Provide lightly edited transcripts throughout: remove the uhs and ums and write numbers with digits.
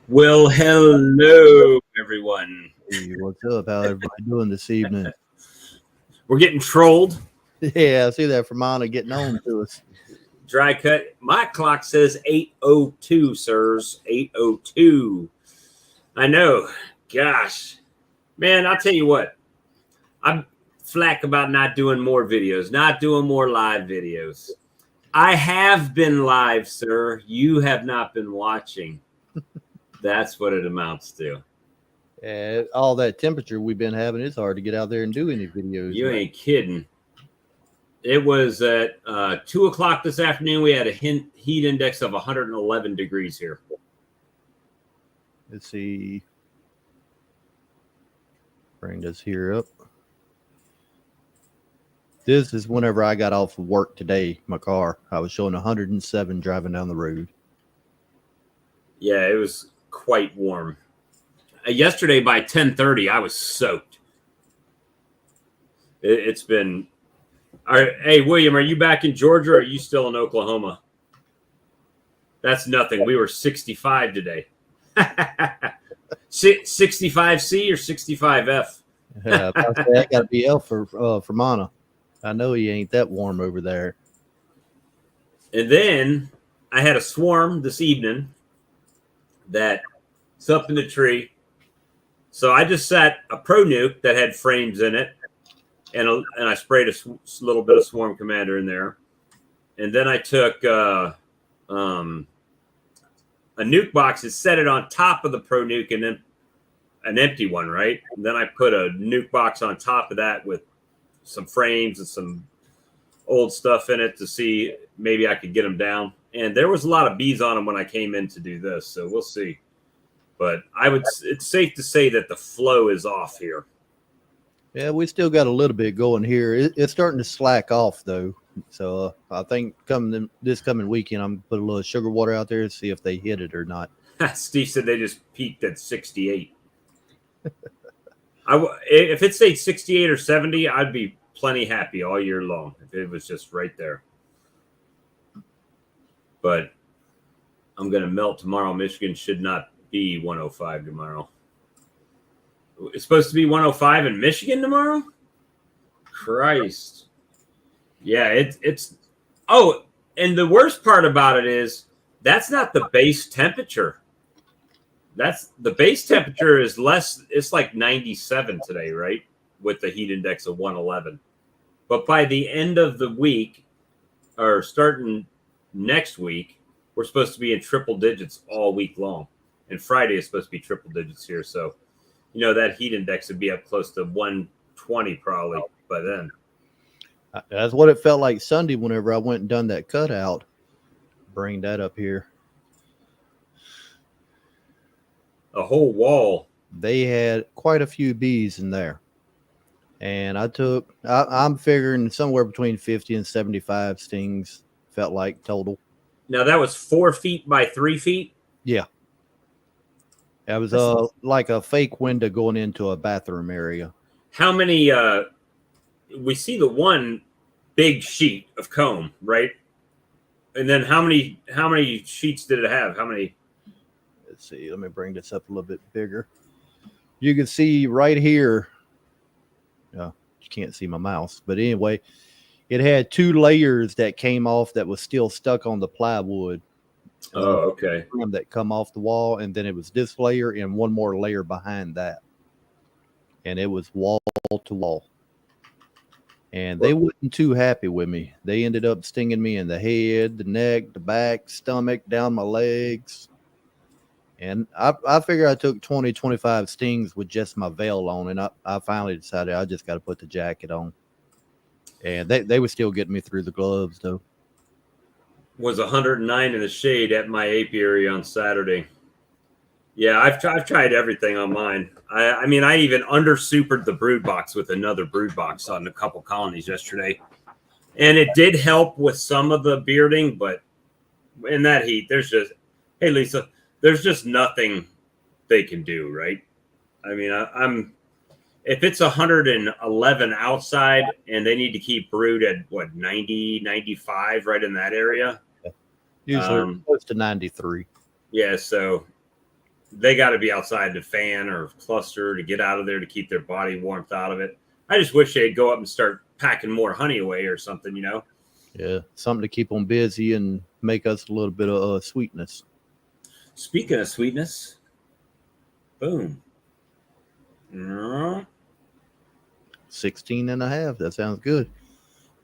Well, hello, everyone. Hey, what's up? How everybody doing this evening? We're getting trolled. Yeah, I see that from Anna getting on to us. Dry cut. My clock says 8:02, sirs. 8:02. I know. Gosh. Man, I'll tell you what. I'm flack about not doing more videos, not doing more live videos. I have been live, sir. You have not been watching. That's what it amounts to. All that temperature we've been having, it's hard to get out there and do any videos. You ain't kidding. It was at 2 o'clock this afternoon. We had a heat index of 111 degrees here. Let's see. Bring this here up. This is whenever I got off of work today, my car. I was showing 107 driving down the road. Yeah, it was quite warm. Yesterday by 10:30, I was soaked. It's been... All right, hey, William, are you back in Georgia or are you still in Oklahoma? That's nothing. We were 65 today. 65C or 65F? That got to be L for Mana. I know he ain't that warm over there. And then I had a swarm this evening that's up in the tree. So I just set a Pro Nuke that had frames in it, and I sprayed a little bit of Swarm Commander in there. And then I took a nuke box and set it on top of the Pro Nuke, and then an empty one, right? And then I put a nuke box on top of that with some frames and some old stuff in it to see maybe I could get them down. And there was a lot of bees on them when I came in to do this, so we'll see. But it's safe to say that the flow is off here. Yeah, we still got a little bit going here. It's starting to slack off, though. So I think this coming weekend, I'm going to put a little sugar water out there and see if they hit it or not. Steve said they just peaked at 68. If it stayed 68 or 70, I'd be plenty happy all year long if it was just right there. But I'm going to melt tomorrow. Michigan should not be 105 tomorrow. It's supposed to be 105 in Michigan tomorrow? Christ. Yeah, it's oh, and the worst part about it is that's not the base temperature. That's the base temperature is less. It's like 97 today, right? With the heat index of 111. But by the end of the week, or starting next week, we're supposed to be in triple digits all week long. and Friday is supposed to be triple digits here. So, that heat index would be up close to 120 probably by then. That's what it felt like Sunday whenever I went and done that cutout. Bring that up here. A whole wall. They had quite a few bees in there. And I'm figuring somewhere between 50 and 75 stings, felt like total. Now that was 4 feet by 3 feet? Yeah. It was like a fake window going into a bathroom area. How many, we see the one big sheet of comb, right? And then how many sheets did it have? How many? Let's see. Let me bring this up a little bit bigger. You can see right here. You can't see my mouse, but anyway, it had 2 layers that came off that was still stuck on the plywood. Oh, okay. That come off the wall, and then it was this layer and one more layer behind that, and it was wall to wall. And they wasn't too happy with me. They ended up stinging me in the head, the neck, the back, stomach, down my legs. And I figure I took 20, 25 stings with just my veil on, and I finally decided I just got to put the jacket on. And they were still getting me through the gloves, though. Was 109 in the shade at my apiary on Saturday. Yeah, I've tried everything on mine. I mean, I even under-supered the brood box with another brood box on a couple colonies yesterday. And it did help with some of the bearding, but in that heat, hey, Lisa, there's just nothing they can do, right? I mean, if it's 111 outside and they need to keep brood at 90, 95, right in that area. Usually close to 93. Yeah, so they got to be outside to fan or cluster to get out of there to keep their body warmth out of it. I just wish they'd go up and start packing more honey away or something, Yeah, something to keep them busy and make us a little bit of sweetness. Speaking of sweetness, boom. 16 and a half. That sounds good.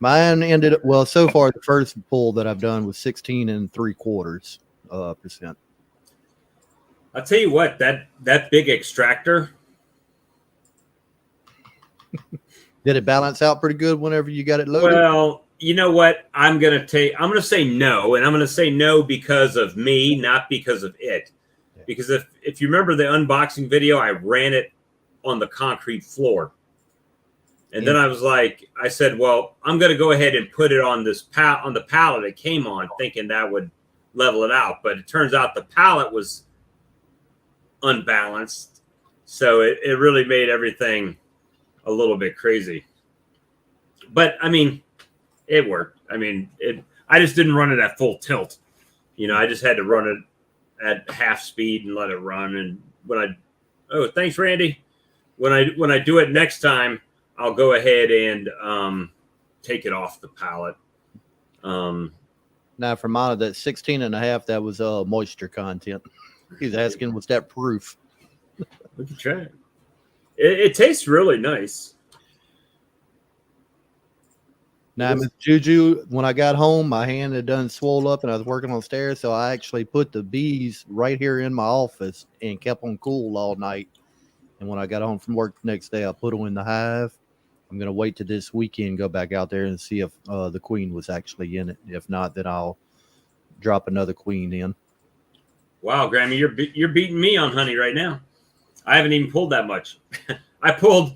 Mine ended up, well, so far the first pull that I've done was 16 and 3/4%. I'll tell you what, that big extractor. Did it balance out pretty good whenever you got it loaded? Well, you know what? I'm gonna say no, and I'm gonna say no because of me, not because of it. Yeah. Because if you remember the unboxing video, I ran it on the concrete floor. And then I said, well, I'm going to go ahead and put it on on the pallet it came on, thinking that would level it out. But it turns out the pallet was unbalanced. So it really made everything a little bit crazy. But, I mean, it worked. I mean, I just didn't run it at full tilt. I just had to run it at half speed and let it run. And thanks, Randy. When I do it next time, I'll go ahead and take it off the pallet. Now, for mine, that 16 and a half, that was moisture content. He's asking, was that proof? We can try it. It tastes really nice. Now, Miss Juju, when I got home, my hand had done swole up and I was working on the stairs. So I actually put the bees right here in my office and kept them cool all night. And when I got home from work the next day, I put them in the hive. I'm going to wait till this weekend, go back out there and see if the queen was actually in it. If not, then I'll drop another queen in. Wow, Grammy, you're beating me on honey right now. I haven't even pulled that much. I pulled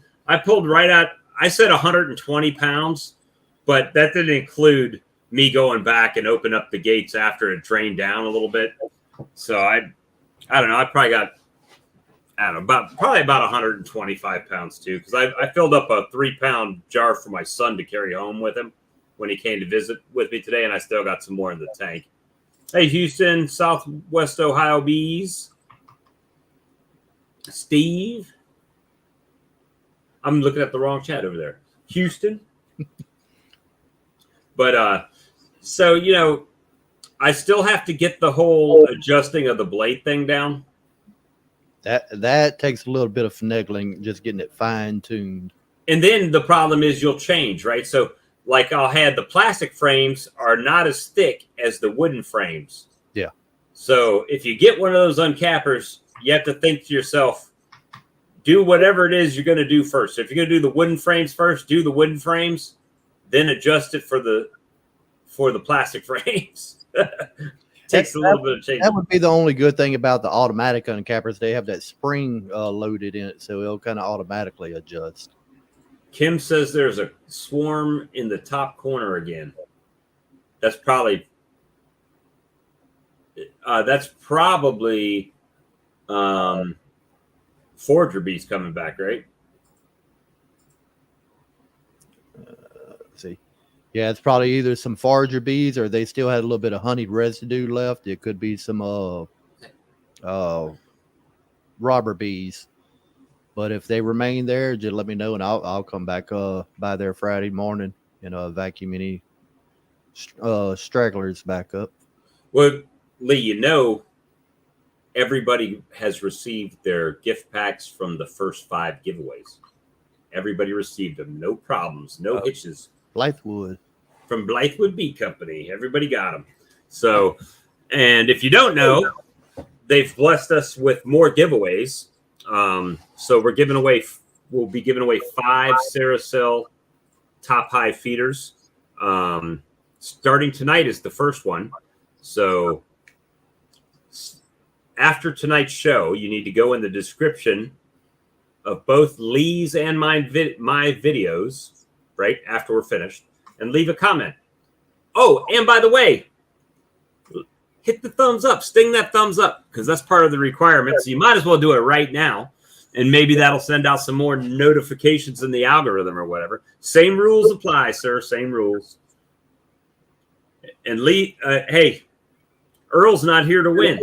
right at, I said 120 pounds, but that didn't include me going back and open up the gates after it drained down a little bit. So I don't know. I probably got, probably about 125 pounds too, because I filled up a 3-pound jar for my son to carry home with him when he came to visit with me today, and I still got some more in the tank. Hey, Houston, Southwest Ohio bees. Steve. I'm looking at the wrong chat over there. Houston. But so I still have to get the whole adjusting of the blade thing down. That takes a little bit of finagling, just getting it fine-tuned. And then the problem is you'll change, right? So, like I'll have the plastic frames are not as thick as the wooden frames. Yeah. So if you get one of those uncappers, you have to think to yourself, do whatever it is you're going to do first. If you're going to do the wooden frames first, do the wooden frames, then adjust it for the plastic frames. Takes a little bit of change. That would be the only good thing about the automatic uncappers. They have that spring loaded in it, so it'll kind of automatically adjust. Kim says there's a swarm in the top corner again. That's probably Forger bees coming back, right? See, yeah, it's probably either some forager bees or they still had a little bit of honey residue left. It could be some robber bees. But if they remain there, just let me know and I'll come back by there Friday morning and vacuum any stragglers back up. Well, Lee, everybody has received their gift packs from the first 5 giveaways. Everybody received them. No problems, no hitches. Blythewood. From Blythewood Bee Company. Everybody got them. So, and if you don't know, they've blessed us with more giveaways. So we'll be giving away 5 Saracel top high feeders. Starting tonight is the first one. So after tonight's show, you need to go in the description of both Lee's and my videos, right after we're finished, and leave a comment. Oh, and by the way, hit the thumbs up, sting that thumbs up, because that's part of the requirement. So you might as well do it right now, and maybe that'll send out some more notifications in the algorithm or whatever. Same rules apply, sir. Same rules. And Lee, hey, Earl's not here to win.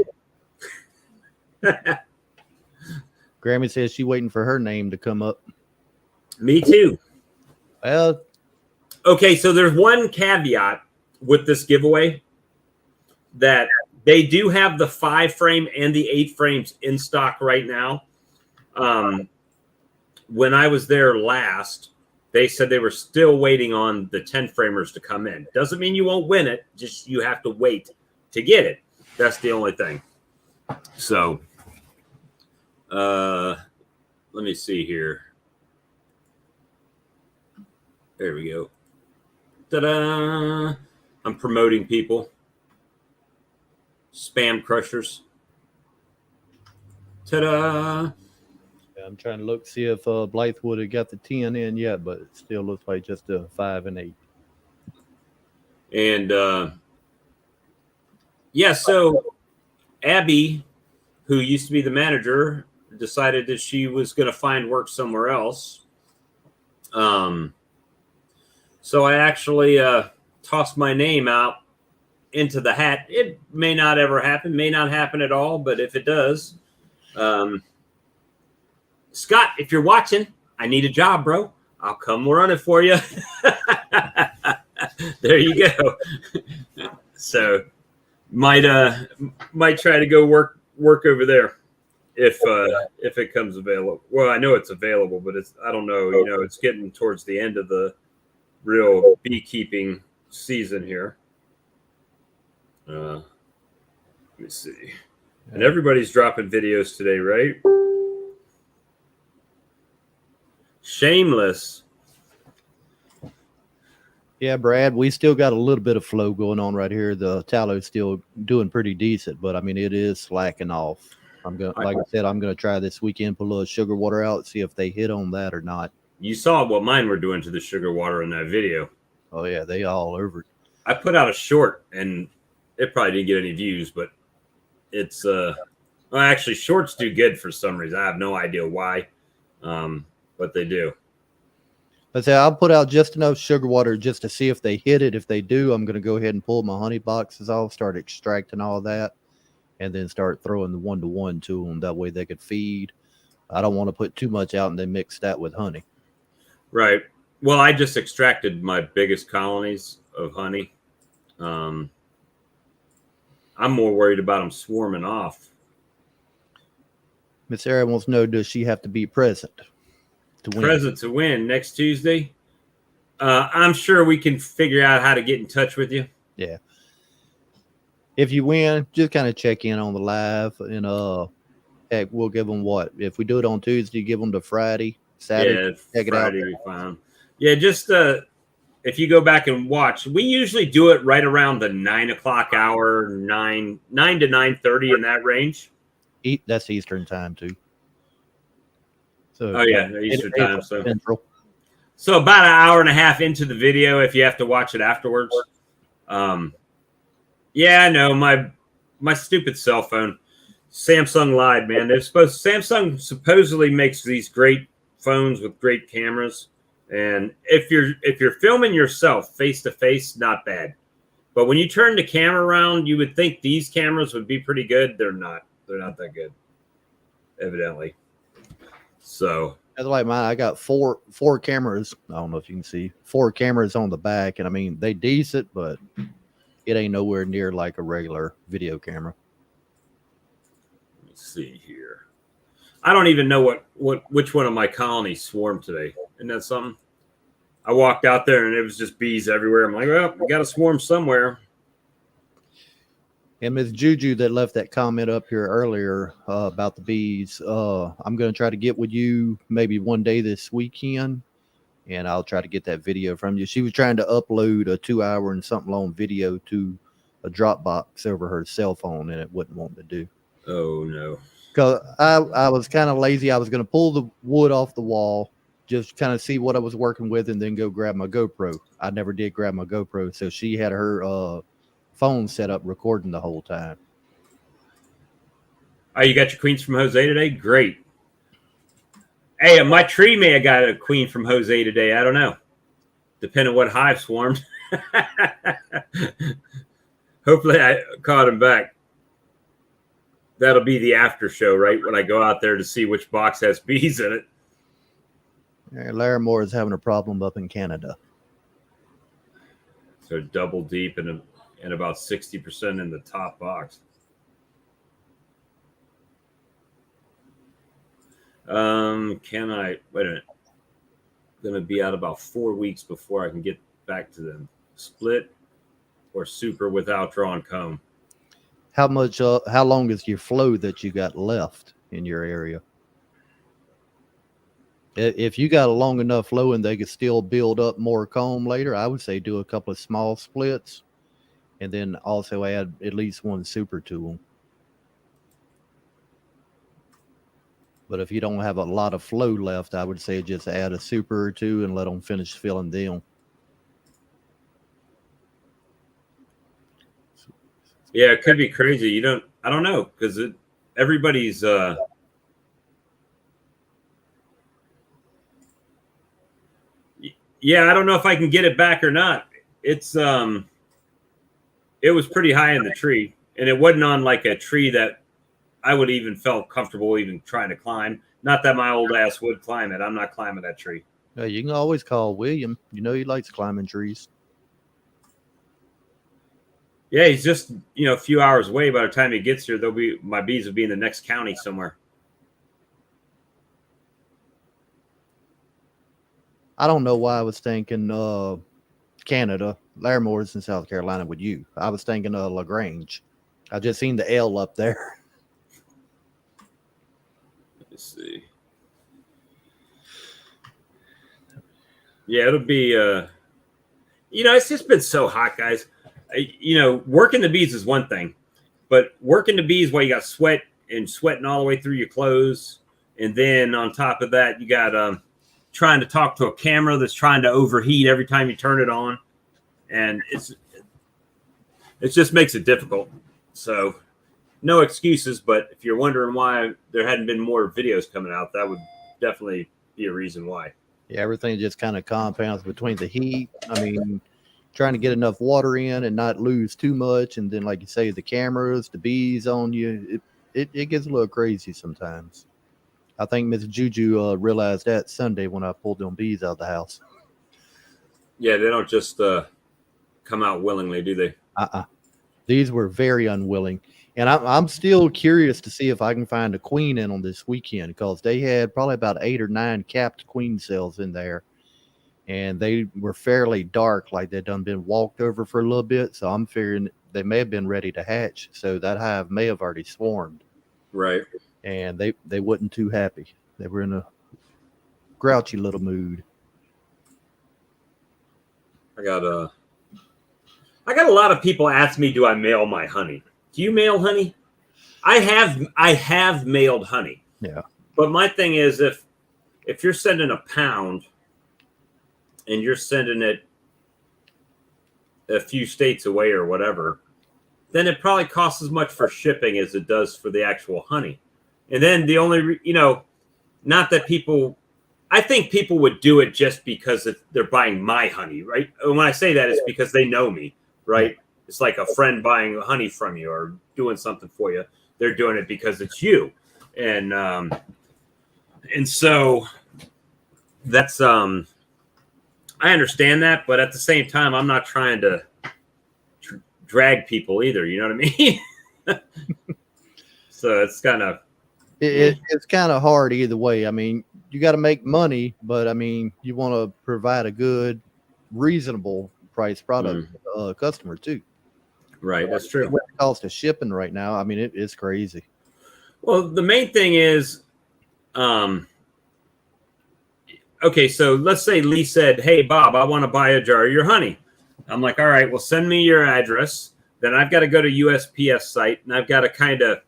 Grammy says she's waiting for her name to come up. Me too. Well, okay, so there's one caveat with this giveaway, that they do have the 5 frame and the 8 frames in stock right now. When I was there last, they said they were still waiting on the 10 framers to come in. Doesn't mean you won't win it, just you have to wait to get it. That's the only thing. So, let me see here. There we go. Ta-da! I'm promoting people. Spam crushers. Ta-da! I'm trying to look, see if Blythewood had got the 10 in yet, but it still looks like just a 5 and 8. And yeah, so Abby, who used to be the manager, decided that she was going to find work somewhere else. So I actually tossed my name out into the hat. It may not ever happen, may not happen at all, but if it does, Scott, if you're watching, I need a job, bro. I'll come run it for you. There you go. So might try to go work over there if it comes available. Well, I know it's available, but I don't know. It's getting towards the end of the real beekeeping season here. Let me see. And everybody's dropping videos today, right? Shameless. Yeah, Brad, we still got a little bit of flow going on right here. The tallow's still doing pretty decent, but I mean it is slacking off. Like I said, I'm gonna try this weekend, put a little sugar water out, see if they hit on that or not. You saw what mine were doing to the sugar water in that video. Oh yeah, they all over it. I put out a short and it probably didn't get any views, but it's actually shorts do good for some reason. I have no idea why, but they do. But say I'll put out just enough sugar water just to see if they hit it. If they do, I'm going to go ahead and pull my honey boxes off, start extracting all that, and then start throwing the 1-to-1 to them. That way they could feed. I don't want to put too much out and then mix that with honey. Right. Well, I just extracted my biggest colonies of honey. I'm more worried about them swarming off. Miss Sarah wants to know, does she have to be present to win? Present to win next Tuesday? I'm sure we can figure out how to get in touch with you. Yeah. if you win, just kind of check in on the live, and heck, we'll give them what if we do it on Tuesday, give them to Friday, Saturday, Yeah, check it out. Friday we found. Yeah, just if you go back and watch, we usually do it right around the 9 o'clock hour, nine to 9:30 in that range. That's Eastern time too. So Oh yeah, Eastern time. Central. So about an hour and a half into the video, if you have to watch it afterwards. Yeah, I know my stupid cell phone. Samsung lied, man. Samsung supposedly makes these great phones with great cameras, and if you're filming yourself face to face, not bad. But when you turn the camera around, you would think these cameras would be pretty good. They're not. They're not that good, evidently. So That's like mine. I got four cameras. I don't know if you can see 4 cameras on the back, and I mean they decent, but it ain't nowhere near like a regular video camera. let me see here. I don't even know which one of my colonies swarmed today. Isn't that something? I walked out there and it was just bees everywhere. I'm like, well, we got to swarm somewhere. And Miss Juju that left that comment up here earlier about the bees, I'm going to try to get with you maybe one day this weekend, and I'll try to get that video from you. She was trying to upload a 2-hour and something long video to a Dropbox over her cell phone, and it wouldn't want to do. Oh, no. Because I was kind of lazy. I was going to pull the wood off the wall, just kind of see what I was working with, and then go grab my GoPro. I never did grab my GoPro, so she had her phone set up recording the whole time. Oh, you got your queens from Jose today? Great. Hey, my tree may have got a queen from Jose today. I don't know. Depending on what hive swarmed. Hopefully I caught him back. That'll be the after show, right? When I go out there to see which box has bees in it. Larimore is having a problem up in Canada. So double deep and about 60% in the top box. Can I wait a minute? Going to be out about 4 weeks before I can get back to them. Split or super without drawn comb. How long is your flow that you got left in your area? If you got a long enough flow and they could still build up more comb later, I would say do a couple of small splits, and then also add at least one super to them. But if you don't have a lot of flow left, I would say just add a super or two and let them finish filling them. Yeah, it could be crazy. I don't know, because everybody's yeah, I don't know if I can get it back or not. It was pretty high in the tree, and it wasn't on like a tree that I would even felt comfortable even trying to climb. Not that my old ass would climb it. I'm not climbing that tree. You can always call William. You know he likes climbing trees. Yeah, he's just a few hours away. By the time he gets here, my bees will be in the next county somewhere. I don't know why I was thinking Canada. Larimore's in South Carolina with you. I was thinking LaGrange. I just seen the L up there. Let me see. Yeah, it'll be it's just been so hot, guys. Working the bees is one thing, but working the bees while you got sweating all the way through your clothes, and then on top of that, you got trying to talk to a camera that's trying to overheat every time you turn it on, and it just makes it difficult. So, no excuses, but if you're wondering why there hadn't been more videos coming out, that would definitely be a reason why. Yeah, everything just kind of compounds between the heat. I mean, trying to get enough water in and not lose too much, and then, like you say, the cameras, the bees on you, it gets a little crazy sometimes. I think Miss Juju realized that Sunday when I pulled them bees out of the house. Yeah, they don't just come out willingly, do they? These were very unwilling. And I'm still curious to see if I can find a queen in them this weekend, because they had probably about 8 or 9 capped queen cells in there. And they were fairly dark, like they'd done been walked over for a little bit. So I'm figuring they may have been ready to hatch. So that hive may have already swarmed, Right. and they wasn't too happy. They were in a grouchy little mood. I got a lot of people ask me, do I mail my honey? Do you mail honey? I have mailed honey. Yeah. But my thing is, if you're sending a pound and you're sending it a few states away or whatever, then it probably costs as much for shipping as it does for the actual honey. And then the only, not that people, I think people would do it just because they're buying my honey, right? And when I say that, it's because they know me, right? It's like a friend buying honey from you or doing something for you. They're doing it because it's you. And so that's, I understand that, but at the same time, I'm not trying to drag people either. You know what I mean? So it's kind of it's kind of hard either way. I mean, you got to make money, but I mean, you want to provide a good, reasonable price product to the customer too. Right, that's true. What the cost of shipping right now? I mean, it's crazy. Well, the main thing is, okay, so let's say Lee said, hey, Bob, I want to buy a jar of your honey. I'm like, all right, well, send me your address. Then I've got to go to USPS site, and I've got to kind of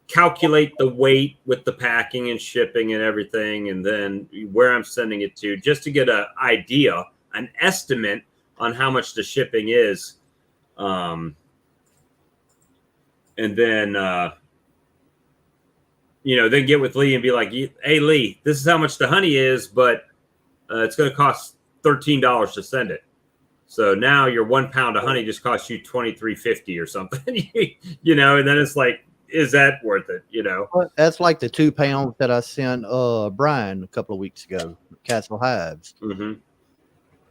calculate the weight with the packing and shipping and everything, and then where I'm sending it to, just to get an idea, an estimate on how much the shipping is. And then, then get with Lee and be like, hey, Lee, this is how much the honey is, but it's going to cost $13 to send it. So now your 1 pound of honey just costs you $23.50 or something, and then it's like, is that worth it? That's like the 2 pounds that I sent Brian a couple of weeks ago, Castle Hives.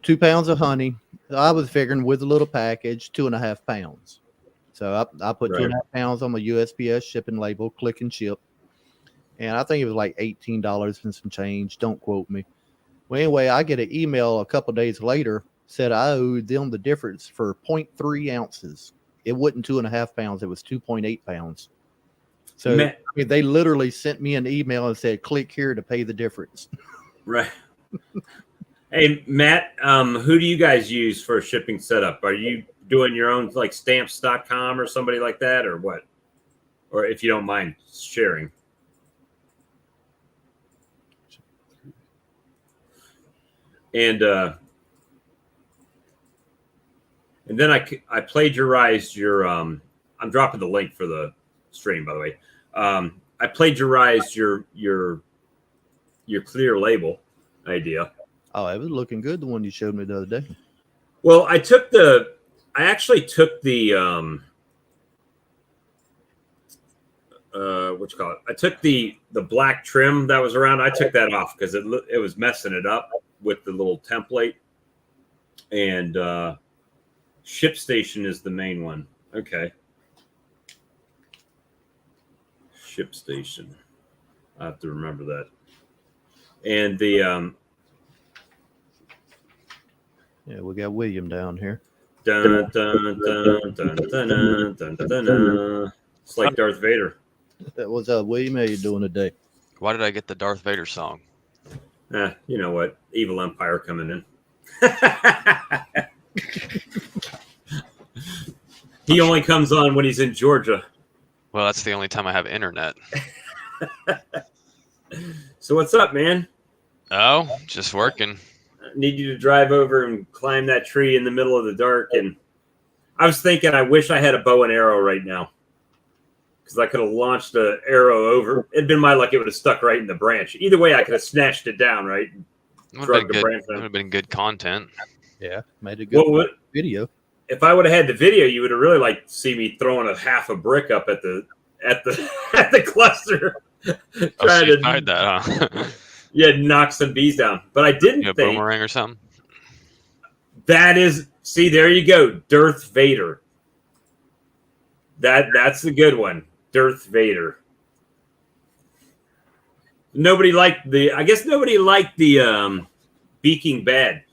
2 pounds of honey. I was figuring with a little package, 2.5 pounds. So I put 2.5 pounds on my USPS shipping label, click and ship. And I think it was like $18 and some change. Don't quote me. Well, anyway, I get an email a couple of days later, said I owed them the difference for 0.3 ounces. It wasn't 2.5 pounds. It was 2.8 pounds. So I mean, they literally sent me an email and said, click here to pay the difference. Right. Hey, Matt, who do you guys use for a shipping setup? Are you doing your own like stamps.com or somebody like that, or what? Or if you don't mind sharing. And then I plagiarized your I'm dropping the link for the stream, by the way. I plagiarized your clear label idea. Oh, it was looking good, the one you showed me the other day. Well, I actually took the what you call it? I took the black trim that was around. I took that off because it was messing it up with the little template. And ShipStation is the main one. Okay. ShipStation. I have to remember that. And the yeah, we got William down here. Dun, dun, dun, dun, dun, dun, dun, dun, dun. It's like Darth Vader. What's up, William? How you doing today? Why did I get the Darth Vader song? You know what? Evil Empire coming in. He only comes on when he's in Georgia. Well, that's the only time I have internet. So what's up, man? Oh, just working. I need you to drive over and climb that tree in the middle of the dark. And I was thinking, I wish I had a bow and arrow right now, because I could have launched an arrow over. It'd been my luck; it would have stuck right in the branch. Either way, I could have snatched it down, right? It would have been good content. Yeah, made a good video. If I would have had the video, you would have really liked to see me throwing a half a brick up at the cluster. Trying to hide that, huh? Yeah, knock some bees down. But I didn't think boomerang or something. That is, see, there you go, Darth Vader. That's the good one, Darth Vader. Nobody liked the Beaking Bad.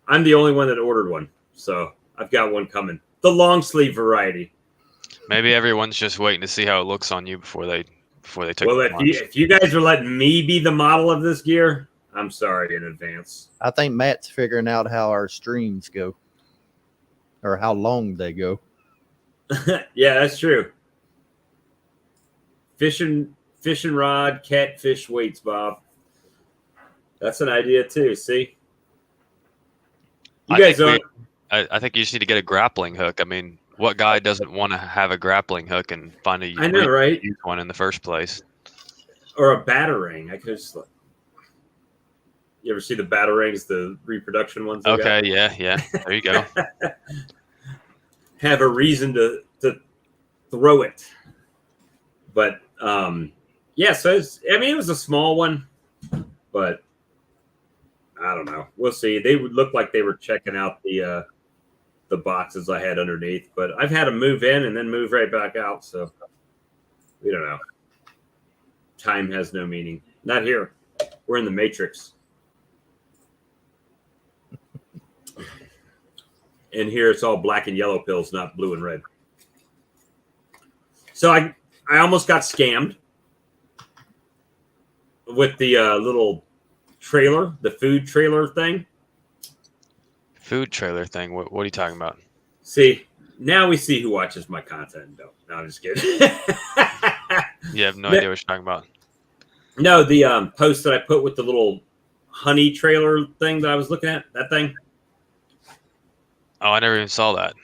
I'm the only one that ordered one, so I've got one coming. the long sleeve variety. Maybe everyone's just waiting to see how it looks on you before they take. Well, if you guys are letting me be the model of this gear, I'm sorry in advance. I think Matt's figuring out how our streams go, or how long they go. Yeah, that's true. Fishing rod, catfish weights, Bob. That's an idea too. See, I think you just need to get a grappling hook. I mean, what guy doesn't want to have a grappling hook and find a I know, right? use one in the first place? Or a batarang. I could just. You ever see the batarangs, the reproduction ones? Okay, yeah. There you go. Have a reason to throw it, but yeah. So it was a small one, but I don't know. We'll see. They would look like they were checking out the boxes I had underneath, but I've had them move in and then move right back out. So we don't know. Time has no meaning. Not here. We're in the Matrix. And here it's all black and yellow pills, not blue and red. So I almost got scammed with the little trailer, the food trailer thing. Food trailer thing? What are you talking about? See, now we see who watches my content and don't. No, I'm just kidding. You have no idea what you're talking about. No, the post that I put with the little honey trailer thing that I was looking at, that thing. Oh, I never even saw that.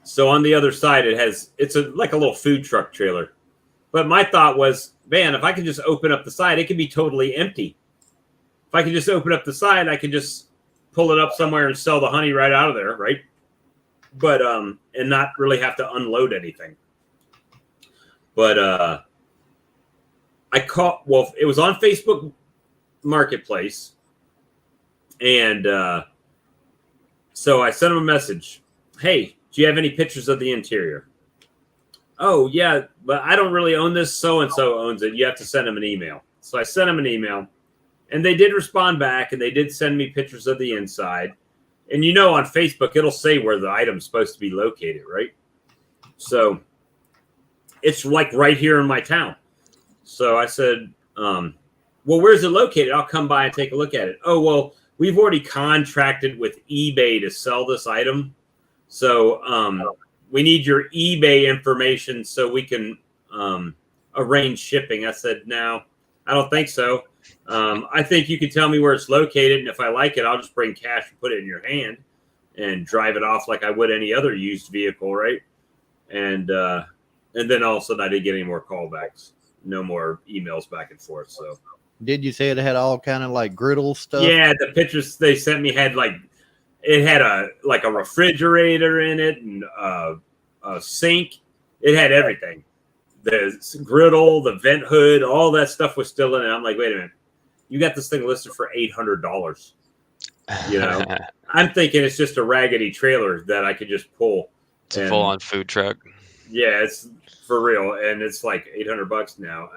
So on the other side, it's like a little food truck trailer. But my thought was, man, if I could just open up the side, it could be totally empty. If I could just open up the side, I could just pull it up somewhere and sell the honey right out of there, right? But and not really have to unload anything. But it was on Facebook Marketplace, and so I sent him a message. Hey, do you have any pictures of the interior? Oh, yeah, but I don't really own this. So-and-so owns it. You have to send him an email. So I sent him an email, and they did respond back, and they did send me pictures of the inside. And on Facebook, it'll say where the item's supposed to be located, right? So it's like right here in my town. So I said, well, where's it located? I'll come by and take a look at it. Oh, well, we've already contracted with eBay to sell this item. So we need your eBay information so we can arrange shipping. I said, no, I don't think so. I think you can tell me where it's located, and if I like it, I'll just bring cash and put it in your hand and drive it off like I would any other used vehicle, right? And then all of a sudden I didn't get any more callbacks. No more emails back and forth. So did you say it had all kind of like griddle stuff? Yeah, the pictures they sent me had it had a refrigerator in it and a sink. It had everything. The griddle, the vent hood, all that stuff was still in it. I'm like, wait a minute, you got this thing listed for $800. I'm thinking it's just a raggedy trailer that I could just pull. It's a full-on food truck. Yeah, it's for real, and it's like $800 now.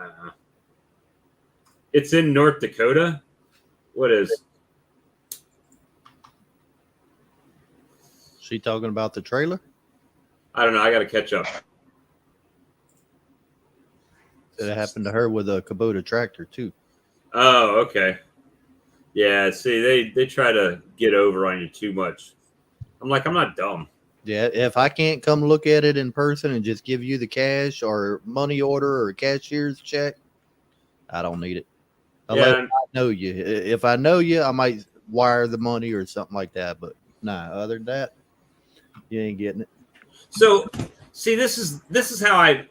It's in North Dakota. What is? She talking about the trailer? I don't know. I got to catch up. It happened to her with a Kubota tractor too. Oh, okay. Yeah, see, they try to get over on you too much. I'm like, I'm not dumb. Yeah, if I can't come look at it in person and just give you the cash or money order or a cashier's check, I don't need it. Unless I know you. If I know you, I might wire the money or something like that. But nah, other than that, you ain't getting it. So, see, this is how I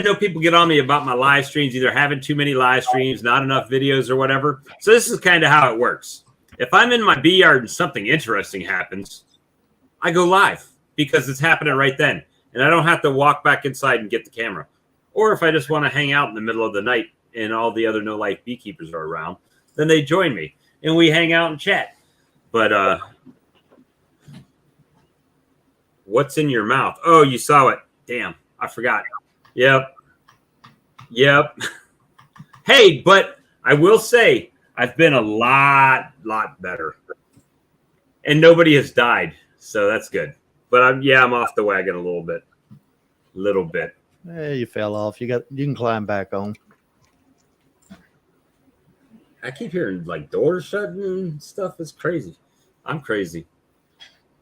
know people get on me about my live streams, either having too many live streams, not enough videos or whatever. So this is kind of how it works. If I'm in my bee yard and something interesting happens, I go live because it's happening right then. And I don't have to walk back inside and get the camera. Or if I just want to hang out in the middle of the night and all the other no-life beekeepers are around, then they join me and we hang out and chat. But what's in your mouth? Oh, you saw it. Damn, I forgot. Yep. Hey, but I will say I've been a lot better. And nobody has died, so that's good. But I'm off the wagon a little bit. Hey, you fell off. You can climb back on. I keep hearing like doors shutting and stuff. It's crazy. I'm crazy.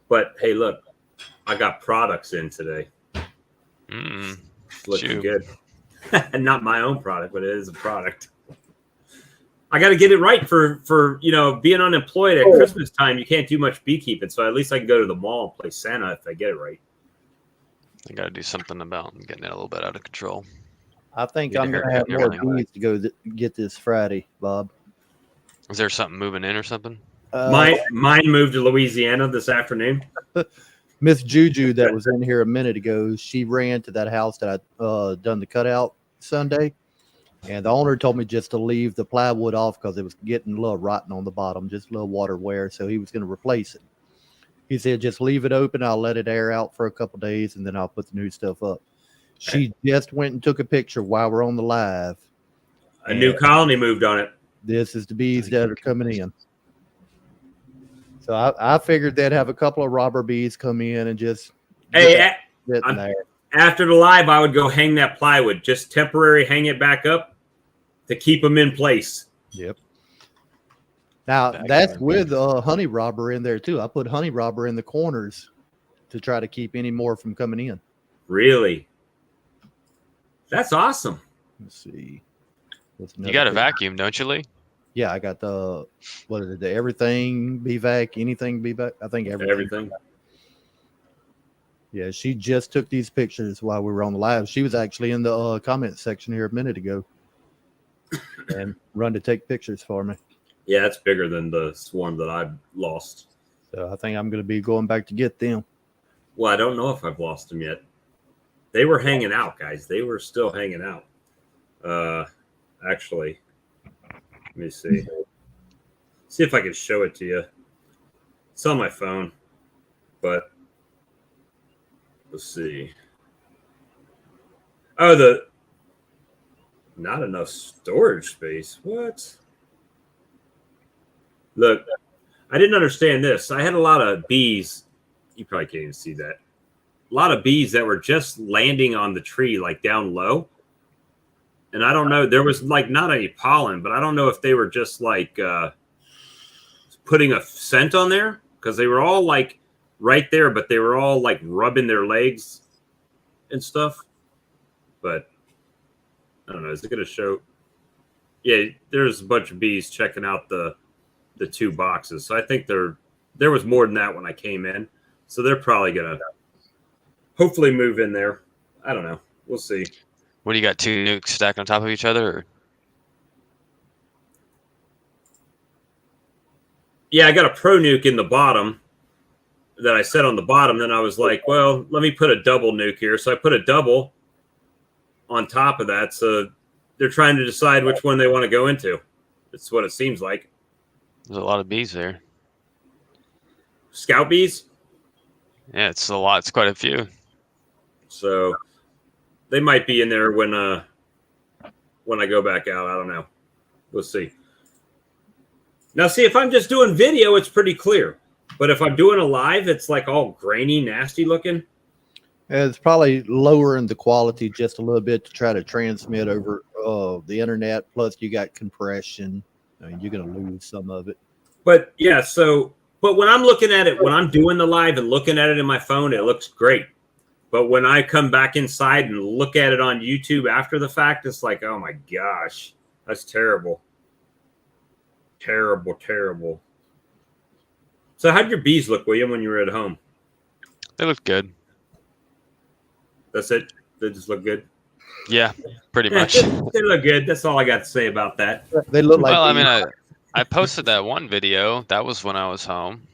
But hey, look, I got products in today. It's looking good. Not my own product, but it is a product. I got to get it right for being unemployed at Christmas time. You can't do much beekeeping, so at least I can go to the mall and play Santa if I get it right. I got to do something about getting it a little bit out of control. I think Get a I'm going to haircut have and more everything. bees to go get this Friday, Bob. Is there something moving in or something? Mine moved to Louisiana this afternoon. Miss Juju that was in here a minute ago, she ran to that house that I done the cutout Sunday, and the owner told me just to leave the plywood off because it was getting a little rotten on the bottom, just a little water wear, so he was going to replace it. He said just leave it open, I'll let it air out for a couple days, and then I'll put the new stuff up. She just went and took a picture while we're on the live. A new colony moved on it. This is the bees that are coming in. So I figured they'd have a couple of robber bees come in and just Hey, sitting there. After the live, I would go hang that plywood, just temporary, hang it back up to keep them in place. Yep. Now that's with honey robber in there too. I put honey robber in the corners to try to keep any more from coming in. Really? That's awesome. Let's see. You got a vacuum, don't you, Lee? Yeah, I got the everything bee vac, anything bee vac. I think everything. Yeah, she just took these pictures while we were on the live. She was actually in the comment section here a minute ago and run to take pictures for me. Yeah, it's bigger than the swarm that I've lost. So I think I'm going to be going back to get them. Well, I don't know if I've lost them yet. They were hanging out, guys. They were still hanging out. Actually, let me see. See if I can show it to you. It's on my phone, but let's see. Oh, not enough storage space. What? Look, I didn't understand this. I had a lot of bees. You probably can't even see that. A lot of bees that were just landing on the tree, like down low. And I don't know, there was like not any pollen, but I don't know if they were just like putting a scent on there because they were all like right there, but they were all like rubbing their legs and stuff. But I don't know, is it going to show? Yeah, there's a bunch of bees checking out the two boxes. So I think there was more than that when I came in. So they're probably going to hopefully move in there. I don't know. We'll see. What do you got? 2 nukes stacked on top of each other? Or? Yeah, I got a pro nuke in the bottom that I set on the bottom. Then I was like, well, let me put a double nuke here. So I put a double on top of that. So they're trying to decide which one they want to go into. That's what it seems like. There's a lot of bees there. Scout bees? Yeah, it's a lot. It's quite a few. So they might be in there when I go back out. I don't know. We'll see. Now, see, if I'm just doing video, it's pretty clear. But if I'm doing a live, it's like all grainy, nasty looking. It's probably lowering the quality just a little bit to try to transmit over the internet. Plus, you got compression. I mean, you're going to lose some of it. But yeah, but when I'm looking at it, when I'm doing the live and looking at it in my phone, it looks great. But when I come back inside and look at it on YouTube after the fact, it's like, oh my gosh, that's terrible. Terrible, terrible. So how'd your bees look, William, when you were at home? They look good. That's it? They just look good? Yeah, pretty much. They look good. That's all I got to say about that. They look like. Well, I mean, I posted that one video. That was when I was home.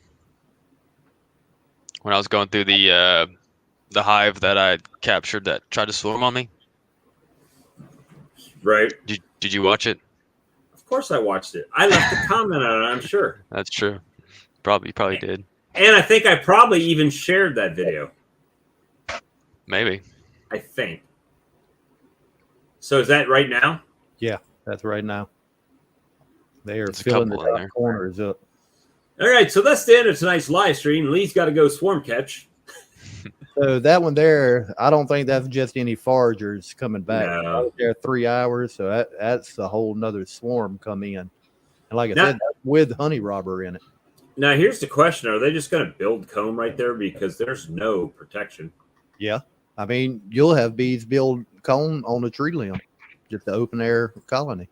When I was going through the hive that I captured that tried to swarm on me. Right. Did you watch it? Of course I watched it. I left a comment on it, I'm sure. That's true. You probably did. And I think I probably even shared that video. Maybe. I think. So is that right now? Yeah, that's right now. They are There's a filling the couple in top there. corners up. All right, so that's the end of tonight's live stream. Lee's got to go swarm catch. So that one there, I don't think that's just any foragers coming back. No. I was there 3 hours, so that's a whole nother swarm come in. And like I Now- said, that's with honey robber in it. Now, here's the question: are they just going to build comb right there because there's no protection? Yeah. I mean, you'll have bees build comb on a tree limb, just the open air colony.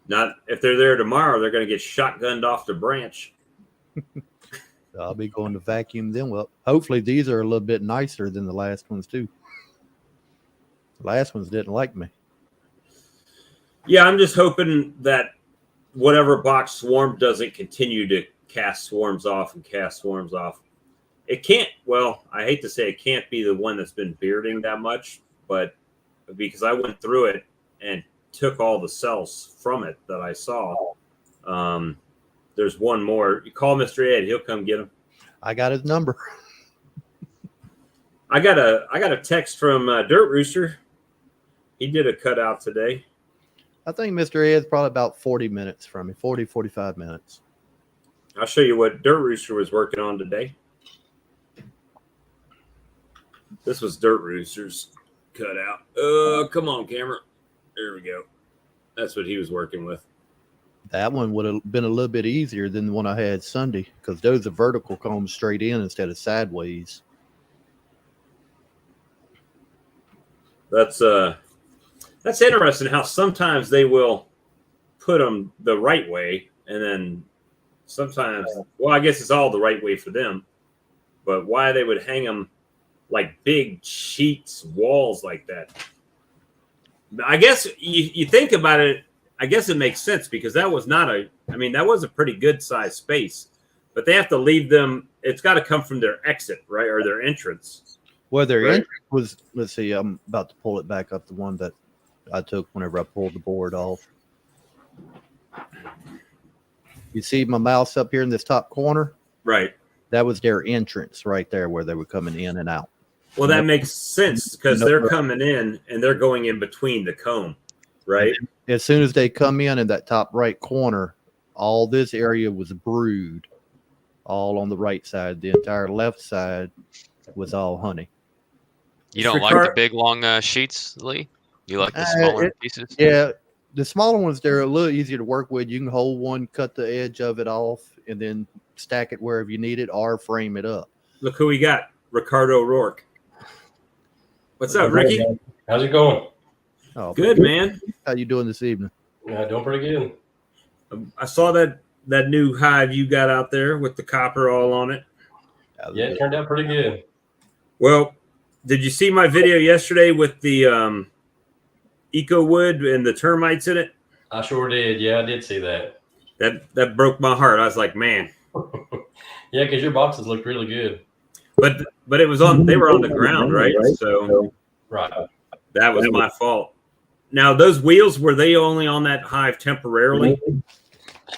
Not if they're there tomorrow, they're going to get shotgunned off the branch. So I'll be going to vacuum them up. Hopefully, these are a little bit nicer than the last ones too. The last ones didn't like me. Yeah, I'm just hoping that whatever box swarm doesn't continue to cast swarms off and cast swarms off. It can't, well, I hate to say it can't be the one that's been bearding that much, but because I went through it and took all the cells from it that I saw. There's one more. You call Mr. Ed, he'll come get him. I got his number. I got a text from Dirt Rooster. He did a cutout today. I think Mr. Ed's probably about 40 minutes from me, 40, 45 minutes. I'll show you what Dirt Rooster was working on today. This was Dirt Rooster's cutout. Come on, camera. There we go. That's what he was working with. That one would have been a little bit easier than the one I had Sunday because those are vertical combs straight in instead of sideways. That's interesting how sometimes they will put them the right way, and then sometimes, well, I guess it's all the right way for them, but why they would hang them like big sheets, walls like that. I guess you think about it, I guess it makes sense because that was that was a pretty good sized space, but they have to leave them. It's got to come from their exit, right? Or their entrance. Well, their Right. entrance was, let's see, I'm about to pull it back up, the one that I took whenever I pulled the board off. You see my mouse up here in this top corner? Right. That was their entrance right there where they were coming in and out. Well, that makes sense because they're coming in and they're going in between the comb, right? As soon as they come in that top right corner, all this area was brood, all on the right side. The entire left side was all honey. You don't like the big long sheets, Lee? You like the smaller pieces? Yeah, the smaller ones, they're a little easier to work with. You can hold one, cut the edge of it off, and then stack it wherever you need it or frame it up. Look who we got, Ricardo Rourke. What's up, Ricky? How's it going? Oh, Good, man. How you doing this evening? Doing pretty good. I saw that new hive you got out there with the copper all on it. Yeah, it turned out pretty good. Well, did you see my video yesterday with the eco wood and the termites in it? I sure did. Yeah, I did see that. That broke my heart. I was like, man. Yeah, because your boxes looked really good. But it was they were on the ground, right? So Right. that was my fault. Now, those wheels, were they only on that hive temporarily?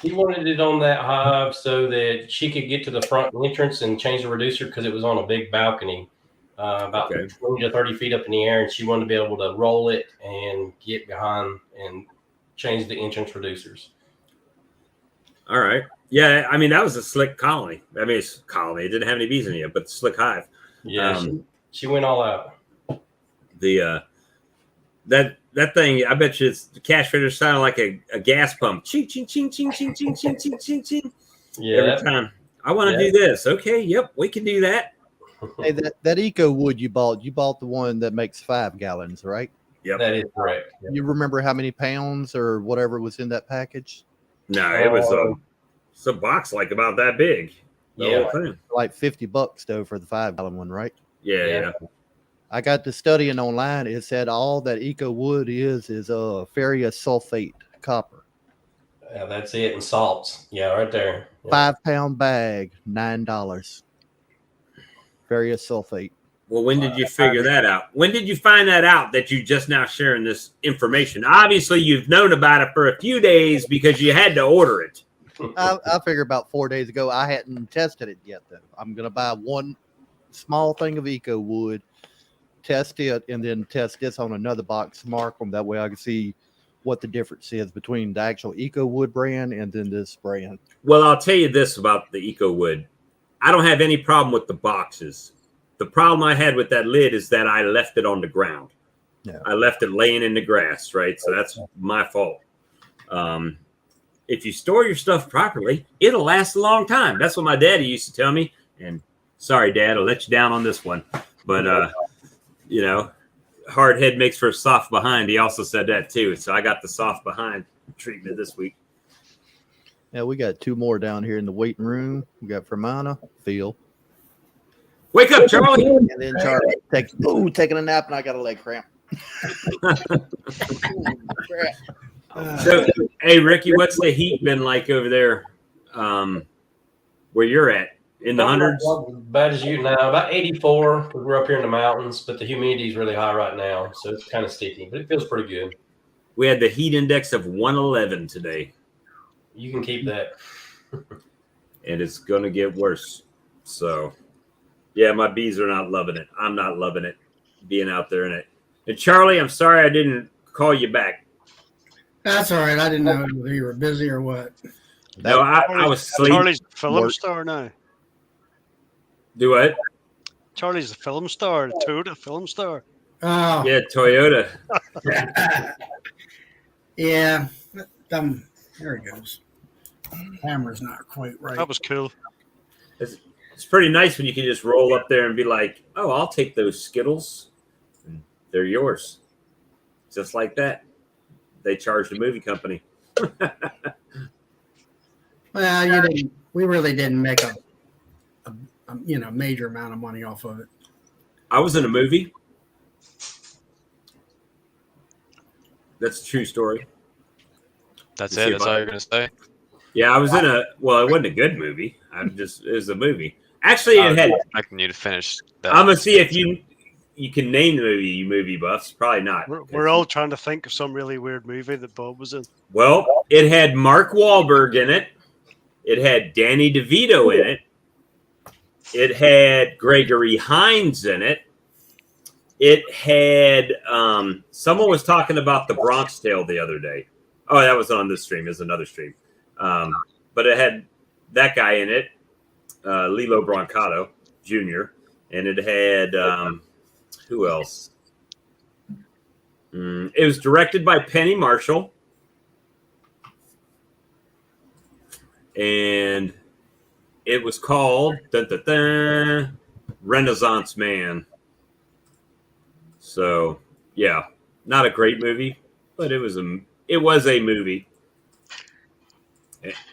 She wanted it on that hive so that she could get to the front entrance and change the reducer because it was on a big balcony, about 20 to 30 feet up in the air, and she wanted to be able to roll it and get behind and change the entrance reducers. All right. Yeah, I mean, that was a slick colony. I mean, it's a colony. It didn't have any bees in it, but slick hive. Yeah, she went all out. That thing, I bet you the cash register sounded like a gas pump. Ching, ching, ching, ching, ching, ching, ching, ching, ching, ching. Yeah. Every time. I want to do this. Okay, yep, we can do that. Hey, that eco wood you bought the one that makes 5 gallons, right? Yep. That is correct. Yep. You remember how many pounds or whatever was in that package? No, it was a box like about that big. The whole thing. Like $50 though for the 5-gallon one, right? Yeah. I got to studying online. It said all that eco wood is ferrous sulfate copper. Yeah, that's it. And salts. Yeah, right there. Yeah. 5-pound bag, $9. Ferrous sulfate. Well, when did you figure that out? When did you find that out that you just now sharing this information? Obviously, you've known about it for a few days because you had to order it. I figured about 4 days ago. I hadn't tested it yet, though. I'm going to buy one small thing of eco wood, test it, and then test this on another box, mark them. That way I can see what the difference is between the actual eco wood brand and then this brand. Well, I'll tell you this about the eco wood. I don't have any problem with the boxes. The problem I had with that lid is that I left it on the ground. Yeah. I left it laying in the grass, right? So that's my fault. If you store your stuff properly, it'll last a long time. That's what my daddy used to tell me. And sorry, Dad, I'll let you down on this one. But, you know, hard head makes for a soft behind. He also said that too. So I got the soft behind treatment this week. Yeah, we got 2 more down here in the waiting room. We got Fermana, Phil. Wake up, Charlie. And then Charlie taking a nap, and I got a leg cramp. So, hey, Ricky, what's the heat been like over there where you're at? In the hundreds? Not as bad as you now. About 84 because we're up here in the mountains, but the humidity is really high right now. So it's kind of sticky, but it feels pretty good. We had the heat index of 111 today. You can keep that. And it's going to get worse. So, yeah, my bees are not loving it. I'm not loving it, being out there in it. And Charlie, I'm sorry I didn't call you back. That's all right. I didn't know whether you were busy or what. No, I was asleep. Charlie's the film star now. Do what? Charlie's the film star, the Toyota film star. Oh, Yeah, Toyota. yeah. There it goes. Camera's not quite right. That was cool. It's pretty nice when you can just roll up there and be like, oh, I'll take those Skittles. And they're yours. Just like that. They charged the movie company. Well, we really didn't make a major amount of money off of it. I was in a movie. That's a true story. That's it. That's all you're gonna say. Yeah, I was in it wasn't a good movie. It was a movie. Actually, I it was had. expecting you to finish that. I'm gonna see if you can name the movie, you movie buffs. Probably not. We're all trying to think of some really weird movie that Bob was in. Well, it had Mark Wahlberg in it. It had Danny DeVito in it. It had Gregory Hines in it. It had someone was talking about the Bronx Tale the other day. Oh, that was on this stream. Is another stream. But it had that guy in it, Lilo Brancato Jr., and it had who else? It was directed by Penny Marshall, and it was called Renaissance Man. So, yeah, not a great movie, but it was a movie.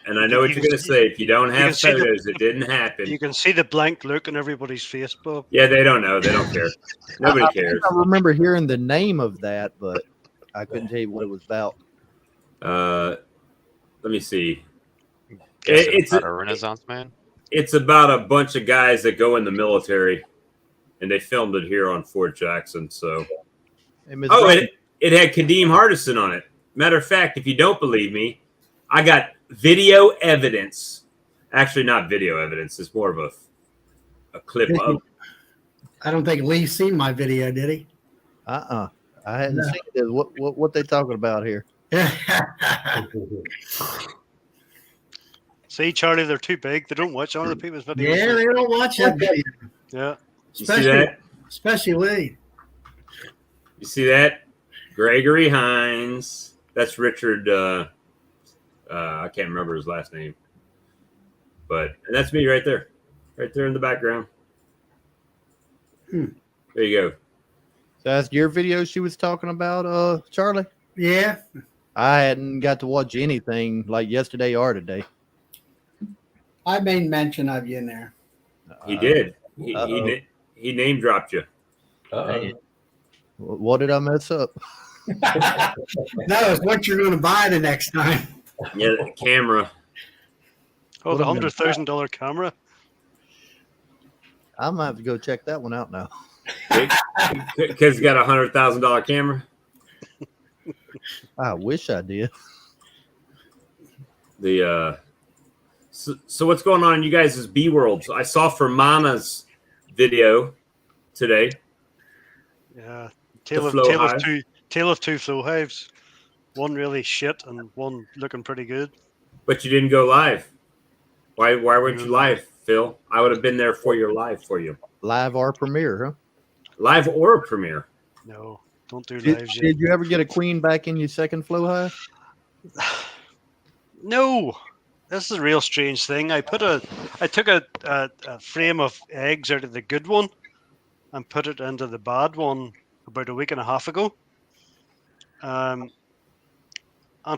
And I know what you're going to say. If you don't have photos, it didn't happen. You can see the blank look on everybody's face, Bob. Yeah, they don't know. They don't care. Nobody cares. I remember hearing the name of that, but I couldn't tell you what it was about. Let me see. It's about a Renaissance Man. It's about a bunch of guys that go in the military, and they filmed it here on Fort Jackson. So, it had Kadeem Hardison on it. Matter of fact, if you don't believe me, I got video evidence. Actually, not video evidence. It's more of a clip of. I don't think Lee's seen my video, did he? I hadn't seen it. What they talking about here? See, Charlie, they're too big. They don't watch other people's videos. Yeah, they don't watch that video. Yeah. You see that? Especially Lee. You see that? Gregory Hines. That's Richard. I can't remember his last name. And that's me right there in the background. There you go. So that's your video she was talking about, Charlie? Yeah. I hadn't got to watch anything like yesterday or today. I made mention of you in there. He did. He name dropped you. Hey, what did I mess up? No, it's what you're going to buy the next time. Yeah, the camera. Oh, the $100,000 camera. I might have to go check that one out now. Because he's got a $100,000 camera. I wish I did. So what's going on in you guys' B worlds? I saw Fermana's video today. Yeah. Tale of two flow hives. One really shit and one looking pretty good. But you didn't go live. Why weren't you live Phil. I would have been there for your live for you. Live or premiere, huh? Live or premiere. No, don't do Did, lives yet. did you ever get a queen back in your second flow hive? No, this is a real strange thing. I took a frame of eggs out of the good one and put it into the bad one about a week and a half ago. And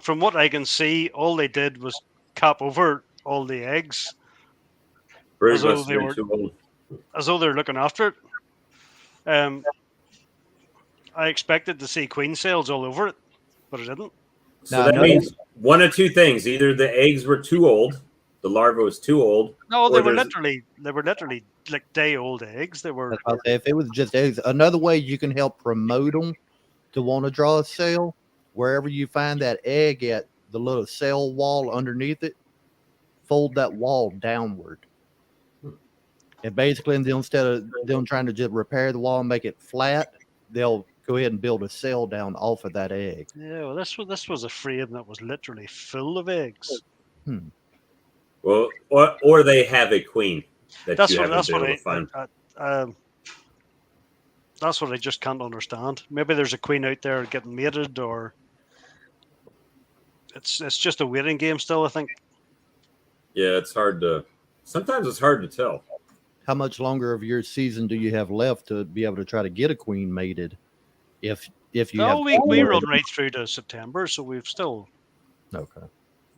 from what I can see, all they did was cap over all the eggs Brood as though must they have been were too old. as though they're looking after it. I expected to see queen cells all over it, but it didn't. So Now, that another- means one of two things: either the eggs were too old, the larva was too old. No, Or they were there's- literally like day old eggs. They were. That's what I say, if it was just eggs, another way you can help promote them to want to draw a cell, wherever you find that egg at the little cell wall underneath it, fold that wall downward. And basically, instead of them trying to just repair the wall and make it flat, they'll go ahead and build a cell down off of that egg. Yeah, well, this was a frame that was literally full of eggs. Well, or they have a queen that That's you what haven't been able to find. That's what I just can't understand. Maybe there's a queen out there getting mated, or it's just a waiting game still. I think. Yeah, it's hard to. Sometimes it's hard to tell. How much longer of your season do you have left to be able to try to get a queen mated? If you No, have, we run right through to September, so we've still. okay.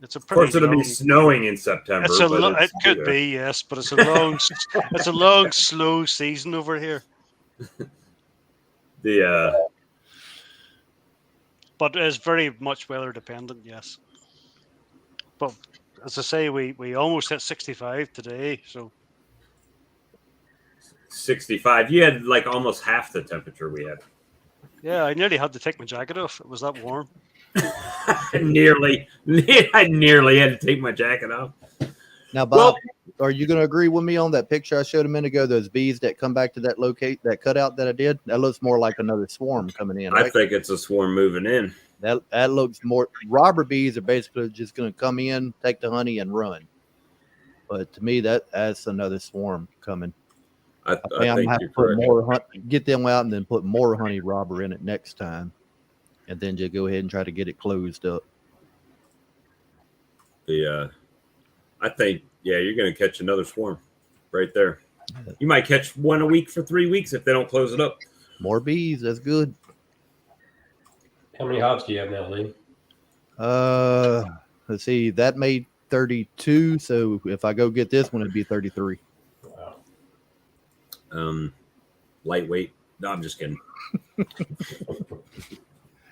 It's a Of course, pretty it'll be long. snowing in September. It's a but it could be, yes, but it's a long it's a long, slow season over here. But it's very much weather dependent, yes. But as I say, we almost hit 65 today, so 65. You had like almost half the temperature we had. yeah, I nearly had to take my jacket off. It was that warm. I nearly had to take my jacket off. Now, Bob, are you going to agree with me on that picture I showed a minute ago? Those bees that come back to that cutout that I did. That looks more like another swarm coming in. I Right? think it's a swarm moving in. That looks more. Robber bees are basically just going to come in, take the honey, and run. But to me, that's another swarm coming. I I'm think gonna have you're to put correct. more get them out and then put more honey robber in it next time, and then just go ahead and try to get it closed up. I think you're going to catch another swarm right there. You might catch one a week for 3 weeks if they don't close it up. More bees, that's good. How many hives do you have now, Lee? Let's see, that made 32. So if I go get this one, it'd be 33. Wow. Lightweight. No, I'm just kidding.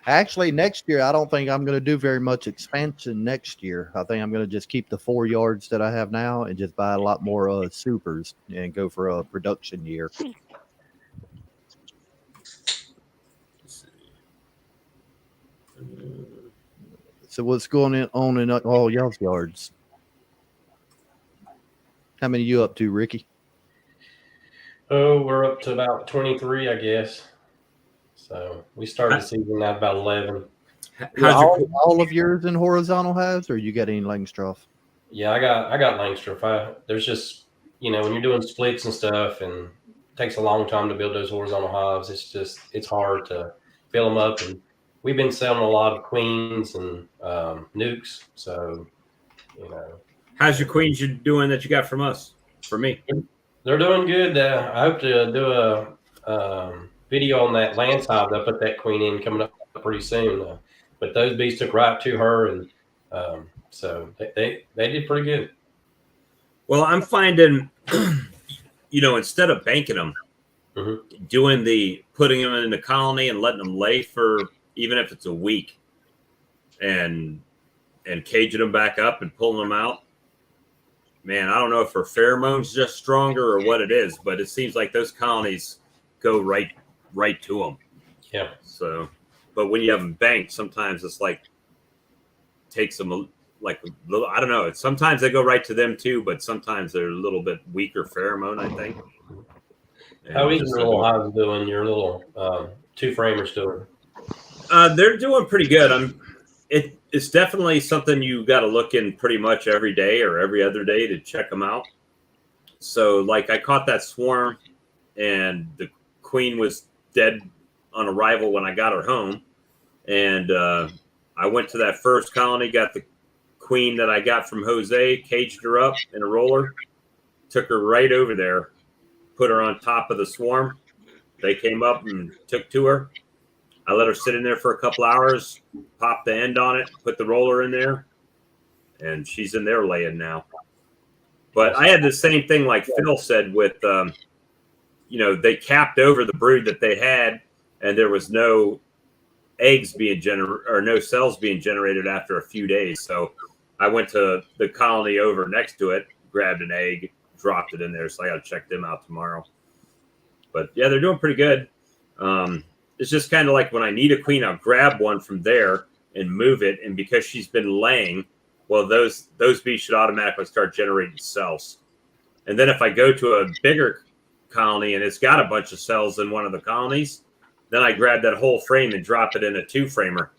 Actually, next year I don't think I'm going to do very much expansion next year. I think I'm going to just keep the 4 yards that I have now and just buy a lot more supers and go for a production year. So what's going on in all y'all's yards? How many you up to, Ricky? Oh, we're up to about 23, I guess. So we started the season at about 11. All of yours in horizontal hives, or you got any Langstroth? Yeah, I got Langstroth. There's just, when you're doing splits and stuff, and it takes a long time to build those horizontal hives. It's hard to fill them up, and we've been selling a lot of queens and nukes. So, How's your queens you doing that you got from us? For me, they're doing good. I hope to do a video on that Lance hive. I put that queen in coming up pretty soon. But those bees took right to her, and so they did pretty good. well, I'm finding, instead of banking them, putting them in the colony and letting them lay for even if it's a week, and caging them back up and pulling them out. Man, I don't know if her pheromones just stronger or what it is, but it seems like those colonies go right to them. Yeah. So, but when you have them banked, sometimes it's like takes them I don't know. Sometimes they go right to them too, but sometimes they're a little bit weaker pheromone, I think. How is your little hives doing? Your little two framers doing? They're doing pretty good. It's definitely something you got to look in pretty much every day or every other day to check them out. So like I caught that swarm, and the queen was dead on arrival when I got her home, and I went to that first colony, got the queen that I got from Jose, caged her up in a roller, took her right over there, put her on top of the swarm. They came up and took to her. I let her sit in there for a couple hours, popped the end on it, put the roller in there, and she's in there laying now. But I had the same thing like Phil said with, they capped over the brood that they had, and there was no eggs being generated or no cells being generated after a few days. So I went to the colony over next to it, grabbed an egg, dropped it in there. So I got to check them out tomorrow. But yeah, they're doing pretty good. It's just kind of like when I need a queen, I'll grab one from there and move it. And because she's been laying, well, those bees should automatically start generating cells. And then if I go to a bigger colony and it's got a bunch of cells in one of the colonies, then I grab that whole frame and drop it in a 2-framer.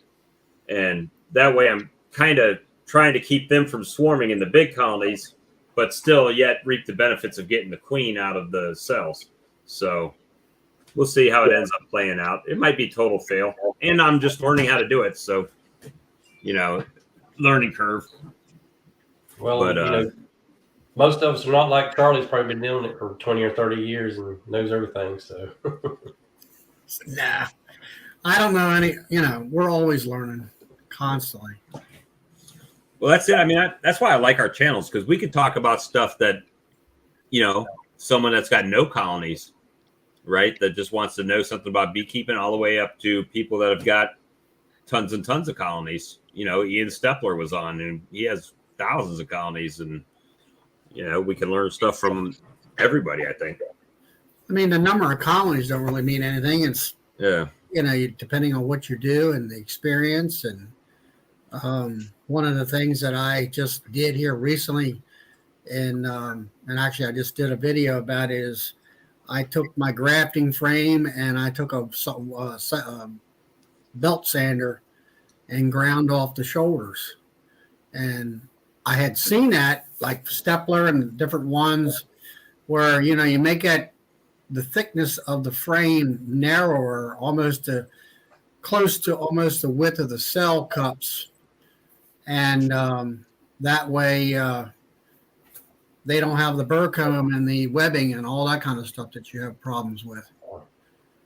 And that way I'm kind of trying to keep them from swarming in the big colonies, but still yet reap the benefits of getting the queen out of the cells. So we'll see how it ends up playing out. It might be total fail. And I'm just learning how to do it. So, learning curve. Well, But, most of us are not like Charlie's probably been doing it for 20 or 30 years and knows everything. So, Nah, I don't know any. We're always learning constantly. well, that's it. I mean, that's why I like our channels, because we could talk about stuff that, someone that's got no colonies, right, that just wants to know something about beekeeping, all the way up to people that have got tons and tons of colonies. Ian Stepler was on, and he has thousands of colonies, and we can learn stuff from everybody, I think. I mean, the number of colonies don't really mean anything. It's depending on what you do and the experience. And one of the things that I just did here recently, and actually I just did a video about it, is I took my grafting frame and I took a belt sander and ground off the shoulders. And I had seen that, like Stepler and different ones, where you make the thickness of the frame narrower, almost close to almost the width of the cell cups, and that way they don't have the burr comb and the webbing and all that kind of stuff that you have problems with.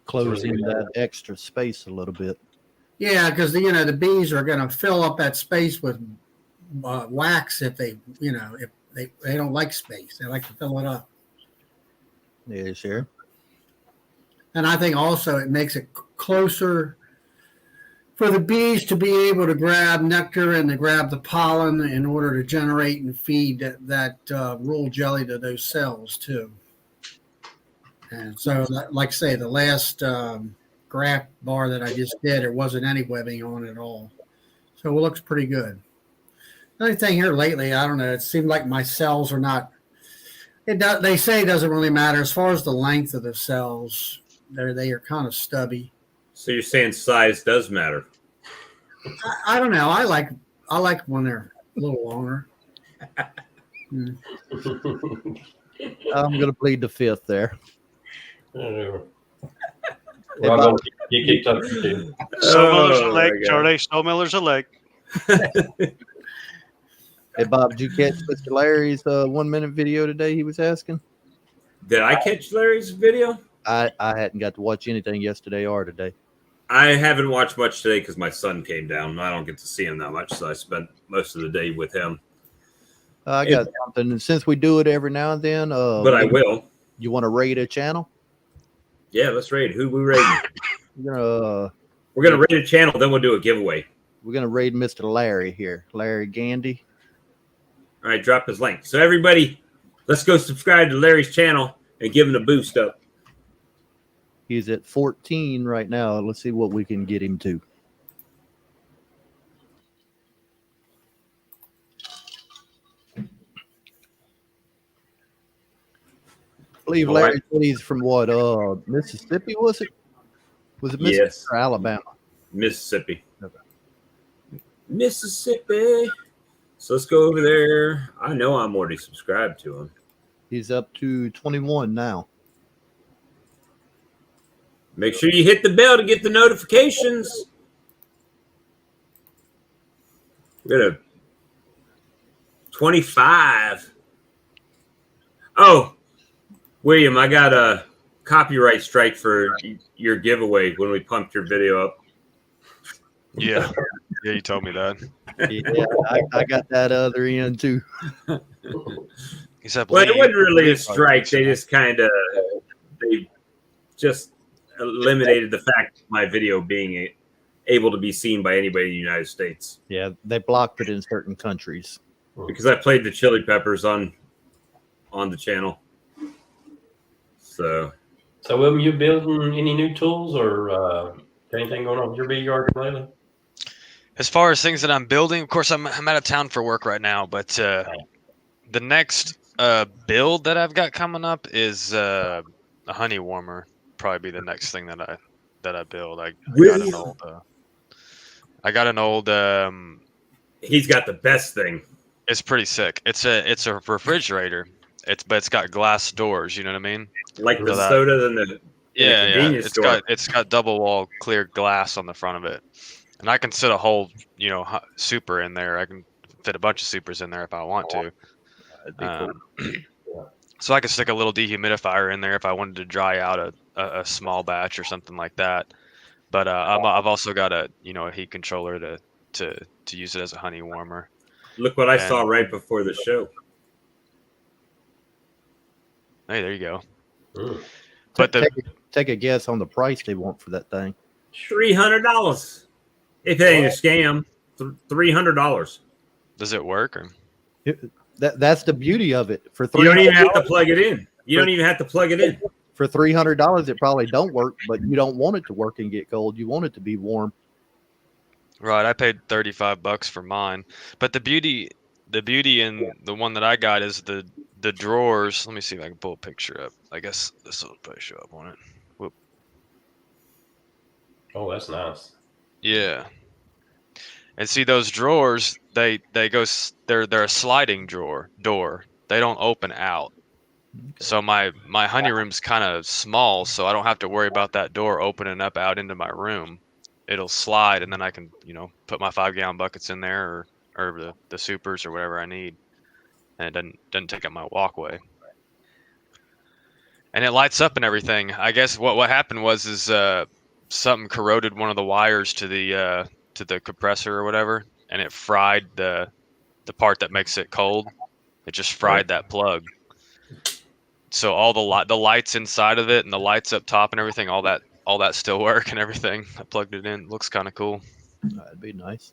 Closing that extra space a little bit. Yeah, because the bees are going to fill up that space with wax if they don't like space. They like to fill it up. Yeah, sure. And I think also it makes it closer for the bees to be able to grab nectar and to grab the pollen in order to generate and feed that royal jelly to those cells too. And so, like I say, the last graph bar that I just did, there wasn't any webbing on it at all. So it looks pretty good. The only thing here lately, I don't know, it seemed like my cells are not, they say it doesn't really matter. As far as the length of the cells, they are kind of stubby. So you're saying size does matter? I don't know. I like when they're a little longer. I'm going to plead the fifth there. Well, I'm gonna get kicked up too. Sawmiller's a Oh, leg, my God. Charlie. Sawmiller's a leg. Hey, Bob, did you catch Mr. Larry's 1-minute video today? He was asking. Did I catch Larry's video? I hadn't got to watch anything yesterday or today. I haven't watched much today because my son came down. I don't get to see him that much, so I spent most of the day with him. I got something. And since we do it every now and then, But I will. You want to raid a channel? Yeah, let's raid. Who we raiding? We're We're gonna raid a channel, then we'll do a giveaway. gonna raid Mr. Larry here, Larry Gandy. All right, drop his link. So everybody, let's go subscribe to Larry's channel and give him a boost up. He's at 14 right now. Let's see what we can get him to. I believe All Larry right. said he's from what? Mississippi, was it? Was it Mississippi Yes. or Alabama? Mississippi. Okay. Mississippi. So let's go over there. I know I'm already subscribed to him. He's up to 21 now. Make sure you hit the bell to get the notifications. We're at a 25. Oh, William, I got a copyright strike for your giveaway when we pumped your video up. Yeah, yeah, you told me that. Yeah, I got that other end too. He said, Well, it wasn't really a Lee strike. They just eliminated the fact of my video being able to be seen by anybody in the United States. Yeah, they blocked it in certain countries. Because I played the Chili Peppers on the channel. So William, you building any new tools or anything going on with your bee garden lately? As far as things that I'm building, of course, I'm out of town for work right now, but the next build that I've got coming up is a honey warmer. Probably be the next thing that I build. I got an old. He's got the best thing. It's pretty sick. It's a refrigerator. But it's got glass doors. You know what I mean? Like the soda and the convenience store. It's got double wall clear glass on the front of it, and I can sit a whole super in there. I can fit a bunch of supers in there if I want to. Cool. So I could stick a little dehumidifier in there if I wanted to dry out a small batch or something like that. But I've also got a heat controller to use it as a honey warmer. Look what I saw right before the show. Hey, there you go. But take a guess on the price they want for that thing. $300. If it ain't a scam, $300. Does it work? Or? That's the beauty of it. For you don't even have to plug it in. You don't even have to plug it in. For $300, it probably don't work, but you don't want it to work and get cold. You want it to be warm. Right. I paid $35 for mine, but the beauty in the one that I got is the drawers. Let me see if I can pull a picture up. I guess this will probably show up on it. Whoop. Oh, that's nice. Yeah. And see those drawers, they're a sliding door. They don't open out. Okay. So my honey room's kind of small, so I don't have to worry about that door opening up out into my room. It'll slide, and then I can, put my 5-gallon buckets in there or the supers or whatever I need. And it doesn't take up my walkway. And it lights up and everything. I guess what happened was something corroded one of the wires to the compressor or whatever, and it fried the part that makes it cold. It just fried that plug. So all the lights inside of it and the lights up top and everything, all that still work and everything. I plugged it in. It looks kind of cool. That'd be nice.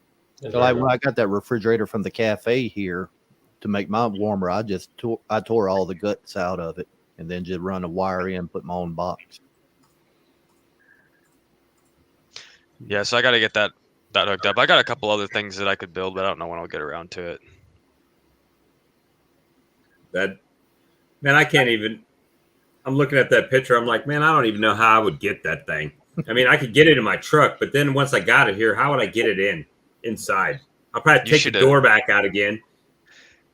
So like when I got that refrigerator from the cafe here to make my warmer, I tore all the guts out of it and then just run a wire in, put my own box. Yeah, so I got to get that hooked up. I got a couple other things that I could build, but I don't know when I'll get around to it. Man, I can't even. I'm looking at that picture. I'm like, man, I don't even know how I would get that thing. I mean, I could get it in my truck, but then once I got it here, how would I get it inside? I'll probably take the door back out again.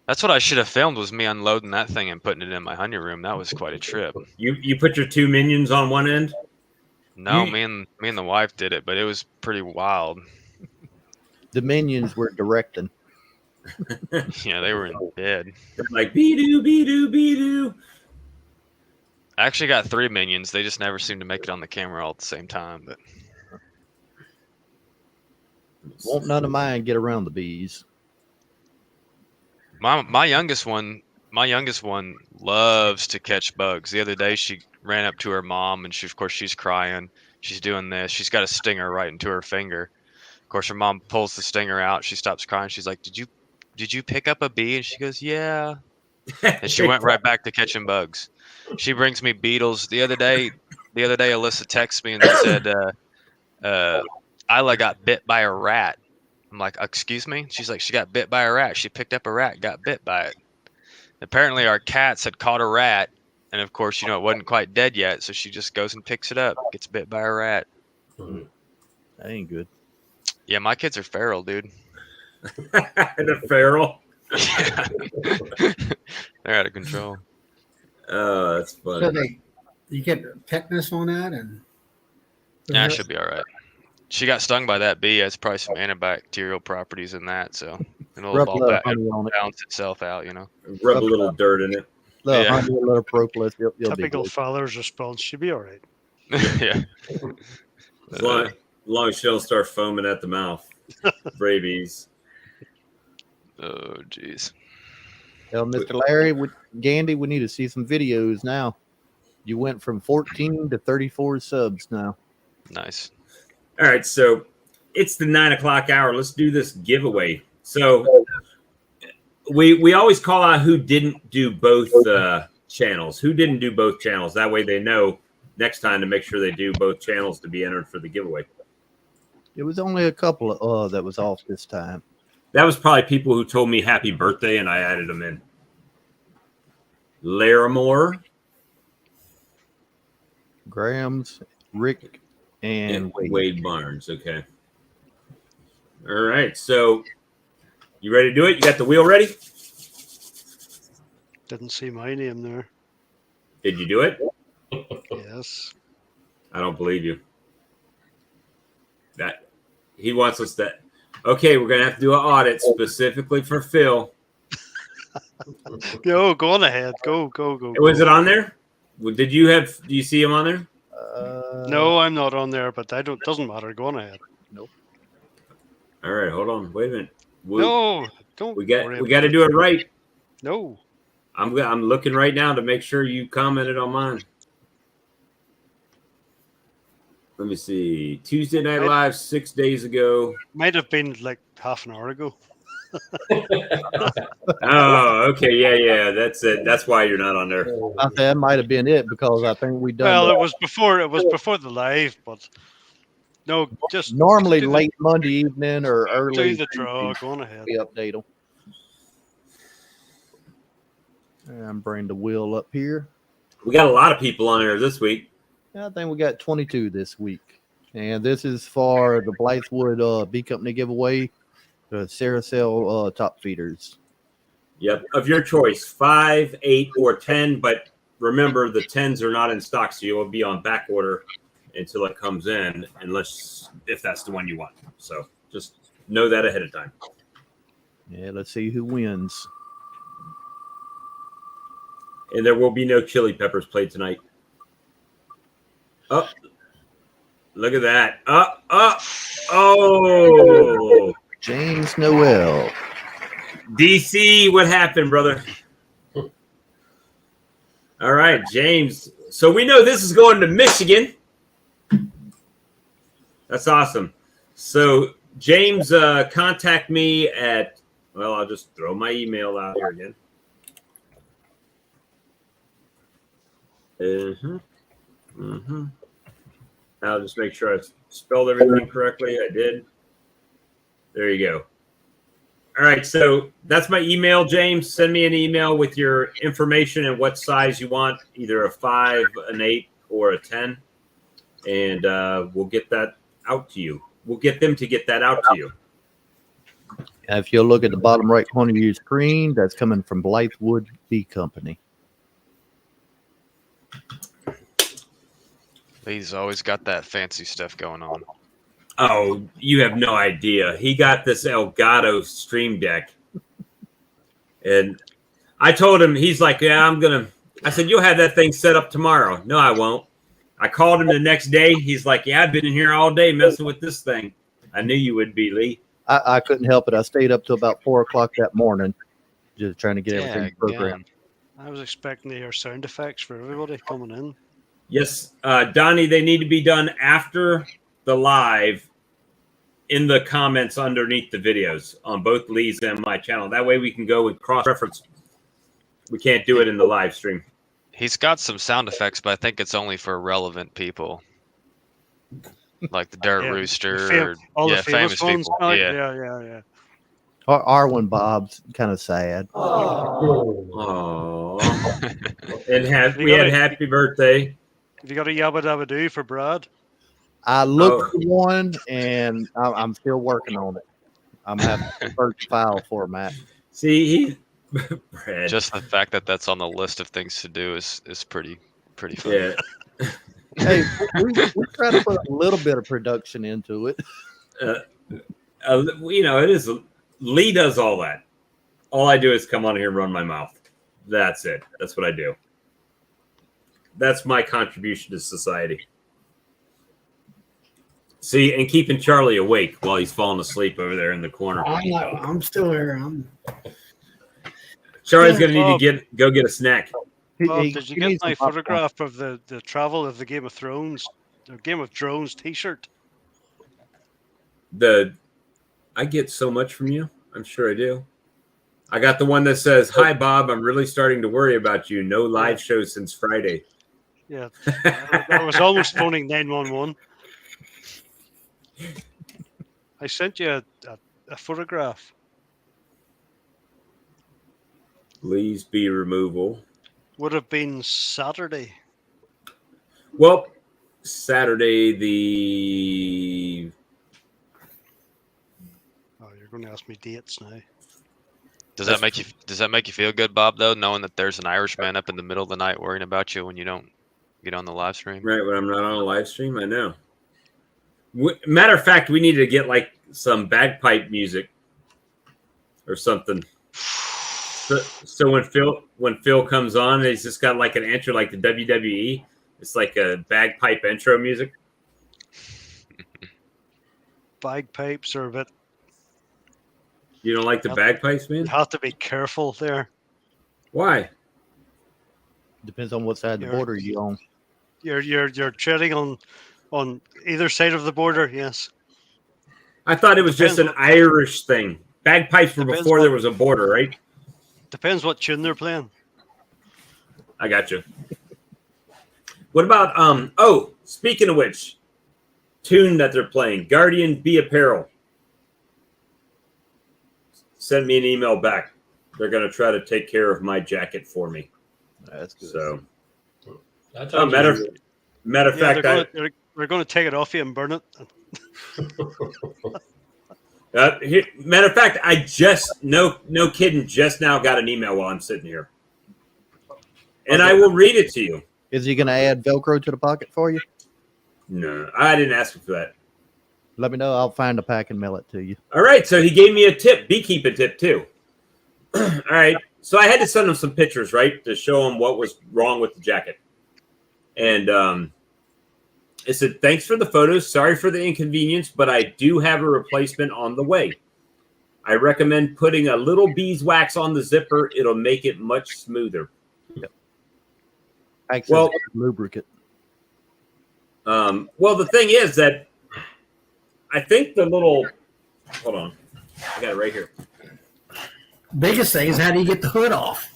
That's what I should have filmed, was me unloading that thing and putting it in my honey room. That was quite a trip. You put your 2 minions on one end? No, me and the wife did it, but it was pretty wild. The minions were directing. Yeah, they were in bed. They're like, be-doo, be-doo, be-doo. I actually got 3 minions. They just never seem to make it on the camera all at the same time. But won't none of mine get around the bees. My youngest one loves to catch bugs. The other day she ran up to her mom and she's crying. She's doing this. She's got a stinger right into her finger. Of course, her mom pulls the stinger out. She stops crying. She's like, Did you pick up a bee? And she goes, yeah. And she went right back to catching bugs. She brings me beetles. The other day, Alyssa texted me and said, Isla got bit by a rat. I'm like, excuse me? She's like, she got bit by a rat. She picked up a rat, got bit by it. Apparently, our cats had caught a rat. And of course, it wasn't quite dead yet. So she just goes and picks it up, gets bit by a rat. That ain't good. Yeah, my kids are feral, dude. They're feral. Yeah. They're out of control. Oh, that's So funny. you get tetanus on that, and Yeah, she'll be all right. She got stung by that bee. Has probably some antibacterial properties in that, so it'll Rub a all little honey on it. balance itself out, you know. Rub a little dirt in it. Little Yeah. honey, a little propolis. You'll be Typical good. father's response. She'll be all right. Yeah. As long as she don't start foaming at the mouth. Rabies. Oh, jeez. Well, Mr. Larry, Gandy, we need to see some videos now. You went from 14 to 34 subs now. Nice. All right, so it's the 9 o'clock hour. Let's do this giveaway. So we always call out who didn't do both channels. Who didn't do both channels? That way they know next time to make sure they do both channels to be entered for the giveaway. It was only a couple of that was off this time. That was probably people who told me happy birthday and I added them in. Larimore, Grams, Rick, and Wade Barnes. Okay. All right. So you ready to do it? You got the wheel ready? Didn't see my name there. Did you do it? Yes. I don't believe you. That he wants us to. Okay, we're gonna have to do an audit specifically for Phil. Go on ahead. Go. Was it on there? Did you have? Do you see him on there? No, I'm not on there, but doesn't matter. Go on ahead. All right, hold on. Wait a minute. No, don't. We got worry to about do it right. No. I'm looking right now to make sure you commented on mine. Let me see. Tuesday Night Live 6 days ago. Might have been like half an hour ago. Oh, okay. Yeah. That's it. That's why you're not on there. I think that might have been it because I think we done. Well, it was before the live, but no, just normally do the- late Monday evening or early. do the draw. Go on ahead. We update them. I'm bringing the wheel up here. We got a lot of people on there this week. I think we got 22 this week. And this is for the Blythewood Bee Company giveaway, the Saracel top feeders. Yep, of your choice, 5, 8, or 10. But remember, the 10s are not in stock, so you'll be on back order until it comes in, if that's the one you want. So just know that ahead of time. Yeah, let's see who wins. And there will be no chili peppers played tonight. Oh, look at that. Oh. James Noel. DC, what happened, brother? All right, James. So we know this is going to Michigan. That's awesome. So James, contact me at, well, I'll just throw my email out here again. I'll just make sure I spelled everything correctly. I did. There you go. All right, so that's my email, James. Send me an email with your information and what size you want, either a 5, an 8, or a 10, and we'll get that out to you. We'll get them to get that out to you. If you'll look at the bottom right corner of your screen, that's coming from Blythewood Bee Company. He's always got that fancy stuff going on. Oh, you have no idea. He got this Elgato Stream Deck. And I told him, he's like, yeah, I said, you'll have that thing set up tomorrow. No, I won't. I called him the next day. He's like, yeah, I've been in here all day messing with this thing. I knew you would be, Lee. I couldn't help it. I stayed up till about 4 o'clock that morning, just trying to get everything programmed. I was expecting to hear sound effects for everybody coming in. Yes, Donnie, they need to be done after the live in the comments underneath the videos on both Lee's and my channel. That way we can go with cross-reference. We can't do it in the live stream. He's got some sound effects, but I think it's only for relevant people. Like the Dirt Rooster. All the famous ones. people. Yeah. Our one, Bob's kind of sad. Oh. And we had happy birthday. Have you got a yabba dabba doo for Brad? I looked for one, and I'm still working on it. I'm having to search file format. See, Brad. Just the fact that that's on the list of things to do is pretty funny. Yeah. Hey, we try to put a little bit of production into it. It is. Lee does all that. All I do is come on here and run my mouth. That's it. That's what I do. That's my contribution to society. See, and keeping Charlie awake while he's falling asleep over there in the corner. I'm still here. Charlie's going to need to go get a snack. Bob, He- did he you get needs my some popcorn. photograph of the travel of the Game of Thrones, the Game of Drones T-shirt? I get so much from you. I'm sure I do. I got the one that says, "Hi, Bob. I'm really starting to worry about you. No live shows since Friday." Yeah, I was almost phoning 911. I sent you a photograph. Please be removal. Would have been Saturday. Well, Saturday the Oh, you're going to ask me dates now. Does that make you feel good, Bob? Though, knowing that there's an Irishman up in the middle of the night worrying about you when you don't get on the live stream. right when I'm not on a live stream. I know. Matter of fact, we need to get like some bagpipe music or something. So when Phil comes on, he's just got like an intro like the WWE. It's like a bagpipe intro music. Bagpipes are a bit. You don't like the bagpipes, man? You have to be careful there. Why? Depends on what side of the border you on. You're treading on either side of the border. Yes. I thought it was just an Irish thing. Bagpipes were before there was a border, right? Depends what tune they're playing. I got you. What about speaking of which, tune that they're playing, Guardian B Apparel. Send me an email back. They're going to try to take care of my jacket for me. That's good. So, matter of fact, they're going to take it off you and burn it. matter of fact, I just no kidding, just now got an email while I'm sitting here, and I will read it to you. Is he going to add Velcro to the pocket for you? No, I didn't ask him for that. Let me know. I'll find a pack and mail it to you. All right, so he gave me a tip, beekeeper tip too. All right, so I had to send him some pictures, right, to show him what was wrong with the jacket. And I said, thanks for the photos. Sorry for the inconvenience, but I do have a replacement on the way. I recommend putting a little beeswax on the zipper. It'll make it much smoother. Access lubricant. Well, the thing is that I think the little – hold on. I got it right here. Biggest thing is how do you get the hood off?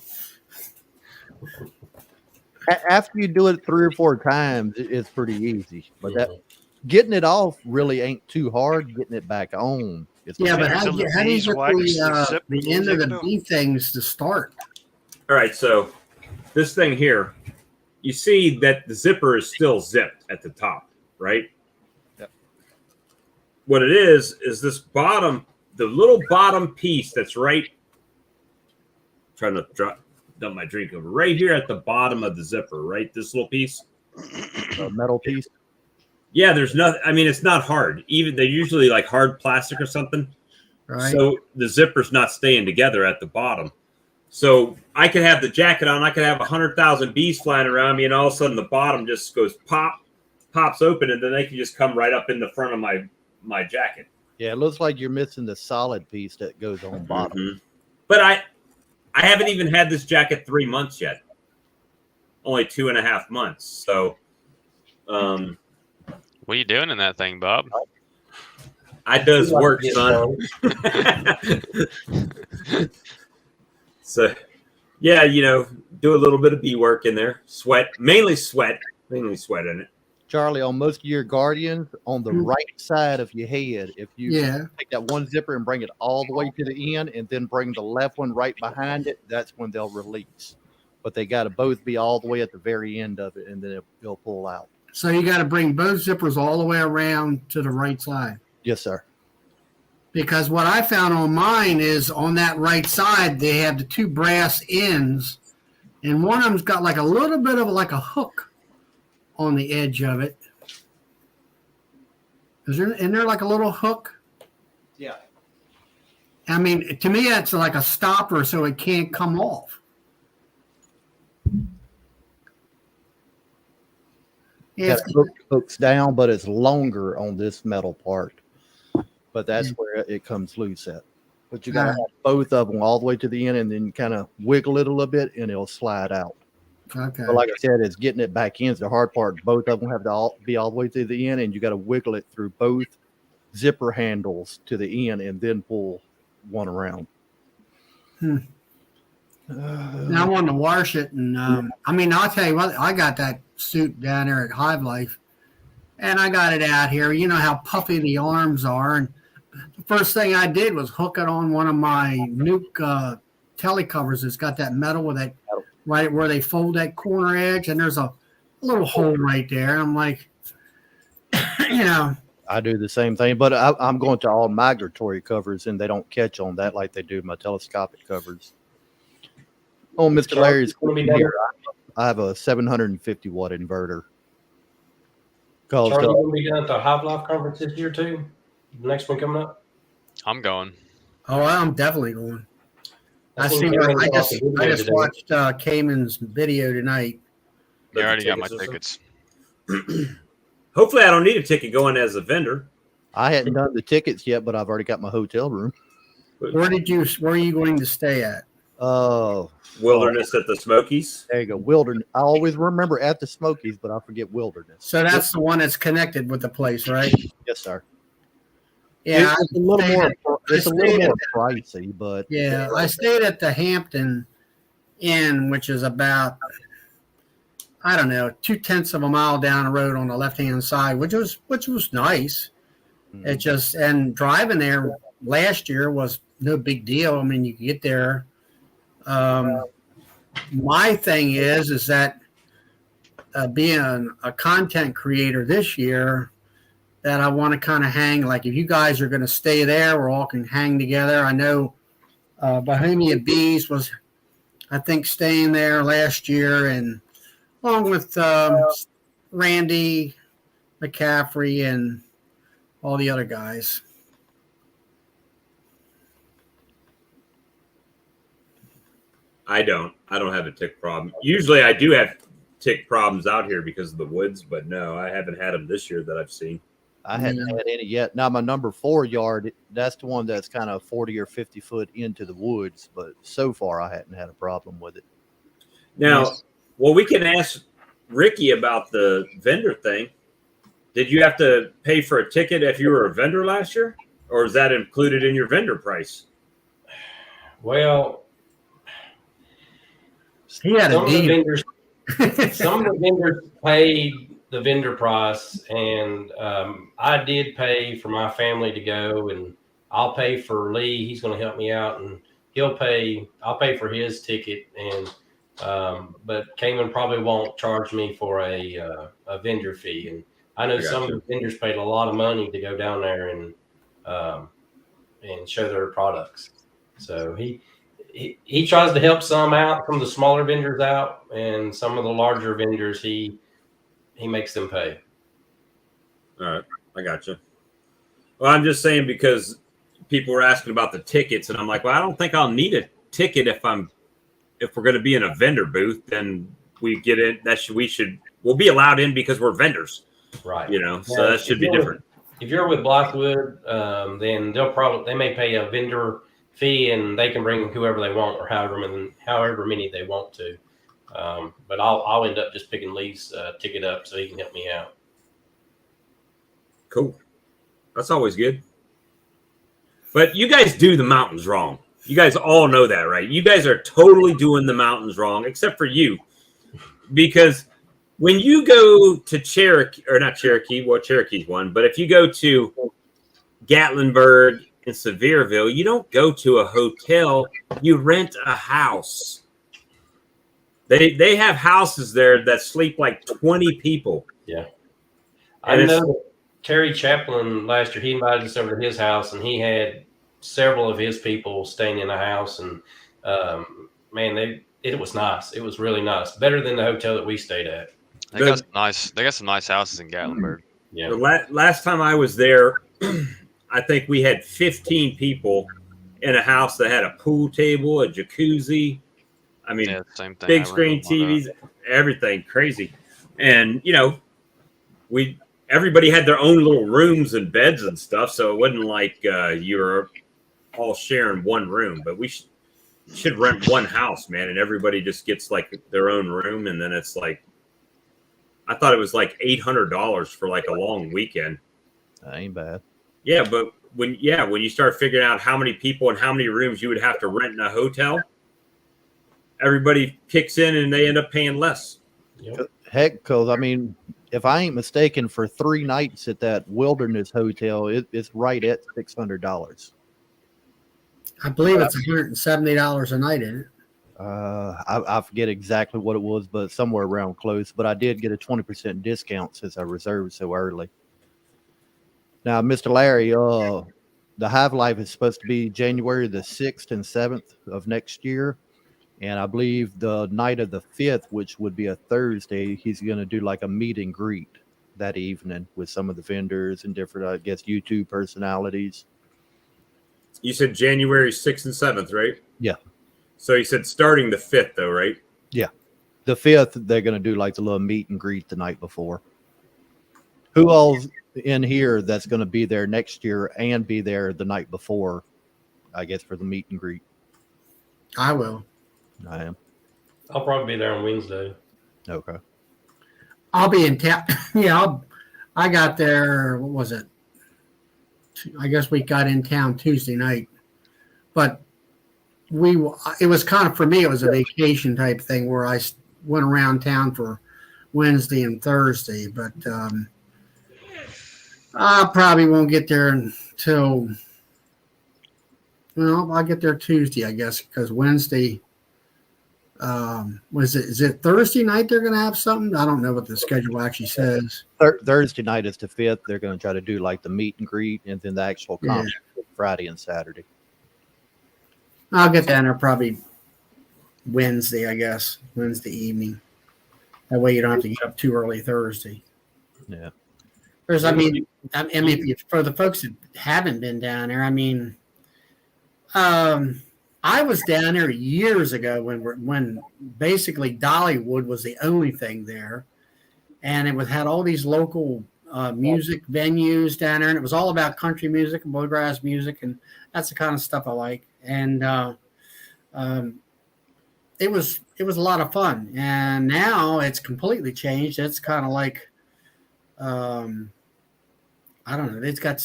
After you do it 3 or 4 times, it's pretty easy. But getting it off really ain't too hard. Getting it back on. But how do you get the end of the bee things to start? All right, so this thing here, you see that the zipper is still zipped at the top, right? Yep. What it is this bottom, the little bottom piece that's right. Trying to dump my drink over right here at the bottom of the zipper, right? This little piece, a metal piece. Yeah, there's nothing. I mean, it's not hard. Even they're usually like hard plastic or something. Right. So the zipper's not staying together at the bottom. So I could have the jacket on. I could have 100,000 bees flying around me, and all of a sudden the bottom just goes pops open, and then they can just come right up in the front of my jacket. Yeah, it looks like you're missing the solid piece that goes on bottom. Mm-hmm. But I haven't even had this jacket 3 months yet. Only 2.5 months. So, what are you doing in that thing, Bob? I does work, son. So, yeah, do a little bit of bee work in there. Mainly sweat in it. Charlie, on most of your Guardians, on the right side of your head, if you take that one zipper and bring it all the way to the end and then bring the left one right behind it, that's when they'll release. But they got to both be all the way at the very end of it, and then it'll pull out. So you got to bring both zippers all the way around to the right side. Yes, sir. Because what I found on mine is on that right side, they have the two brass ends, and one of them's got like a little bit of like a hook on the edge of it. Isn't there like a little hook? Yeah. I mean, to me, that's like a stopper so it can't come off. Yeah, That hook hooks down, but it's longer on this metal part. But that's where it comes loose at. But you got to have both of them all the way to the end, and then kind of wiggle it a little bit, and it'll slide out. okay. But like I said, it's getting it back in. It's the hard part. Both of them have to be all the way to the end, and you got to wiggle it through both zipper handles to the end, and then pull one around. Now I wanted to wash it, and I mean, I'll tell you what, I got that suit down there at Hive Life, and I got it out here. You know how puffy the arms are, and the first thing I did was hook it on one of my Nuke telly covers. It's got that metal with that right where they fold that corner edge, and there's a little hole right there. And I'm like, you know. I do the same thing, but I'm going to all migratory covers, and they don't catch on that like they do my telescopic covers. Oh, Mr. Larry's here. I have a 750 watt inverter. Charlie, you going to be down at the Hive Life conference this year too? The next one coming up? I'm going. Oh, I'm definitely going. I just watched Cayman's video tonight. Yeah, I already got my tickets. Hopefully, I don't need a ticket going as a vendor. I hadn't done the tickets yet, but I've already got my hotel room. Where are you going to stay at? Wilderness at the Smokies. There you go. Wilderness. I always remember at the Smokies, but I forget Wilderness. So that's the one that's connected with the place, right? Yes, sir. Yeah, it's a little more pricey, but yeah, I stayed at the Hampton Inn, which is about, I don't know, 0.2 of a mile down the road on the left-hand side, which was nice. It just, and driving there last year was no big deal. I mean, you could get there. My thing is that being a content creator this year, that I want to kind of hang, like if you guys are going to stay there, we're all can hang together. I know Bohemia Bees was, I think, staying there last year, and along with Randy McCaffrey and all the other guys. I don't have a tick problem. Usually I do have tick problems out here because of the woods, but no, I haven't had them this year that I've seen. I hadn't had any yet. Now my number 4 yard, that's the one that's kind of 40 or 50 foot into the woods, but so far I hadn't had a problem with it. Now, well, we can ask Ricky about the vendor thing. Did you have to pay for a ticket if you were a vendor last year, or is that included in your vendor price? Well, he had some of the vendors paid the vendor price, and I did pay for my family to go, and I'll pay for Lee. He's going to help me out, and I'll pay for his ticket, and but Cayman probably won't charge me for a vendor fee. And I know some of the vendors paid a lot of money to go down there and show their products. So he tries to help some out from the smaller vendors out, and some of the larger vendors he makes them pay. All right, I got you. Well, I'm just saying because people were asking about the tickets, and I'm like, well, I don't think I'll need a ticket if we're going to be in a vendor booth. Then we get in. We'll be allowed in because we're vendors, right? You know, so that should be different. If you're with Blackwood, then they may pay a vendor fee, and they can bring whoever they want or however many they want to. But I'll end up just picking Lee's ticket up so he can help me out. Cool. That's always good. But you guys do the mountains wrong. You guys all know that, right? You guys are totally doing the mountains wrong, except for you. Because when you go to Cherokee, or not Cherokee, well, Cherokee's one, but if you go to Gatlinburg and Sevierville, you don't go to a hotel. You rent a house. They have houses there that sleep like 20 people. Yeah. And Terry Chaplin last year, he invited us over to his house, and he had several of his people staying in the house. And man, it was nice. It was really nice, better than the hotel that we stayed at. They got some nice. They got some nice houses in Gatlinburg. Yeah. The last time I was there, I think we had 15 people in a house that had a pool table, a jacuzzi. I mean, Yeah, same thing. big I screen remember TVs, everything crazy. And everybody had their own little rooms and beds and stuff, so it wasn't like you were all sharing one room. But we should rent one house, man, and everybody just gets like their own room, and then it's like I thought it was like $800 for like a long weekend. That ain't bad. Yeah, but when you start figuring out how many people and how many rooms you would have to rent in a hotel, everybody kicks in and they end up paying less. Yep. Heck, because I mean, if I ain't mistaken, for 3 nights at that Wilderness Hotel, it's right at $600. I believe it's $170 a night, isn't it? I forget exactly what it was, but somewhere around close. But I did get a 20% discount since I reserved so early. Now, Mr. Larry, the Hive Life is supposed to be January the 6th and 7th of next year. And I believe the night of the 5th, which would be a Thursday, he's going to do like a meet and greet that evening with some of the vendors and different, I guess, YouTube personalities. You said January 6th and 7th, right? Yeah. So you said starting the 5th, though, right? Yeah. The 5th, they're going to do like the little meet and greet the night before. Who all's in here that's going to be there next year and be there the night before, I guess, for the meet and greet? I will. I am. I'll probably be there on Wednesday. Okay. I'll be in town. Yeah, I got there. What was it? I guess we got in town Tuesday night, but it was kind of, for me, it was a vacation type thing where I went around town for Wednesday and Thursday, but I probably won't get there until, I'll get there Tuesday, I guess, because Wednesday, is it Thursday night they're going to have something? I don't know what the schedule actually says. Thursday night is the 5th. They're going to try to do like the meet and greet and then the actual concert Friday and Saturday. I'll get down there probably Wednesday, I guess, Wednesday evening. That way you don't have to get up too early Thursday. Yeah. I mean, for the folks that haven't been down there, I mean, I was down there years ago when basically Dollywood was the only thing there, and it had all these local music venues down there, and it was all about country music and bluegrass music, and that's the kind of stuff I like. And it was a lot of fun. And now it's completely changed. It's kind of like I don't know. It's got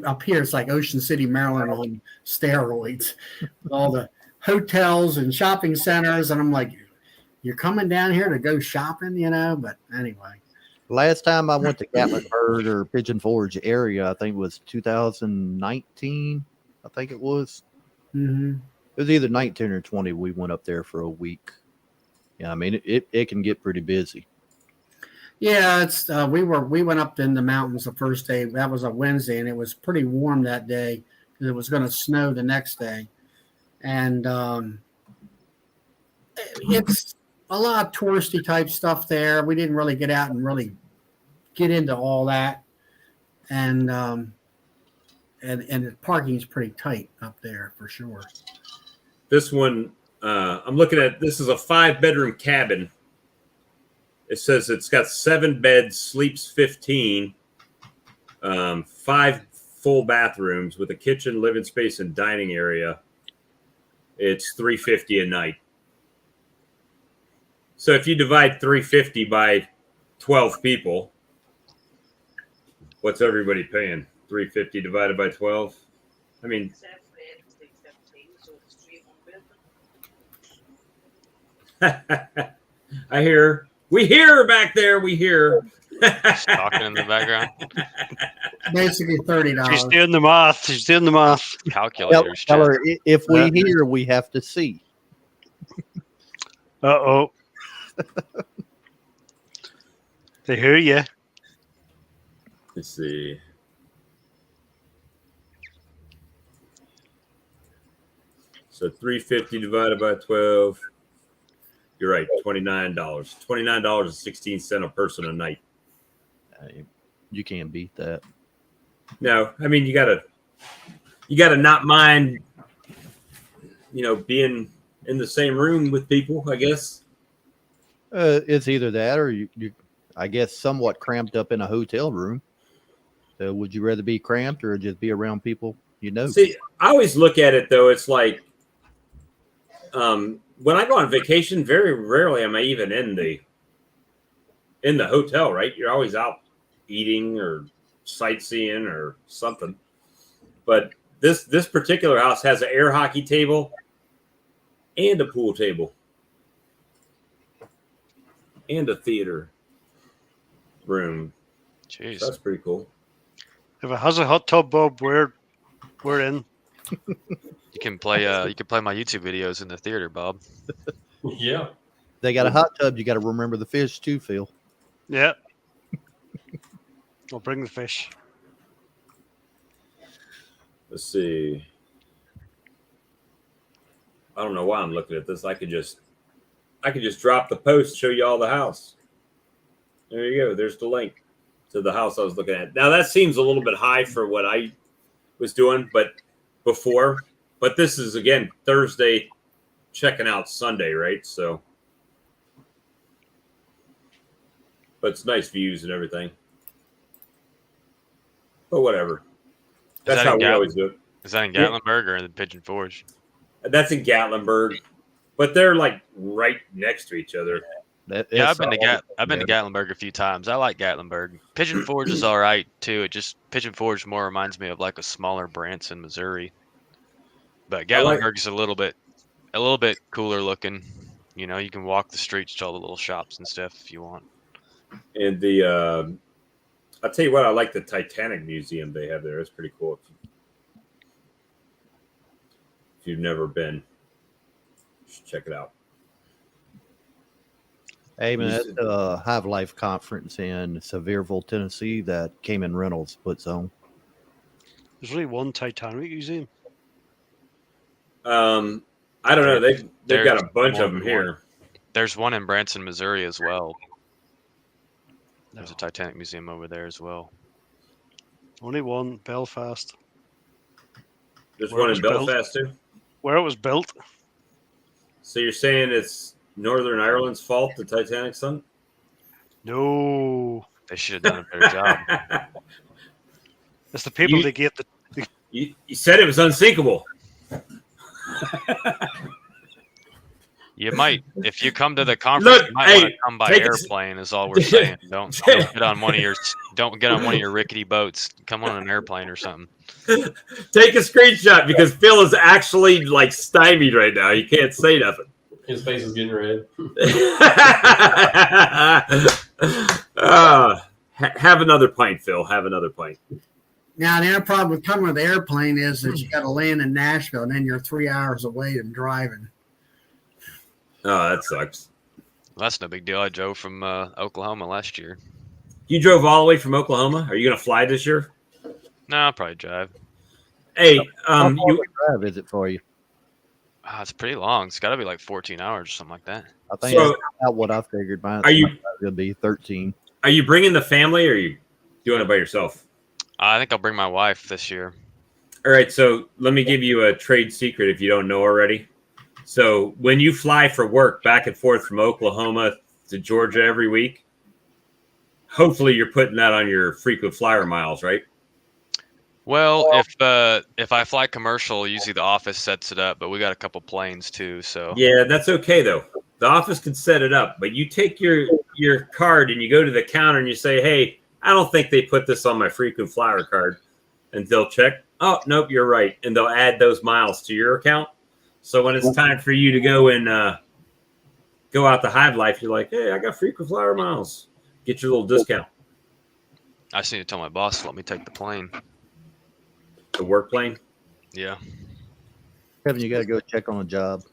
up here. It's like Ocean City, Maryland on steroids, with all the hotels and shopping centers. And I'm like, you're coming down here to go shopping, But anyway. Last time I went to Gatlinburg or Pigeon Forge area, I think it was 2019. I think it was. Mm-hmm. It was either 19 or 20. We went up there for a week. Yeah, I mean, it can get pretty busy. Yeah, it's we went up in the mountains the first day. That was a Wednesday, and it was pretty warm that day because it was going to snow the next day. And it's a lot of touristy type stuff there. We didn't really get out and really get into all that. And the parking is pretty tight up there for sure. This one, I'm looking at, this is a 5-bedroom cabin. It says it's got 7 beds, sleeps 15, 5 full bathrooms with a kitchen, living space, and dining area. It's $350 a night. So if you divide $350 by 12 people, what's everybody paying? $350 divided by 12? I mean, I hear. We hear back there. We hear. Just talking in the background. Basically $30. She's doing the math. She's doing the math. Calculators. Tell her, if we hear, we have to see. Uh-oh. They hear you. Let's see. So $350 divided by 12. You're right, $29. $29.16 a person a night. You can't beat that. No, I mean you gotta not mind, being in the same room with people, I guess. It's either that or you, I guess, somewhat cramped up in a hotel room. So would you rather be cramped or just be around people you know? See, I always look at it though. It's like when I go on vacation, very rarely am I even in the hotel. Right, you're always out eating or sightseeing or something. But this particular house has an air hockey table and a pool table and a theater room. Jeez. So that's pretty cool. If it has a hot tub, Bob, we're in. You can play my YouTube videos in the theater, Bob. Yeah. They got a hot tub. You got to remember the fish too, Phil. Yeah. I'll bring the fish. Let's see. I don't know why I'm looking at this. I could just drop the post, show you all the house. There you go. There's the link to the house I was looking at. Now that seems a little bit high for what I was doing, but this is again Thursday, checking out Sunday, right? So, but it's nice views and everything. But whatever. That's how we always do it. Is that in Gatlinburg or in the Pigeon Forge? That's in Gatlinburg, but they're like right next to each other. Yeah, I've been to Gatlinburg a few times. I like Gatlinburg. Pigeon Forge is all right too. Pigeon Forge more reminds me of like a smaller Branson, Missouri. But Gatlinburg is a little bit cooler looking. You can walk the streets to all the little shops and stuff if you want. And I'll tell you what, I like the Titanic Museum they have there. It's pretty cool. If you've never been, you should check it out. Hey, man, that's a Hive Life conference in Sevierville, Tennessee that Cayman Reynolds puts on. There's only one Titanic museum. I don't know. They've got a bunch of them here. There's one in Branson, Missouri as well. There's a Titanic museum over there as well. Only one, Belfast. There's one in Belfast too? Where it was built. So you're saying it's Northern Ireland's fault the Titanic sunk? No. They should have done a better job. It's the people they get the... You said it was unsinkable. You might, if you come to the conference, you might want to come by airplane. Is all we're saying. Don't get on one of your rickety boats. Come on an airplane or something. Take a screenshot because Phil is actually like stymied right now. He can't say nothing. His face is getting red. Have another pint, Phil. Have another pint. Now, the other problem with coming with the airplane is that you got to land in Nashville, and then you're 3 hours away and driving. Oh, that sucks. Well, that's no big deal. I drove from Oklahoma last year. You drove all the way from Oklahoma? Are you going to fly this year? No, I'll probably drive. Hey, how far drive is it for you? It's pretty long. It's got to be like 14 hours or something like that. I think that's about what I figured. Mine it'll be 13. Are you bringing the family, or are you doing it by yourself? I think I'll bring my wife this year. All right, so let me give you a trade secret if you don't know already. So when you fly for work back and forth from Oklahoma to Georgia every week, hopefully you're putting that on your frequent flyer miles, right? Well, if I fly commercial, usually the office sets it up, but we got a couple planes too, so. Yeah, that's okay though. The office can set it up, but you take your card and you go to the counter and you say, "Hey, I don't think they put this on my frequent flyer card," and they'll check. Oh, nope, you're right, and they'll add those miles to your account. So when it's time for you to go and go out to Hive Life, you're like, "Hey, I got frequent flyer miles. Get your little discount." I just need to tell my boss to let me take the plane. The work plane? Yeah. Kevin, you got to go check on a job.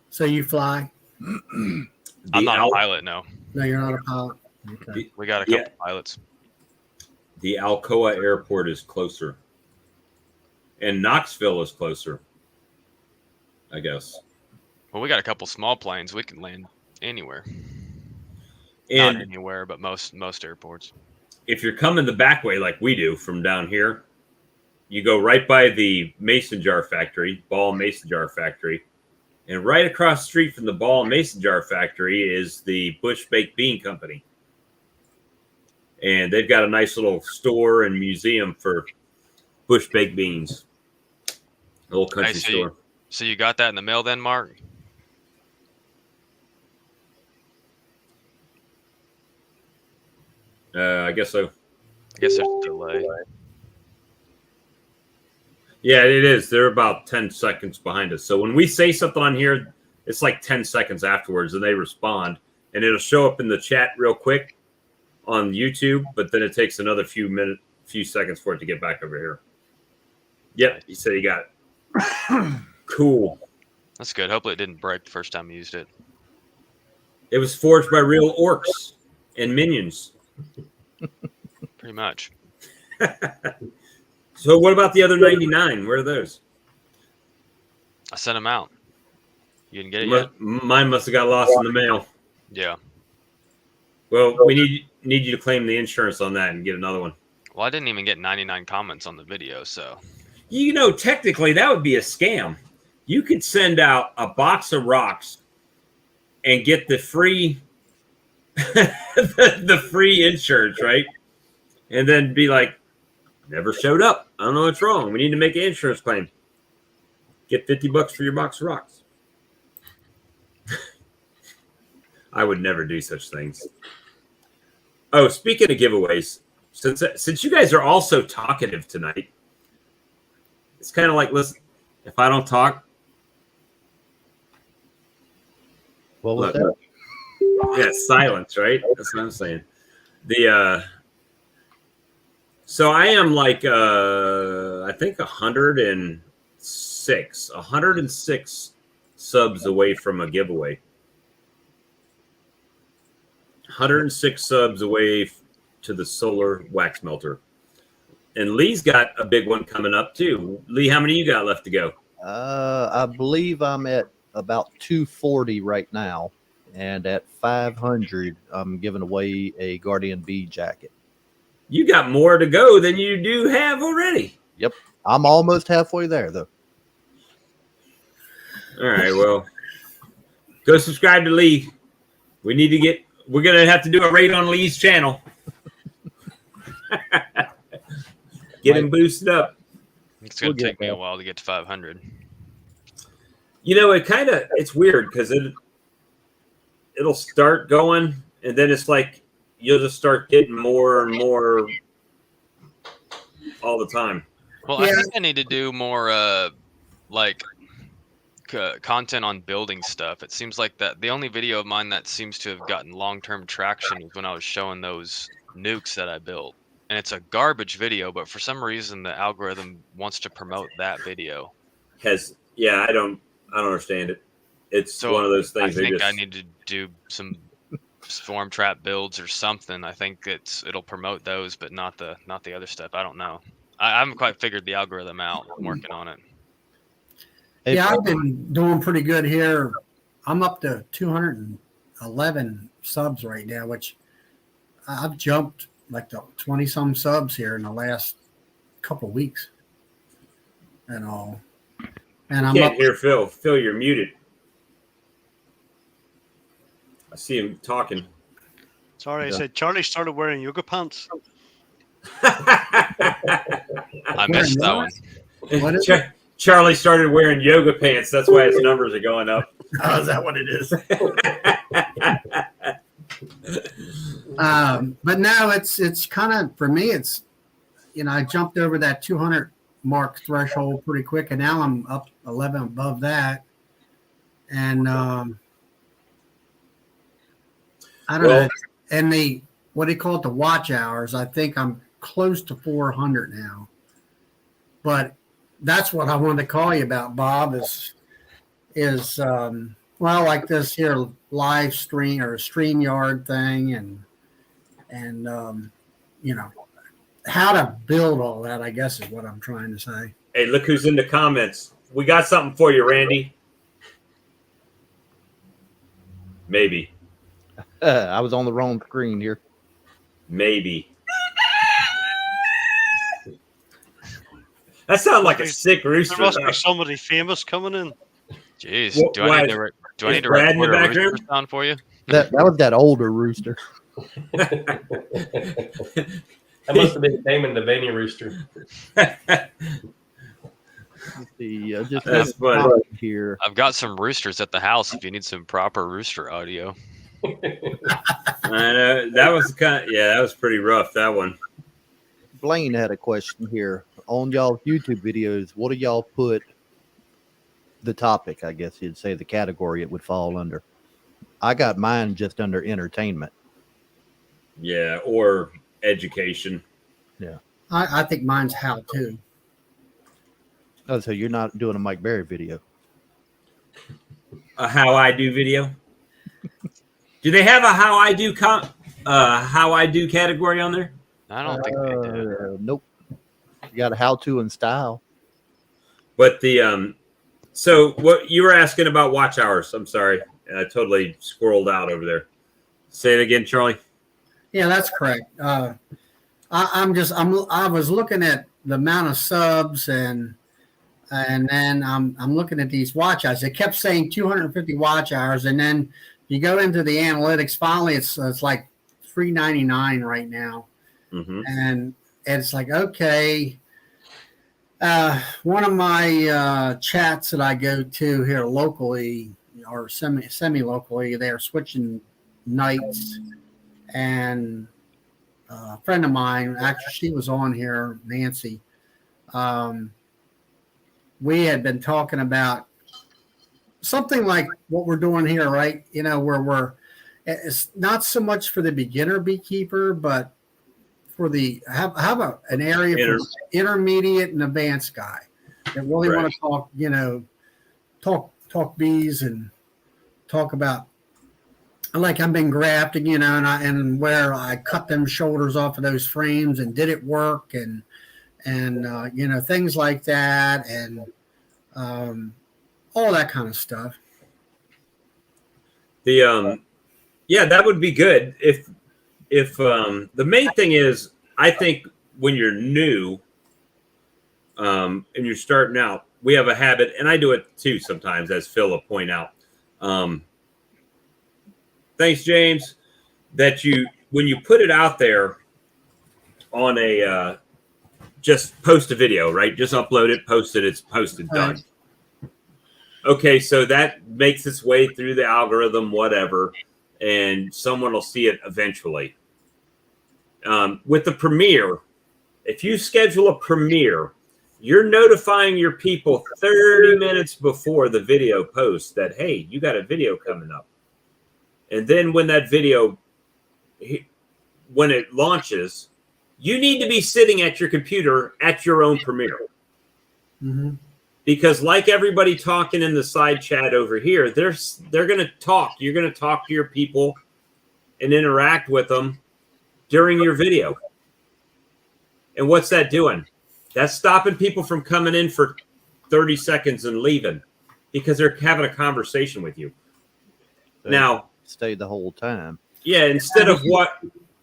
So you fly? I'm not a pilot, no. No, you're not a pilot. Okay. We got a couple pilots. The Alcoa Airport is closer, and Knoxville is closer, I guess. Well, we got a couple small planes. We can land anywhere. And Not anywhere, but most airports. if you're coming the back way like we do from down here, you go right by the mason jar factory, Ball Mason Jar Factory, and right across the street from the Ball Mason Jar Factory is the Bush Baked Bean Company. And they've got a nice little store and museum for Bush Baked Beans. A little country store. So you got that in the mail then, Mark? I guess so. I guess there's a delay. Yeah, it is. They're about 10 seconds behind us. So when we say something on here, it's like 10 seconds afterwards, and they respond. And it'll show up in the chat real quick on YouTube, but then it takes another few seconds for it to get back over here. Yep, you said you got it. Cool. That's good. Hopefully it didn't break the first time you used it. It was forged by real orcs and minions. Pretty much. So what about the other 99? Where are those? I sent them out. You didn't get it yet? Mine must have got lost in the mail. Yeah. Well, we need you to claim the insurance on that and get another one. Well, I didn't even get 99 comments on the video, so. You know, technically that would be a scam. You could send out a box of rocks and get the free the free insurance, right? And then be like, never showed up. I don't know what's wrong. We need to make an insurance claim. Get $50 for your box of rocks. I would never do such things. Oh, speaking of giveaways, since you guys are all so talkative tonight, it's kind of like, listen, if I don't talk, What was look, that? yeah, silence, right? That's what I'm saying. So I am like I think 106 subs away from a giveaway. 106 subs away to the solar wax melter. And Lee's got a big one coming up too. Lee, how many you got left to go? I believe I'm at about 240 right now, and at 500, I'm giving away a Guardian Bee jacket. You got more to go than you do have already. Yep, I'm almost halfway there though. All right, well, go subscribe to Lee. We're gonna have to do a raid on Lee's channel. Get him boosted up. It's going to take me a while to get to 500. You know, it's weird because it'll start going, and then it's like you'll just start getting more and more all the time. Well, yeah. I think I need to do more content on building stuff. It seems like that the only video of mine that seems to have gotten long-term traction was when I was showing those nukes that I built. And it's a garbage video, but for some reason the algorithm wants to promote that video. I don't understand it. It's one of those things. I think I need to do some storm trap builds or something. I think it'll promote those, but not the other stuff. I don't know. I haven't quite figured the algorithm out. I'm working on it. Yeah, I've been doing pretty good here. I'm up to 211 subs right now, which I've jumped like the 20-some subs here in the last couple of weeks and all. And I'm can't up hear Phil. Phil, you're muted. I see him talking. Sorry, I said Charlie started wearing yoga pants. I missed that one. What is Charlie started wearing yoga pants. That's why his numbers are going up. Oh, is that what it is? But now it's kind of, for me, it's, I jumped over that 200 mark threshold pretty quick, and now I'm up 11 above that. And I don't know. And what do you call it? The watch hours. I think I'm close to 400 now. But that's what I wanted to call you about, Bob, is like this here live stream or StreamYard thing. And and you know, how to build all that, I guess, is what I'm trying to say. Hey, look who's in the comments. We got something for you, Randy. Maybe. I was on the wrong screen here. Maybe. That sounds like a sick rooster. There must be somebody famous coming in. Jeez, What- do I need to is Brad in the record a background? rooster sound for you? That was that older rooster. That must have been taming the Vanny rooster. Let's see, just That's got a funny. comment here. I've got some roosters at the house if you need some proper rooster audio. That was that was pretty rough, that one. Blaine had a question here on y'all YouTube videos. What do y'all put the topic? I guess you'd say the category it would fall under. I got mine just under entertainment. Yeah, or education. I think mine's how to. Oh, so you're not doing a Mike Berry video? A how I do video. Do they have a how I do category on there? I don't think they do. Nope. You got a how to and style. But the so what you were asking about watch hours? I'm sorry, I totally squirreled out over there. Say it again, Charlie. Yeah, that's correct. I was looking at the amount of subs and then I'm looking at these watch hours. It kept saying 250 watch hours, and then you go into the analytics. Finally, it's like 399 right now, and it's like, okay. One of my chats that I go to here locally or semi locally, they're switching nights, and a friend of mine, actually, she was on here, Nancy. We had been talking about something like what we're doing here, right? You know, where it's not so much for the beginner beekeeper, but for the have an area for intermediate and advanced guy that really want to talk, you know, talk bees and talk about, like, I've been grafting, you know, and where I cut them shoulders off of those frames and did it work and you know, things like that, and all that kind of stuff. The yeah, that would be good if the main thing is, I think when you're new and you're starting out, we have a habit, and I do it too sometimes, as Phil will point out. Thanks, James. That when you put it out there on a just post a video, right? Just upload it, post it, it's posted, done. Okay, so that makes its way through the algorithm, whatever, and someone will see it eventually. With the premiere, if you schedule a premiere, you're notifying your people 30 minutes before the video post that, hey, you got a video coming up. And then when that video, when it launches, you need to be sitting at your computer at your own premiere. Because like everybody talking in the side chat over here, they're going to talk. You're going to talk to your people and interact with them during your video. And what's that doing? That's stopping people from coming in for 30 seconds and leaving because they're having a conversation with you. So now, stay the whole time. Yeah, instead of what?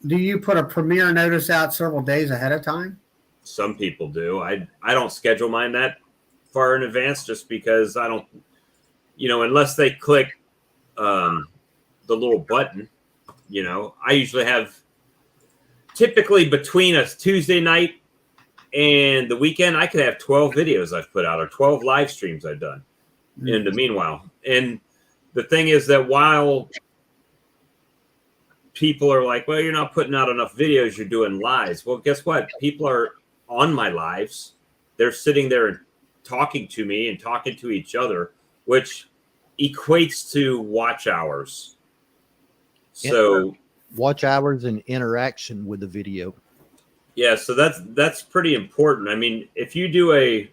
Do you put a premiere notice out several days ahead of time? Some people do. I don't schedule mine that far in advance just because I don't, you know, unless they click the little button, you know. I usually have, typically between a Tuesday night and the weekend, I could have 12 videos I've put out or 12 live streams I've done in the meanwhile. And the thing is that while people are like, well, you're not putting out enough videos, you're doing lives. Well, guess what? People are on my lives. They're sitting there and talking to me and talking to each other, which equates to watch hours. So watch hours and interaction with the video. Yeah, so that's pretty important. I mean, if you do a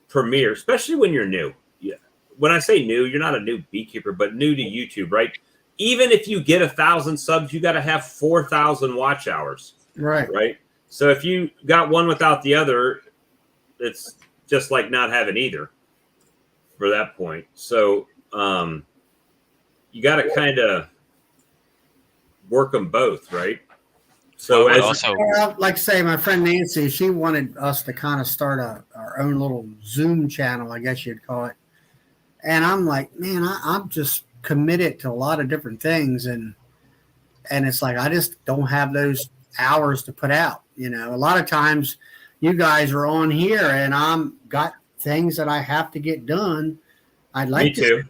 premiere, especially when you're new, yeah. When I say new, you're not a new beekeeper, but new to YouTube, right? even if you get 1,000 subs, you got to have 4,000 watch hours, Right. right? So if you got one without the other, it's just like not having either for that point. So you got to kind of work them both, right? So Well, I would as also Well, like say, my friend Nancy, she wanted us to kind of start our own little Zoom channel, I guess you'd call it. And I'm like, man, I'm just committed to a lot of different things, and it's like I just don't have those hours to put out. You know, a lot of times you guys are on here, and I'm got things that I have to get done. I'd like me too. to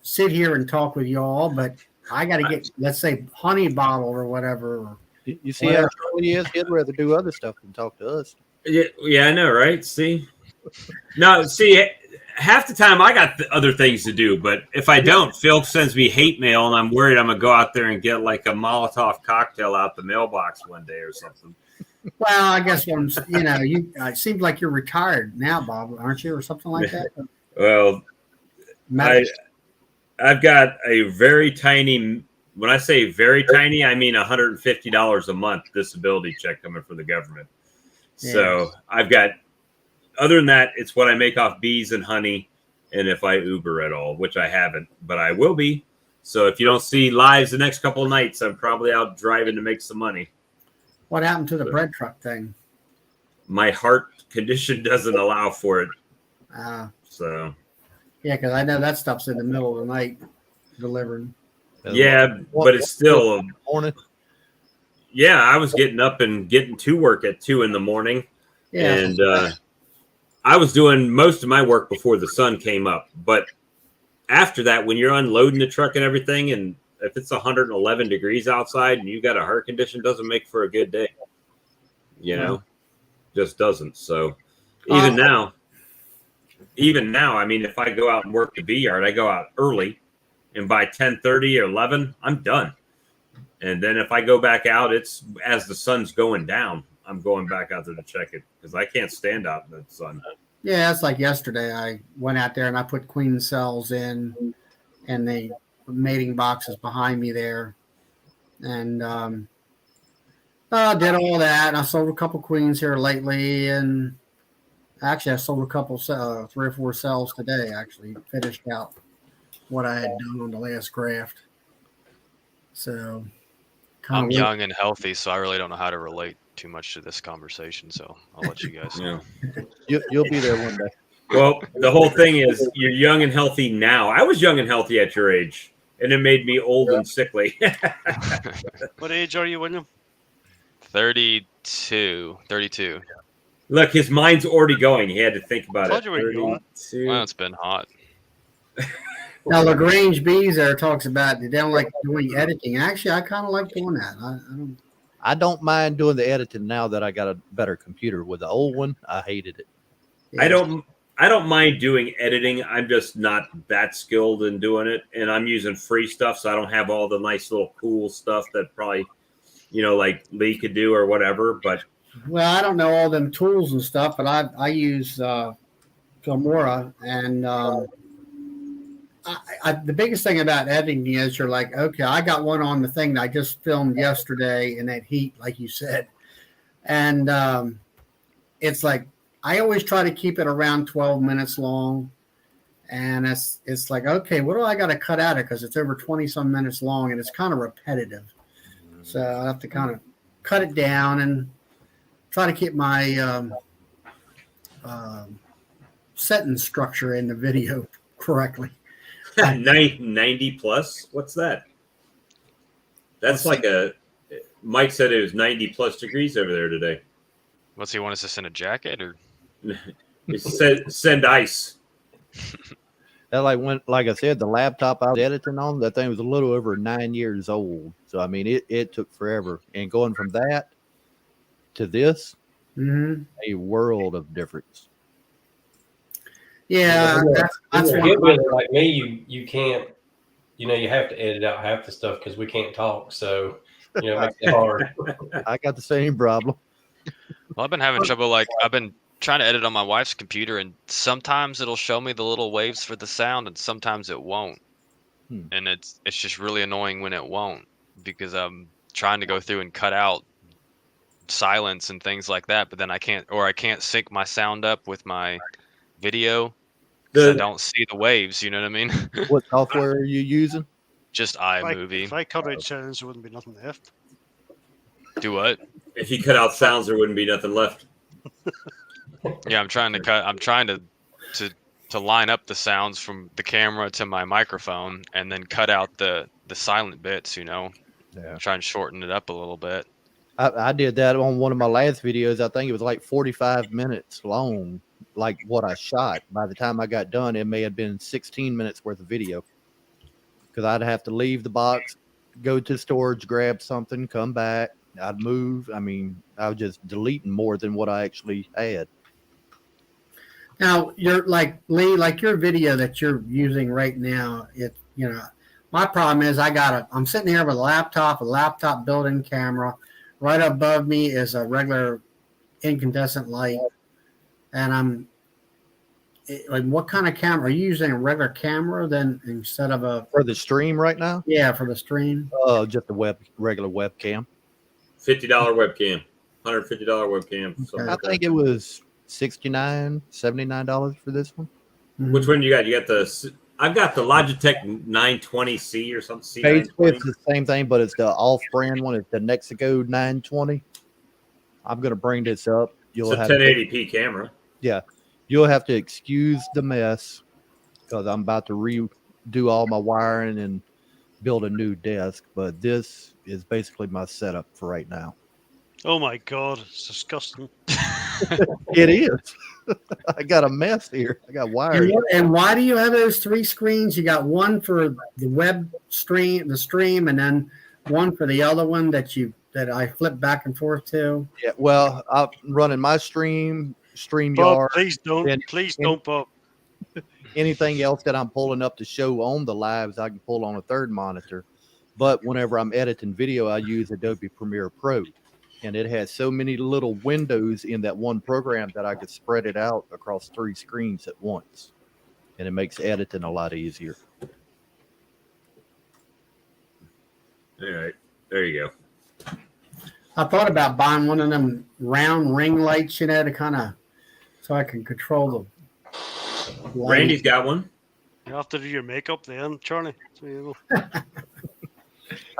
sit here and talk with y'all, but I got to get, let's say, honey bottle or whatever. Or You see how Charlie is? He'd rather do other stuff than talk to us. Yeah, I know, right? See, no, see, half the time I got other things to do, but if I don't, Phil sends me hate mail, and I'm worried I'm gonna go out there and get like a Molotov cocktail out the mailbox one day or something. Well, I guess what I'm, you know, it seems like you're retired now, Bob, aren't you, or something like that? Well, I've got a very tiny. When I say very tiny, I mean $150 a month disability check coming from the government. So I've got. Other than that, it's what I make off bees and honey, and if I Uber at all, which I haven't, but I will be. So if you don't see lives the next couple of nights, I'm probably out driving to make some money. What happened to the bread truck thing? My heart condition doesn't allow for it. So yeah, because I know that stuff's in the middle of the night delivering. Yeah, but it's still morning. Yeah, I was getting up and getting to work at 2 in the morning, and I was doing most of my work before the sun came up. But after that, when you're unloading the truck and everything, and if it's 111 degrees outside and you got a heart condition, doesn't make for a good day. You know, just doesn't. So even now, I mean, if I go out and work the bee yard, I go out early, and by 10:30 or 11, I'm done. And then if I go back out, it's as the sun's going down. I'm going back out there to check it because I can't stand out in the sun. Yeah, it's like yesterday. I went out there and I put queen cells in, and the mating boxes behind me there, and did all that. And I sold a couple queens here lately, and actually I sold a couple, 3 or 4 cells today. Actually finished out what I had done on the last graft. So I'm young and healthy, so I really don't know how to relate too much to this conversation. So I'll let you guys know. You'll be there one day. Well, the whole thing is you're young and healthy now. I was young and healthy at your age, and it made me old and sickly. What age are you, William? 32. Look, his mind's already going. He had to think about it. 32. Well, it's been hot. Now, LaGrange Bees there talks about they don't like doing editing. Actually, I kind of like doing that. I don't mind doing the editing now that I got a better computer. With the old one, I hated it. Yeah. I don't mind doing editing. I'm just not that skilled in doing it, and I'm using free stuff, so I don't have all the nice little cool stuff that probably, like Lee could do or whatever. But well, I don't know all them tools and stuff, but I use Filmora, and the biggest thing about editing is you're like, okay, I got one on the thing that I just filmed yesterday in that heat, like you said. And it's like, I always try to keep it around 12 minutes long. And it's like, okay, what do I got to cut out of? Because it's over 20 some minutes long and it's kind of repetitive. So I have to kind of cut it down and try to keep my sentence structure in the video correctly. 90 plus? What's that? That's like Mike said it was 90 plus degrees over there today. What's he want us to send a jacket or? He said send ice. That like I said, the laptop I was editing on, that thing was a little over 9 years old. So I mean, it took forever. And going from that to this, a world of difference. Yeah, that's like me. You can't. You have to edit out half the stuff because we can't talk. So it makes it hard. I got the same problem. Well, I've been having trouble. Like I've been trying to edit on my wife's computer, and sometimes it'll show me the little waves for the sound, and sometimes it won't. and it's just really annoying when it won't, because I'm trying to go through and cut out silence and things like that, but then I can't sync my sound up with my video because I don't see the waves. You know what I mean? What software are you using? Just If iMovie. I cut out sounds, there wouldn't be nothing left. Do what? If you cut out sounds, there wouldn't be nothing left. Yeah, I'm trying to line up the sounds from the camera to my microphone, and then cut out the silent bits. Yeah. Try and shorten it up a little bit. I did that on one of my last videos. I think it was like 45 minutes long, like what I shot. By the time I got done, it may have been 16 minutes worth of video, because I'd have to leave the box, go to storage, grab something, come back. I'd move. I mean, I was just deleting more than what I actually had. Now you're like Lee, like your video that you're using right now. My problem is I'm sitting here with a laptop built-in camera. Right above me is a regular incandescent light, and like, what kind of camera are you using? A regular camera then instead of a For the stream right now, for the stream? just a regular webcam. $50 webcam, $150 webcam. Okay. I think it was $69, $79 for this one. Which one you got? You got I've got the Logitech 920C or something. Basically, C920. it's the same thing, but it's the off-brand one. It's the Nexico 920. I'm gonna bring this up. It's a 1080p camera. You'll have to excuse the mess because I'm about to redo all my wiring and build a new desk. But this is basically my setup for right now. Oh my god, it's disgusting. It is. I got a mess here. I got wiring. And why do you have those three screens? You got one for the web stream, and then one for the other one that I flip back and forth to. Yeah, well, I'm running my Bob, StreamYard. please don't. Please don't, Bob. Anything else that I'm pulling up to show on the lives, I can pull on a third monitor. But whenever I'm editing video, I use Adobe Premiere Pro. And it has so many little windows in that one program that I could spread it out across 3 screens at once. And it makes editing a lot easier. All right, there you go. I thought about buying one of them round ring lights, to kind of, so I can control the light. Randy's got one. You have to do your makeup then, Charlie. So you go.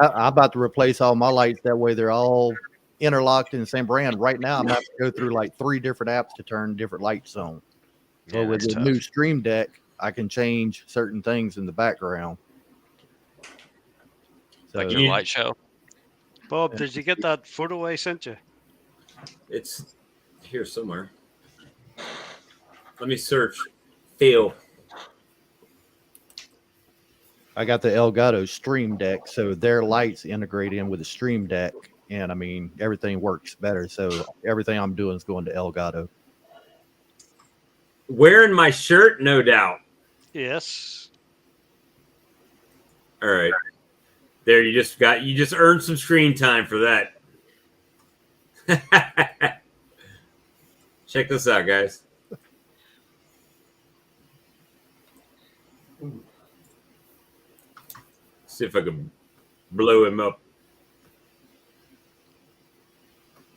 I'm about to replace all my lights. That way they're all interlocked in the same brand. Right now, I'm having to go through like 3 different apps to turn different lights on. But with the new Stream Deck, I can change certain things in the background. So, Like your light show. Bob, did you get that photo I sent you? It's here somewhere. Let me search. Phil. I got the Elgato Stream Deck, so their lights integrate in with the Stream Deck, and I mean everything works better. So everything I'm doing is going to Elgato. Wearing my shirt, no doubt. Yes. All right. There, you just earned some screen time for that. Check this out, guys. See if I can blow him up.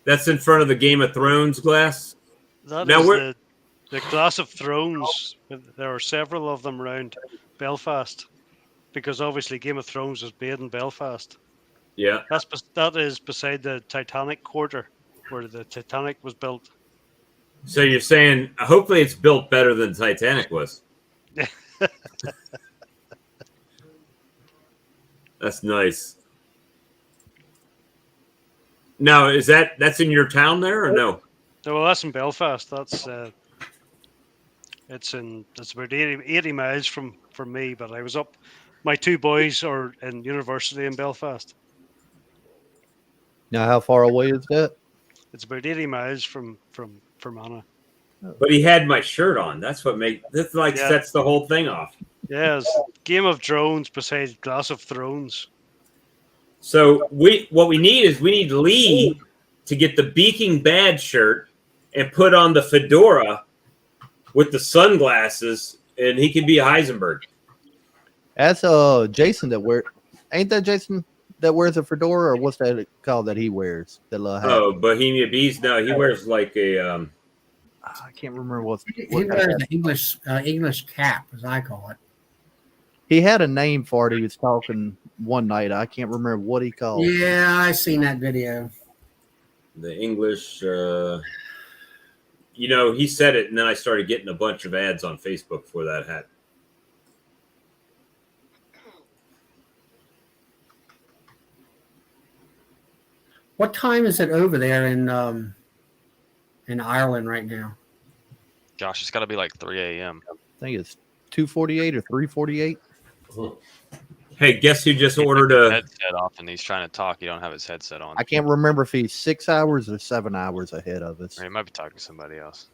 That's in front of the Game of Thrones glass. That Now is the Glass of Thrones. There are several of them around Belfast, because obviously Game of Thrones was made in Belfast. Yeah. That is beside the Titanic quarter, where the Titanic was built. So you're saying hopefully it's built better than Titanic was. That's nice. Now, that's in your town there or no? No, well, that's in Belfast. That's it's about 80 miles from me, but I was up. My 2 boys are in university in Belfast. Now, how far away is that? It's about 80 miles from Fermanagh. But he had my shirt on. That's what sets the whole thing off. Yes, Game of Thrones beside Glass of Thrones. So what we need Lee to get the Beaking Bad shirt and put on the fedora with the sunglasses, and he can be Heisenberg. That's Jason ain't that Jason that wears a fedora, or what's that called that he wears? That little hat. Oh, Bohemia Bees. No, he wears like a I can't remember what He wears an English cap, as I call it. he had a name for it. He was talking one night. I can't remember what he called. Yeah, I seen that video. the English. He said it, and then I started getting a bunch of ads on Facebook for that hat. What time is it over there in Ireland right now? Gosh, it's got to be like 3 a.m. I think it's 2:48 or 3:48. Hey, guess who just He ordered took his a? headset off and he's trying to talk. You don't have his headset on. I can't remember if he's 6 hours or 7 hours ahead of us. Or he might be talking to somebody else.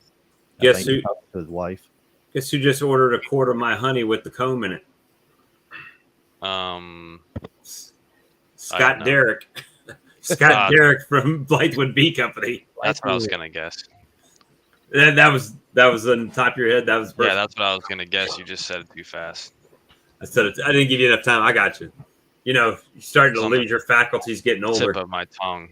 I Guess think who? he's talking to his wife. Guess who just ordered a quart of my honey with the comb in it? Scott know. Derrick. Scott Derrick from Blythewood Bee Company. That's what I was gonna guess. That was on the top of your head. That was Yeah, that's what I was gonna guess. You just said it too fast. I said it. I didn't give you enough time. I got you. You're starting to lose your faculties getting older. Tip of my tongue.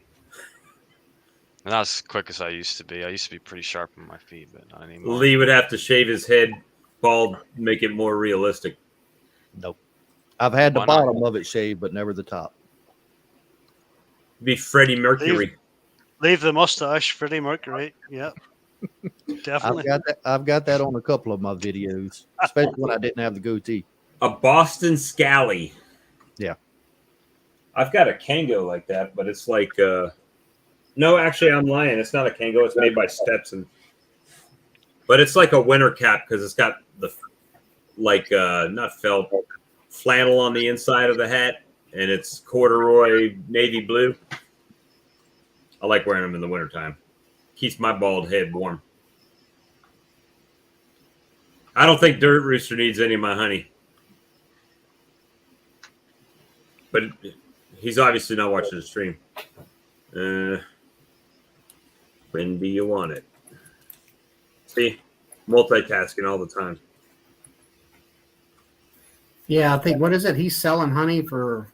And not as quick as I used to be. I used to be pretty sharp on my feet, but not anymore. Lee would have to shave his head bald, make it more realistic. Nope. I've had the Why not? bottom of it shaved, but never the top. Be Freddie Mercury. Leave the mustache, Freddie Mercury. Yeah, definitely. I've got that on a couple of my videos, especially when I didn't have the goatee. A Boston Scally. Yeah. I've got a Kango like that, but it's like no, actually I'm lying. It's not a Kango, it's made by Stetson. But it's like a winter cap because it's got the not felt, flannel on the inside of the hat, and it's corduroy navy blue. I like wearing them in the wintertime. Keeps my bald head warm. I don't think Dirt Rooster needs any of my honey. But he's obviously not watching the stream. When do you want it? See? Multitasking all the time. Yeah, I think, what is it? He's selling honey for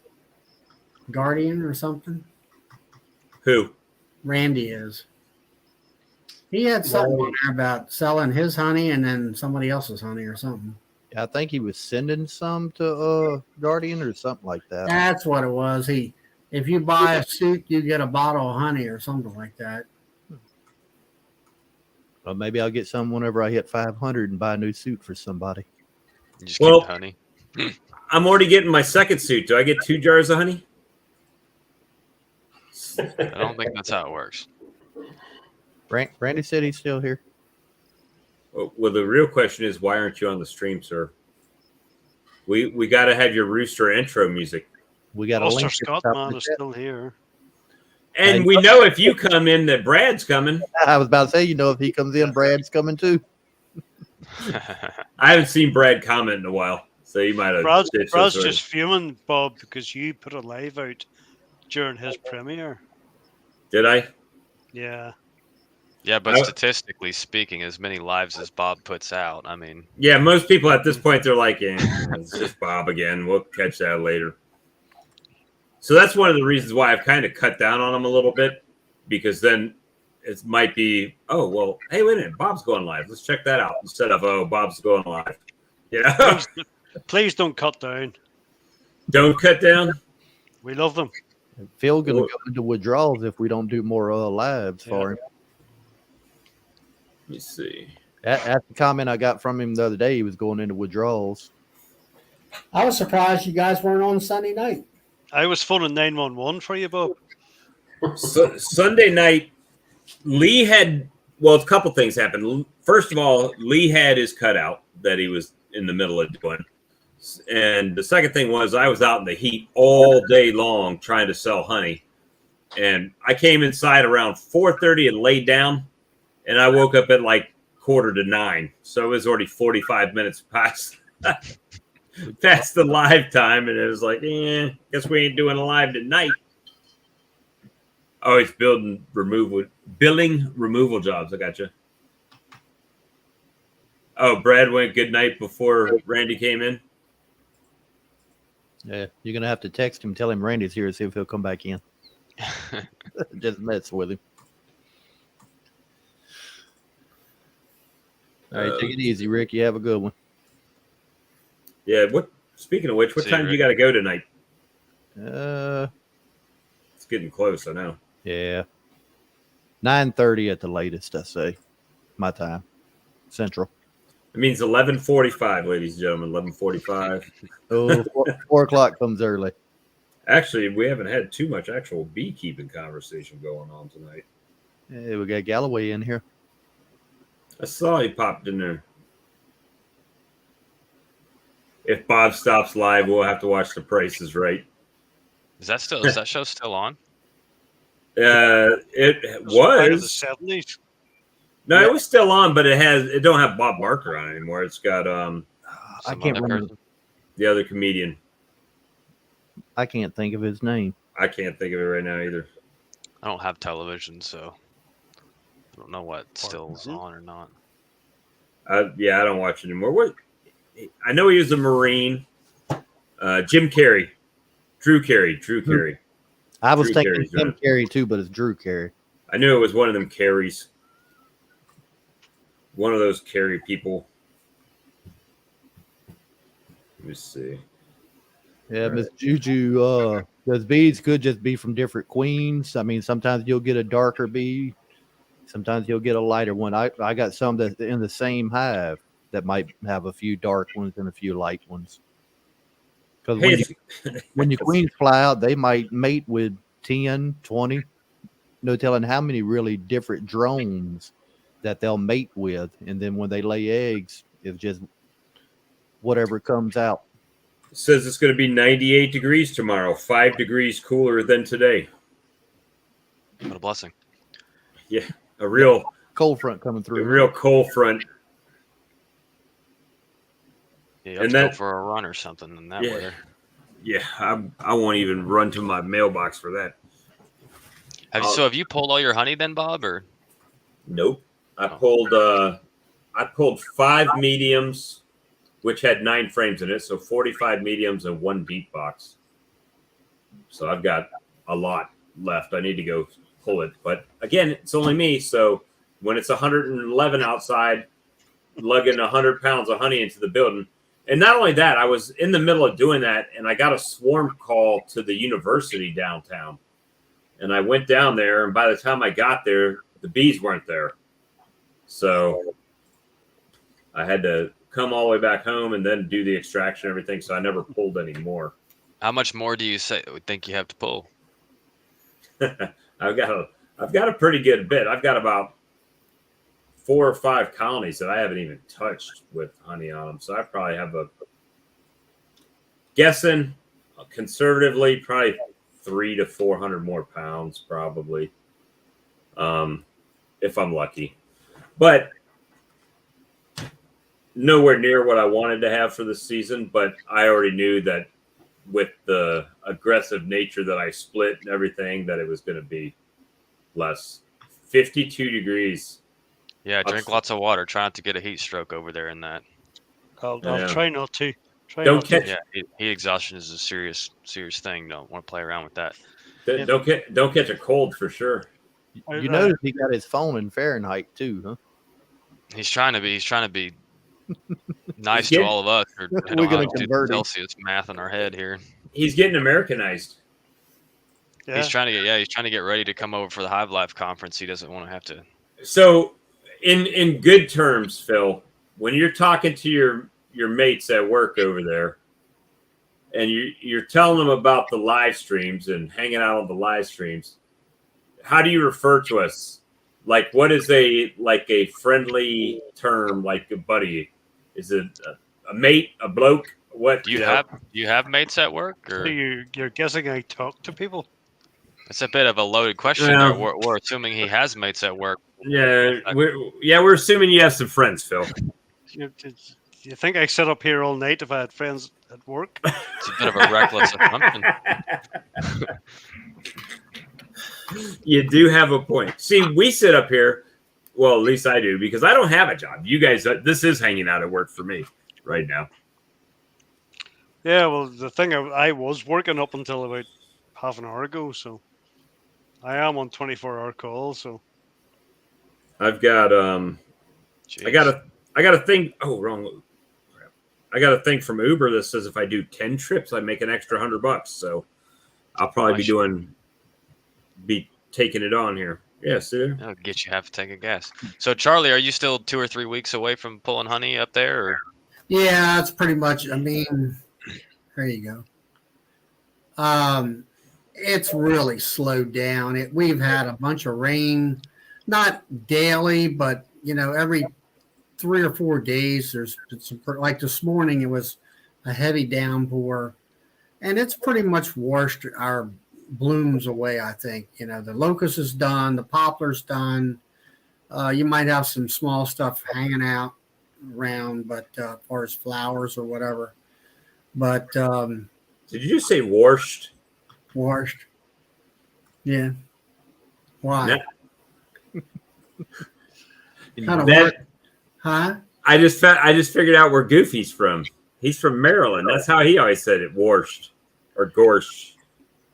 Guardian or something? Who? Randy is. He had something on there about selling his honey and then somebody else's honey or something. I think he was sending some to Guardian or something like that. That's what it was. If you buy a suit, you get a bottle of honey or something like that. Well, maybe I'll get some whenever I hit 500 and buy a new suit for somebody. You just keep the honey. I'm already getting my second suit. Do I get 2 jars of honey? I don't think that's how it works. Randy said he's still here. Well, the real question is, why aren't you on the stream, sir? We got to have your Rooster intro music. We got a Ulster link. Scott man is still here. And we know if you come in that Brad's coming. I was about to say, if he comes in, Brad's coming too. I haven't seen Brad comment in a while, so you might have. Brad's ditched us already. just fuming, Bob, because you put a live out during his premiere. Did I? Yeah. Yeah, but statistically speaking, as many lives as Bob puts out, I mean. Yeah, most people at this point, they're like, it's just Bob again. We'll catch that later. So that's one of the reasons why I've kind of cut down on him a little bit, because then it might be, oh, well, hey, wait a minute, Bob's going live. Let's check that out. Instead of, oh, Bob's going live. Please don't cut down. Don't cut down. We love them. Phil going to go into withdrawals if we don't do more lives for him. Let me see. That's the comment I got from him the other day. He was going into withdrawals. I was surprised you guys weren't on Sunday night. I was phoning 911 for you, Bob. So, Sunday night, Lee had, a couple things happened. First of all, Lee had his cutout that he was in the middle of doing. And the second thing was I was out in the heat all day long trying to sell honey. And I came inside around 4:30 and laid down. And I woke up at like 8:45. So it was already 45 minutes past the live time. And it was like, guess we ain't doing a live tonight. Oh, it's billing removal jobs. I got you. Oh, Brad went good night before Randy came in. Yeah, you're gonna have to text him, tell him Randy's here, and see if he'll come back in. Just mess with him. All right, take it easy, Rick. You have a good one. Yeah. What? Speaking of which, what See you, time do you Rick. got to go tonight? It's getting close. I know. Yeah, 9:30 at the latest. I say, my time, Central. It means 11:45, ladies and gentlemen. 11:45. Oh, 4 o'clock comes early. Actually, we haven't had too much actual beekeeping conversation going on tonight. Yeah, we got Galloway in here. I saw he popped in there. If Bob stops live, we'll have to watch The Price is Right. Is that show still on? It Out of the was. 70s. No, Yeah. it was still on, but it don't have Bob Barker on anymore. It's got I Some can't other remember. person? the other comedian. I can't think of his name. I can't think of it right now either. I don't have television, so I don't know what still's on or not. Yeah, I don't watch it anymore. What? I know he was a Marine. Jim Carrey, Drew Carey. I was Drew thinking Carey's Jim right. Carrey too, but it's Drew Carey. I knew it was one of them Carries. One of those Carey people. Let me see. Yeah, Miss Juju. Those beads could just be from different queens. I mean, sometimes you'll get a darker bead. Sometimes you'll get a lighter one. I got some that in the same hive that might have a few dark ones and a few light ones. Because Hey, when your queens fly out, they might mate with 10, 20. No telling how many really different drones that they'll mate with. And then when they lay eggs, it's just whatever comes out. says it's going to be 98 degrees tomorrow, 5 degrees cooler than today. What a blessing. Yeah, a real Cold front coming through. cold front. Yeah, you have And to go that- for a run or something in that Yeah. weather. Yeah, I won't even run to my mailbox for that. Have you pulled all your honey then, Bob? Or Nope. I pulled 5 mediums, which had 9 frames in it, so 45 mediums and 1 deep box. So I've got a lot left. I need to go pull it, but again, it's only me. So when it's 111 outside, lugging 100 pounds of honey into the building, and not only that, I was in the middle of doing that, and I got a swarm call to the university downtown, and I went down there, and by the time I got there, the bees weren't there. So I had to come all the way back home and then do the extraction and everything. So I never pulled any more. how much more do you think you have to pull? I've got a pretty good bit. I've got about 4 or 5 colonies that I haven't even touched with honey on them. So I probably have guessing conservatively, probably 300 to 400 more pounds, probably, if I'm lucky. But nowhere near what I wanted to have for the season. But I already knew that with the aggressive nature that I split and everything, that it was going to be less. 52 degrees. Yeah, drink lots of water. Try not to get a heat stroke over there in that. I'll Yeah. try not to. Don't catch Yeah, heat exhaustion is a serious thing. Don't want to play around with that. don't catch a cold for sure. You notice he got his phone in Fahrenheit too, huh? He's trying to be nice He's to all of us. Or We're don't gonna have to do convert him. Celsius math in our head here. He's getting Americanized. Yeah. He's trying to get ready to come over for the Hive Life conference. He doesn't want to have to. So, in good terms, Phil, when you're talking to your mates at work over there, and you're telling them about the live streams and hanging out on the live streams, how do you refer to us? Like, what is a friendly term, like a buddy? Is it a mate, a bloke? What Do you have mates at work? Or So you're guessing I talk to people? it's a bit of a loaded question. Yeah. There. We're assuming he has mates at work. Yeah, we're assuming you have some friends, Phil. You think I sit up here all night if I had friends at work? It's a bit of a reckless assumption. You do have a point. See, we sit up here. Well, at least I do, because I don't have a job. You guys, this is hanging out at work for me right now. Yeah, well, the thing I was working up until about half an hour ago, so I am on 24-hour call. So I've got I got Jeez. a I got a thing. Oh, wrong. Crap. I got a thing from Uber that says if I do 10 trips, I make an extra $100. So I'll probably be taking it on here. Yeah, see. That'll get you half a tank of gas. So, Charlie, are you still 2 or 3 weeks away from pulling honey up there? Or? Yeah, that's pretty much. I mean, there you go. It's really slowed down. We've had a bunch of rain, not daily, but every 3 or 4 days there's been some. Like this morning, it was a heavy downpour, and it's pretty much washed our blooms away. I think the locust is done, the poplar's done. You might have some small stuff hanging out around, but as far as flowers or whatever. But Did you just say washed? washed, yeah. Why? Nah, Kind of that work, huh? I just figured out where Goofy's from. He's from Maryland. That's how he always said it, washed or gorsh.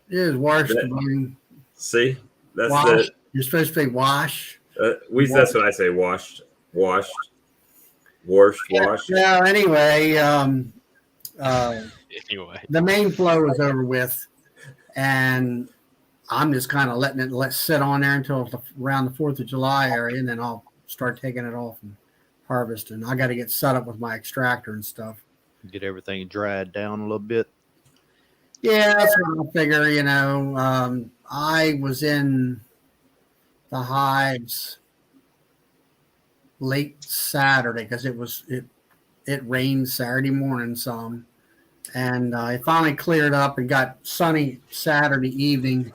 It is washed. That- I mean, See, that's wash. You're supposed to say wash. that's what I say. Washed, washed, washed, washed. Yeah. Anyway, Anyway. the main flow is over with, and I'm just kind of letting it sit on there until around the 4th of July area, and then I'll start taking it off and harvesting. I got to get set up with my extractor and stuff. Get everything dried down a little bit. Yeah, that's what I figure. I was in the hives late Saturday because it rained Saturday morning some, and it finally cleared up and got sunny Saturday evening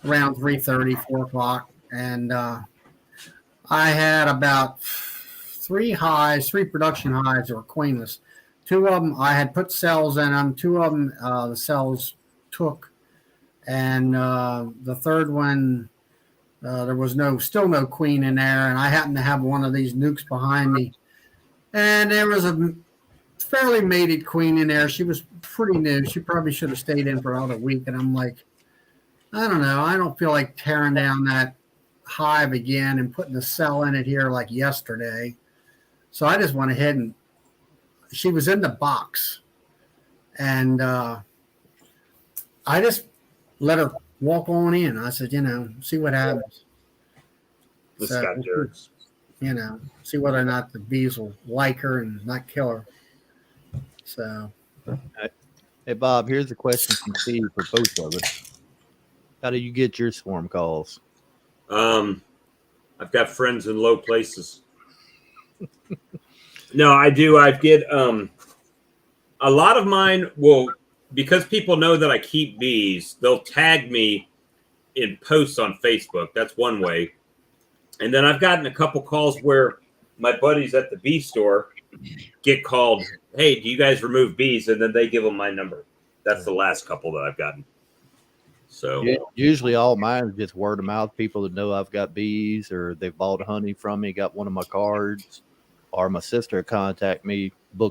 around 3:30, 4 o'clock, and I had about three production hives that were queenless. Two of them I had put cells in them. Two of them the cells took, and the third one there was still no queen in there. And I happened to have one of these nukes behind me, and there was a fairly mated queen in there. She was pretty new. She probably should have stayed in for another week. And I'm like, I don't know. I don't feel like tearing down that hive again and putting a cell in it here like yesterday. So I just went ahead and she was in the box, and I just let her walk on in. I said, see what happens. The So, Scott Jerks. See whether or not the bees will like her and not kill her. So, Hey, Bob, here's a question from Steve for both of us. How do you get your swarm calls? I've got friends in low places. No, I do. I get a lot of mine will, because people know that I keep bees, they'll tag me in posts on Facebook. That's one way. And then I've gotten a couple calls where my buddies at the bee store get called, hey, do you guys remove bees? And then they give them my number. That's the last couple that I've gotten. So Usually all mine is just word of mouth. People that know I've got bees or they bought honey from me, got one of my cards, or my sister contact me, the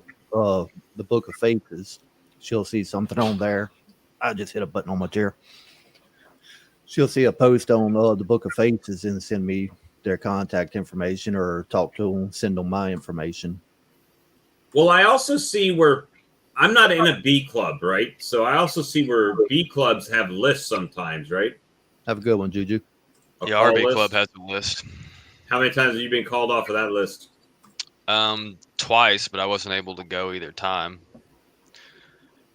Book of Faces. She'll see something on there. I just hit a button on my chair. She'll see a post on the Book of Faces and send me their contact information or talk to them, send them my information. well, I also see where I'm not in a bee club, right? So I also see where bee clubs have lists sometimes, right? Have a good one, Juju. A The call RB list. Club has a list. How many times have you been called off of that list? Twice, but I wasn't able to go either time.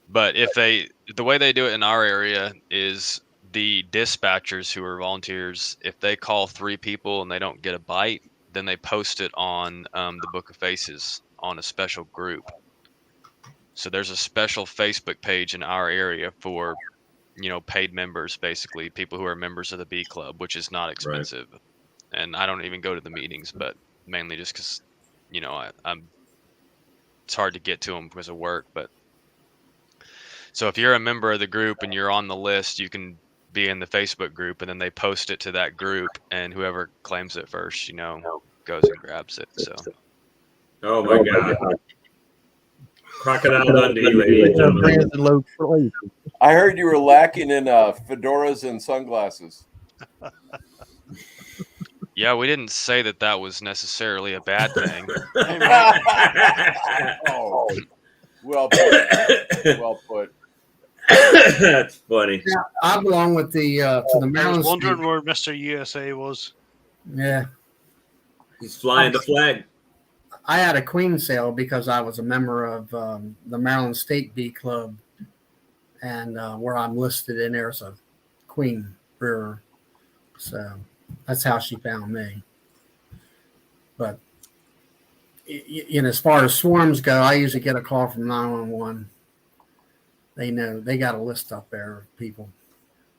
But the way they do it in our area is the dispatchers who are volunteers, if they call 3 people and they don't get a bite, then they post it on the Book of Faces on a special group. So there's a special Facebook page in our area for, paid members, basically people who are members of the bee club, which is not expensive. Right. And I don't even go to the meetings, but mainly just because, it's hard to get to them because of work. But so if you're a member of the group and you're on the list, you can be in the Facebook group, and then they post it to that group, and whoever claims it first, goes and grabs it. So. Oh my God. Crocodile Dundee, ladies and gentlemen. Brands and low places. I heard you were lacking in fedoras and sunglasses. Yeah, we didn't say that was necessarily a bad thing. Oh, well put. Well put. That's funny. Yeah, I belong with the to the I Maryland. was wondering State. where Mr. USA was. Yeah, He's flying the flag. I had a queen sale because I was a member of the Maryland State Bee Club, and where I'm listed in there as a queen brewer. So that's how she found me. But as far as swarms go, I usually get a call from 911. They know they got a list up there of people.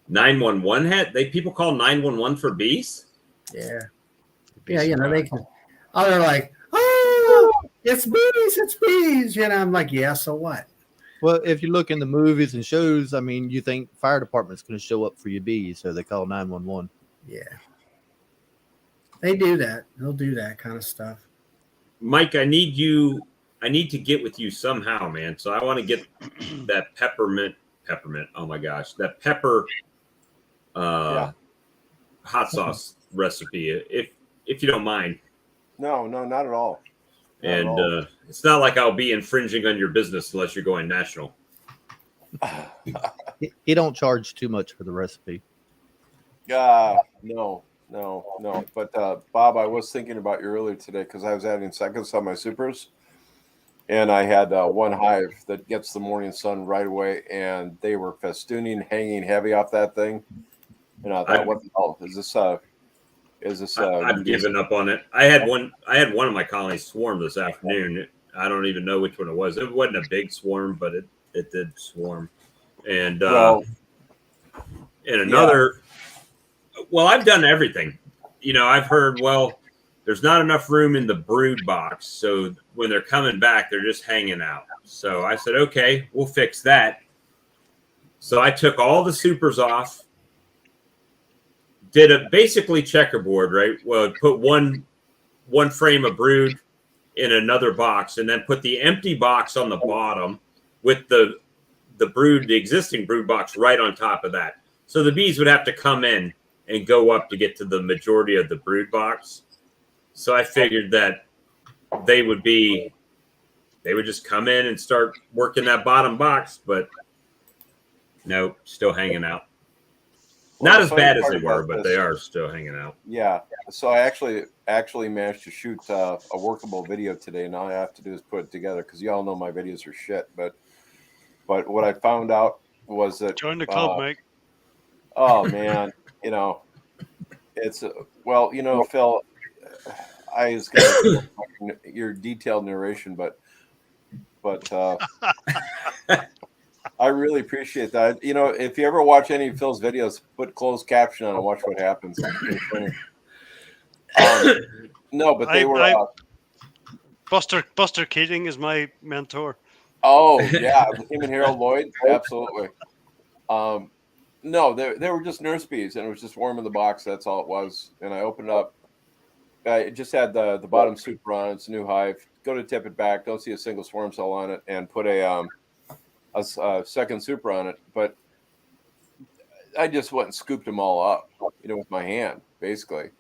911 hat. People call 911 for bees. Yeah, they can. Oh, they're like, it's bees. I'm like, yeah, so what? Well, if you look in the movies and shows, I mean, you think fire department's going to show up for your bees, so they call 911. Yeah, they do that. They'll do that kind of stuff. Mike, I need to get with you somehow, man. So I want to get that peppermint. Oh my gosh, that pepper hot sauce recipe, if you don't mind. No, not at all. And it's not like I'll be infringing on your business unless you're going national. He don't charge too much for the recipe. No. But Bob, I was thinking about you earlier today because I was adding seconds on my supers, and I had one hive that gets the morning sun right away, and they were festooning, hanging heavy off that thing. And I thought, what the hell is this? I've given up on it. I had one of my colonies swarm this afternoon. I don't even know which one it was. It wasn't a big swarm, but it did swarm. And another. Well, I've done everything. I've heard, there's not enough room in the brood box. So when they're coming back, they're just hanging out. So I said, okay, we'll fix that. So I took all the supers off, did a basically checkerboard, right? Well, put one frame of brood in another box, and then put the empty box on the bottom with the existing brood box right on top of that. So the bees would have to come in and go up to get to the majority of the brood box. So I figured that they would just come in and start working that bottom box, but no, still hanging out. Well, not as bad as they were, but they are still hanging out. Yeah. So I actually managed to shoot a workable video today. Now all I have to do is put it together because y'all know my videos are shit. But what I found out was that Join the club, Mike. Oh man, it's Phil. I was going to your detailed narration, but I really appreciate that. If you ever watch any of Phil's videos, put closed caption on and watch what happens. No, but they were. Buster Keating is my mentor. Oh yeah, him and Harold Lloyd, absolutely. No, they were just nurse bees, and it was just warm in the box. That's all it was. And I opened it up. I just had the bottom super on. It's a new hive. Go to tip it back. Don't see a single swarm cell on it, and put a second super on it. But I just went and scooped them all up, with my hand, basically.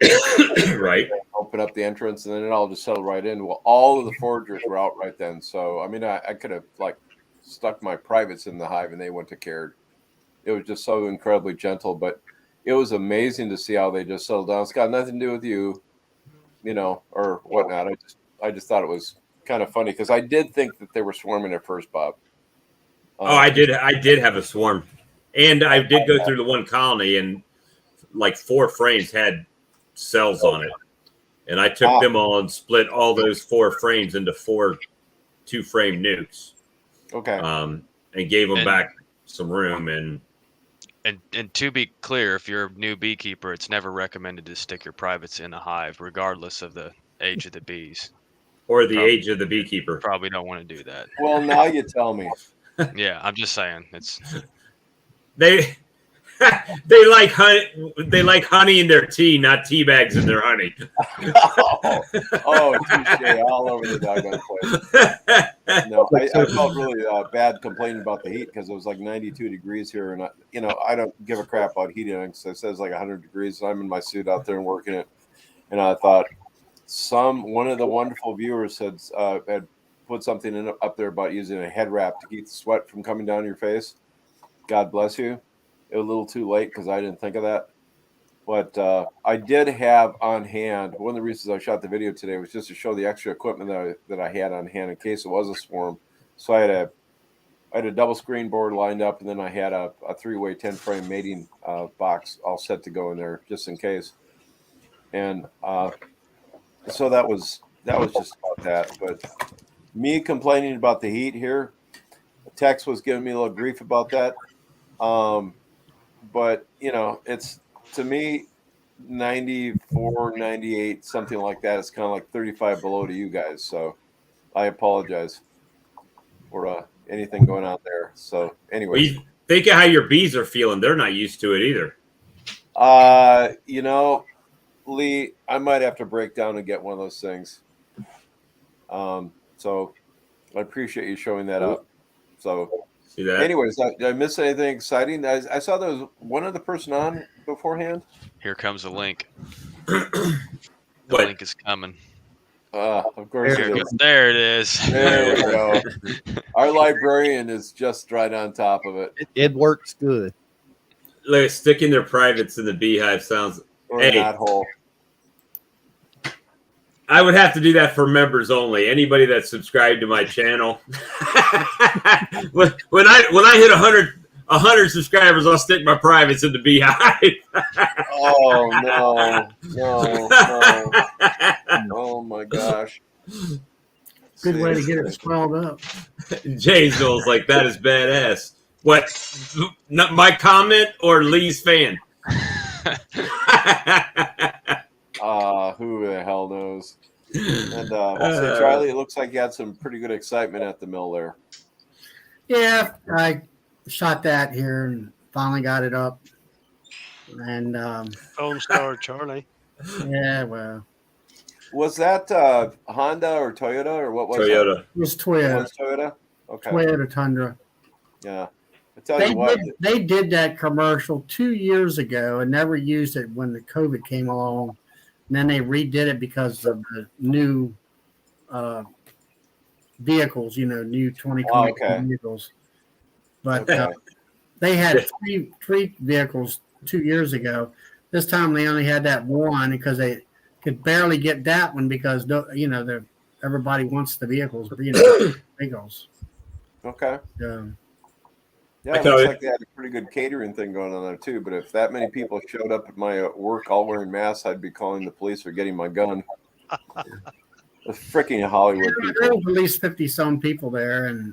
Right. Open up the entrance, and then it all just settled right in. Well, all of the foragers were out right then. So I mean, I could have stuck my privates in the hive, and they wouldn't have cared. It was just so incredibly gentle, but it was amazing to see how they just settled down. It's got nothing to do with you, or whatnot. I just thought it was kind of funny because I did think that they were swarming at first, Bob. I did have a swarm, and I did go through the one colony, and 4 frames had cells on it, and I took them all and split all those 4 frames into 4 2-frame nukes. Okay. And gave them back some room. And to be clear, if you're a new beekeeper, it's never recommended to stick your privates in a hive, regardless of the age of the bees. Or the age of the beekeeper. Probably don't want to do that. Well, now you tell me. Yeah, I'm just saying. It's they They like honey. They like honey in their tea, not tea bags in their honey. Touche all over the doggone place. No, I felt really bad complaining about the heat because it was like 92 degrees here, and I don't give a crap about heating because it says like 100 degrees. And I'm in my suit out there and working it, and I thought one of the wonderful viewers had put something up there about using a head wrap to keep the sweat from coming down your face. God bless you. It was a little too late because I didn't think of that. But I did have on hand, one of the reasons I shot the video today was just to show the extra equipment that I had on hand in case it was a swarm. So I had a double screen board lined up, and then I had a 3-way 10-frame mating box all set to go in there just in case. And so that was just about that. But me complaining about the heat here, Tex was giving me a little grief about that. But it's, to me, 94, 98, something like that. It's kind of like 35 below to you guys. So I apologize for anything going on there. So anyway, think of how your bees are feeling. They're not used to it either. Lee, I might have to break down and get one of those things. So I appreciate you showing that up. So see that. Anyways, did I miss anything exciting? I saw there was one other person on beforehand. Here comes the link. What? Link is coming. Of course it is. There it is. There we go. Our librarian is just right on top of it. It works good. Like sticking their privates in the beehive sounds. Or Hey, not hole. I would have to do that for members only. Anybody that's subscribed to my channel. when I hit 100 subscribers, I'll stick my privates in the beehive. Oh no. Oh my gosh. Good way to get it swelled up. James Knowles like that is badass. What? Not my comment or Lee's fan? Who the hell knows? And I'll say, Charlie, it looks like you had some pretty good excitement at the mill there. Yeah, I shot that here and finally got it up. And Film star Charlie. yeah, well, Was that Honda or Toyota or what was Toyota. it was That? It Toyota, was Toyota? Okay. Toyota Tundra. Yeah. I tell you what. They did that commercial 2 years ago and never used it when the COVID came along. And then they redid it because of the new vehicles, new 2020 vehicles. But they had three vehicles 2 years ago. This time they only had that one because they could barely get that one because everybody wants the vehicles, vehicles. Okay. Yeah, it tell looks you. like they had a pretty good catering thing going on there too. But if that many people showed up at my work all wearing masks, I'd be calling the police or getting my gun. The freaking Hollywood There people. was at least 50 some people there, and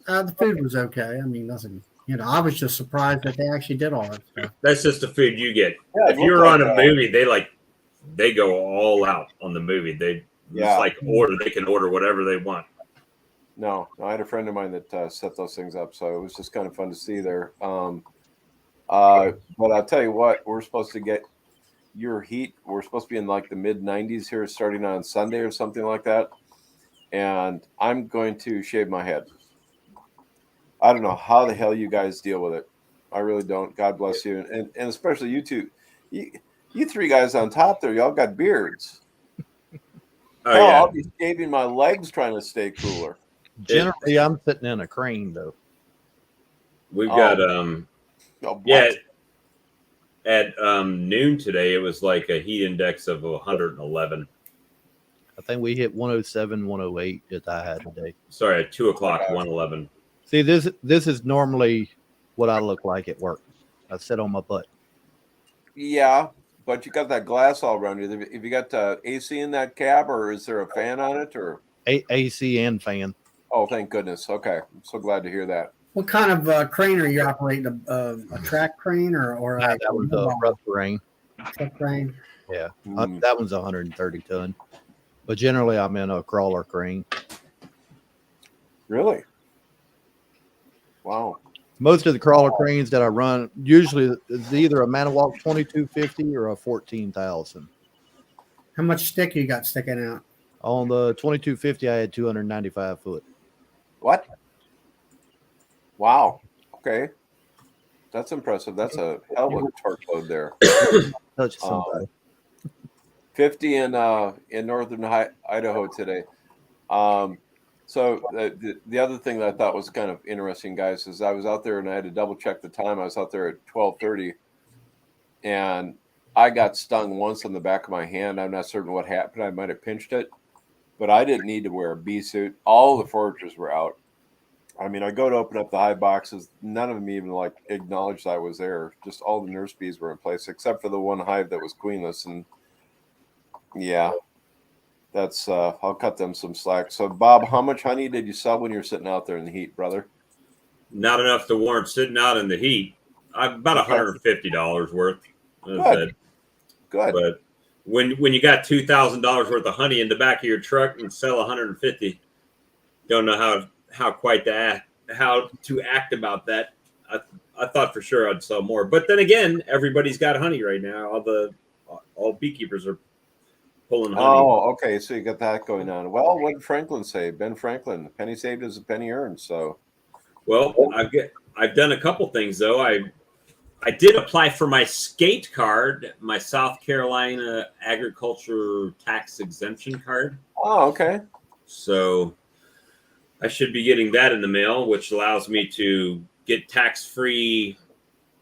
the food was okay. I mean, nothing. I was just surprised that they actually did all that stuff. That's just the food you get. Yeah, If you're on a movie, they go all out on the movie. They can order whatever they want. No, I had a friend of mine that set those things up, so it was just kind of fun to see there. But I'll tell you what, we're supposed to get your heat. We're supposed to be in like the mid 90s here starting on Sunday or something like that. And I'm going to shave my head. I don't know how the hell you guys deal with it. I really don't. God bless you. And especially you two. You three guys on top there, y'all got beards. I'll be shaving my legs trying to stay cooler. Generally, I'm sitting in a crane, though. We've got what? at noon today, it was like a heat index of 111. I think we hit 107, 108 that I had today. Sorry, at 2 o'clock, 111. See, this is normally what I look like at work. I sit on my butt. Yeah, but you got that glass all around you. Have you got AC in that cab, or is there a fan on it, or AC and fan? Oh, thank goodness. Okay, I'm so glad to hear that. What kind of crane are you operating? A track crane or That was a rough crane. Truck crane? Yeah, that one's 130 ton. But generally, I'm in a crawler crane. Really? Wow. Most of the crawler cranes that I run usually is either a Manawak 2250 or a 14,000. How much stick you got sticking out? On the 2250, I had 295 foot. What? Wow. Okay. That's impressive. That's a hell of a torque load there. Touch somebody. 50 in northern Idaho today. So the other thing that I thought was kind of interesting, guys, is I was out there and I had to double check the time. I was out there at 12:30, and I got stung once on the back of my hand. I'm not certain what happened. I might have pinched it, but I didn't need to wear a bee suit. All the foragers were out. I mean, I go to open up the hive boxes. None of them even like acknowledged I was there. Just all the nurse bees were in place, except for the one hive that was queenless. And yeah, that's I'll cut them some slack. So, Bob, how much honey did you sell when you were sitting out there in the heat, brother? Not enough to warrant sitting out in the heat. About $150 worth. Good. Good. But when you got $2,000 worth of honey in the back of your truck and sell 150, don't know how to act about that. I thought for sure I'd sell more, but then again, everybody's got honey right now. All beekeepers are pulling honey. Oh, okay. So you got that going on. Well, what did Franklin say? Ben Franklin, a penny saved is a penny earned. So, well, I've done a couple things though. I did apply for my skate card, my South Carolina agriculture tax exemption card. oh, okay. So I should be getting that in the mail, which allows me to get tax-free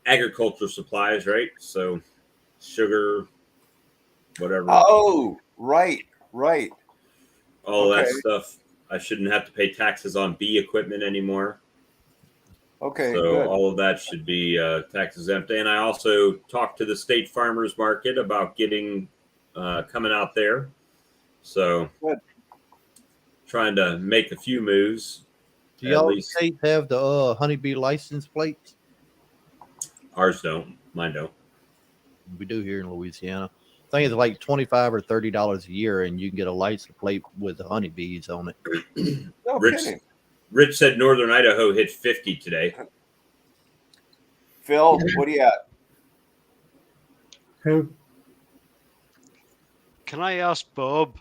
agriculture supplies, right? So sugar, whatever. Oh, right. All that okay. stuff. I shouldn't have to pay taxes on bee equipment anymore. Okay, So good. all of that should be tax exempt. And I also talked to the state farmers market about getting coming out there. So Good. trying to make a few moves. Do y'all states have the honeybee license plates? Ours don't. Mine don't. We do here in Louisiana. I think it's like $25 or $30 a year, and you can get a license plate with the honeybees on it. No Rich, kidding. Rich said Northern Idaho hit 50 today. Phil, what do you at? Who? Can I ask Bob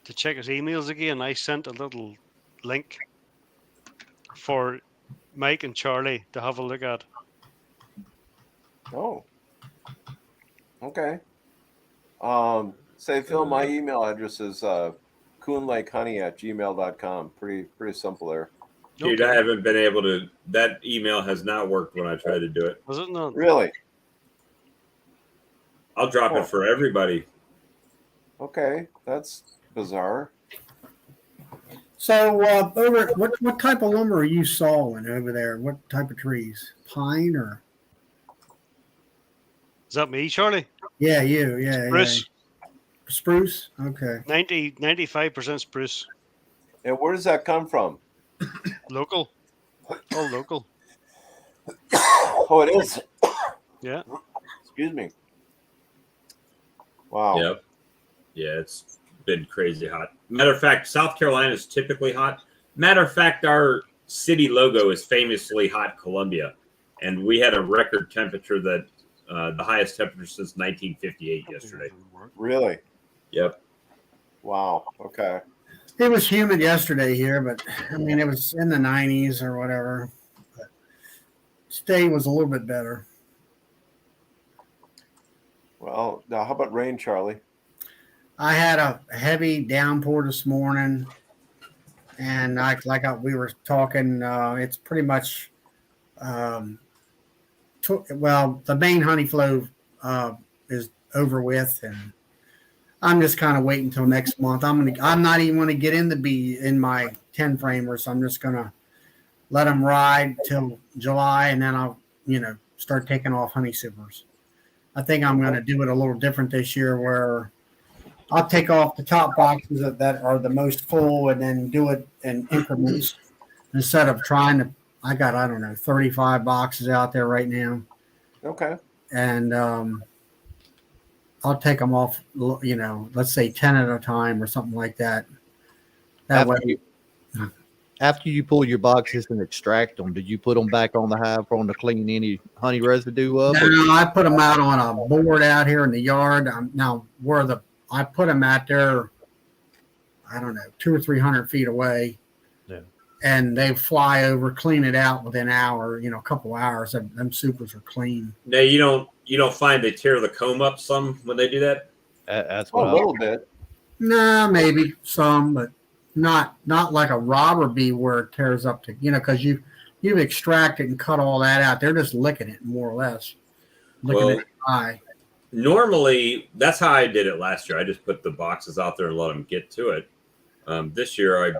to check his emails again? I sent a little link for Mike and Charlie to have a look at. Oh. Okay. Say, Phil, my email address is coonlakehoney@gmail.com. Pretty simple there. Dude, I haven't been able to. That email has not worked when I tried to do it. Was it not? Really? I'll drop it for everybody. Okay, that's bizarre. So, over what type of lumber are you sawing over there? What type of trees? Pine or? Is that me, Charlie? Yeah, you. Yeah, Spruce. yeah. Spruce. Okay. 95% spruce. And where does that come from? Local. All local. Oh, it is. Yeah. Excuse me. Wow. Yep. Yeah, it's been crazy hot. Matter of fact, South Carolina is typically hot. Matter of fact, our city logo is famously hot Columbia. And we had a record temperature that the highest temperature since 1958 yesterday. Really? Yep. Wow. Okay. It was humid yesterday here, but I mean, it was in the 90s or whatever. But today was a little bit better. Well, now how about rain, Charlie? I had a heavy downpour this morning, and we were talking, it's pretty much, the main honey flow is over with, and I'm just kind of waiting until next month. I'm not even going to get in my 10 framer, so I'm just going to let them ride till July, and then I'll start taking off honey sievers. I think I'm going to do it a little different this year, where I'll take off the top boxes that are the most full, and then do it in increments instead of trying to. I got 35 boxes out there right now. Okay. And I'll take them off, let's say 10 at a time or something like that. That way. After you pull your boxes and extract them, did you put them back on the hive for them to clean any honey residue up? No, I put them out on a board out here in the yard. Now where I put them out there, I don't know, 200 or 300 feet away. Yeah. And they fly over, clean it out within an hour, a couple hours. Them supers are clean. Now you don't find they tear the comb up some when they do that? That's a what little bit. Nah, maybe some, but not like a robber bee where it tears up to because you've extracted and cut all that out. They're just licking it more or less. Licking it dry. Normally, that's how I did it last year. I just put the boxes out there and let them get to it. This year, I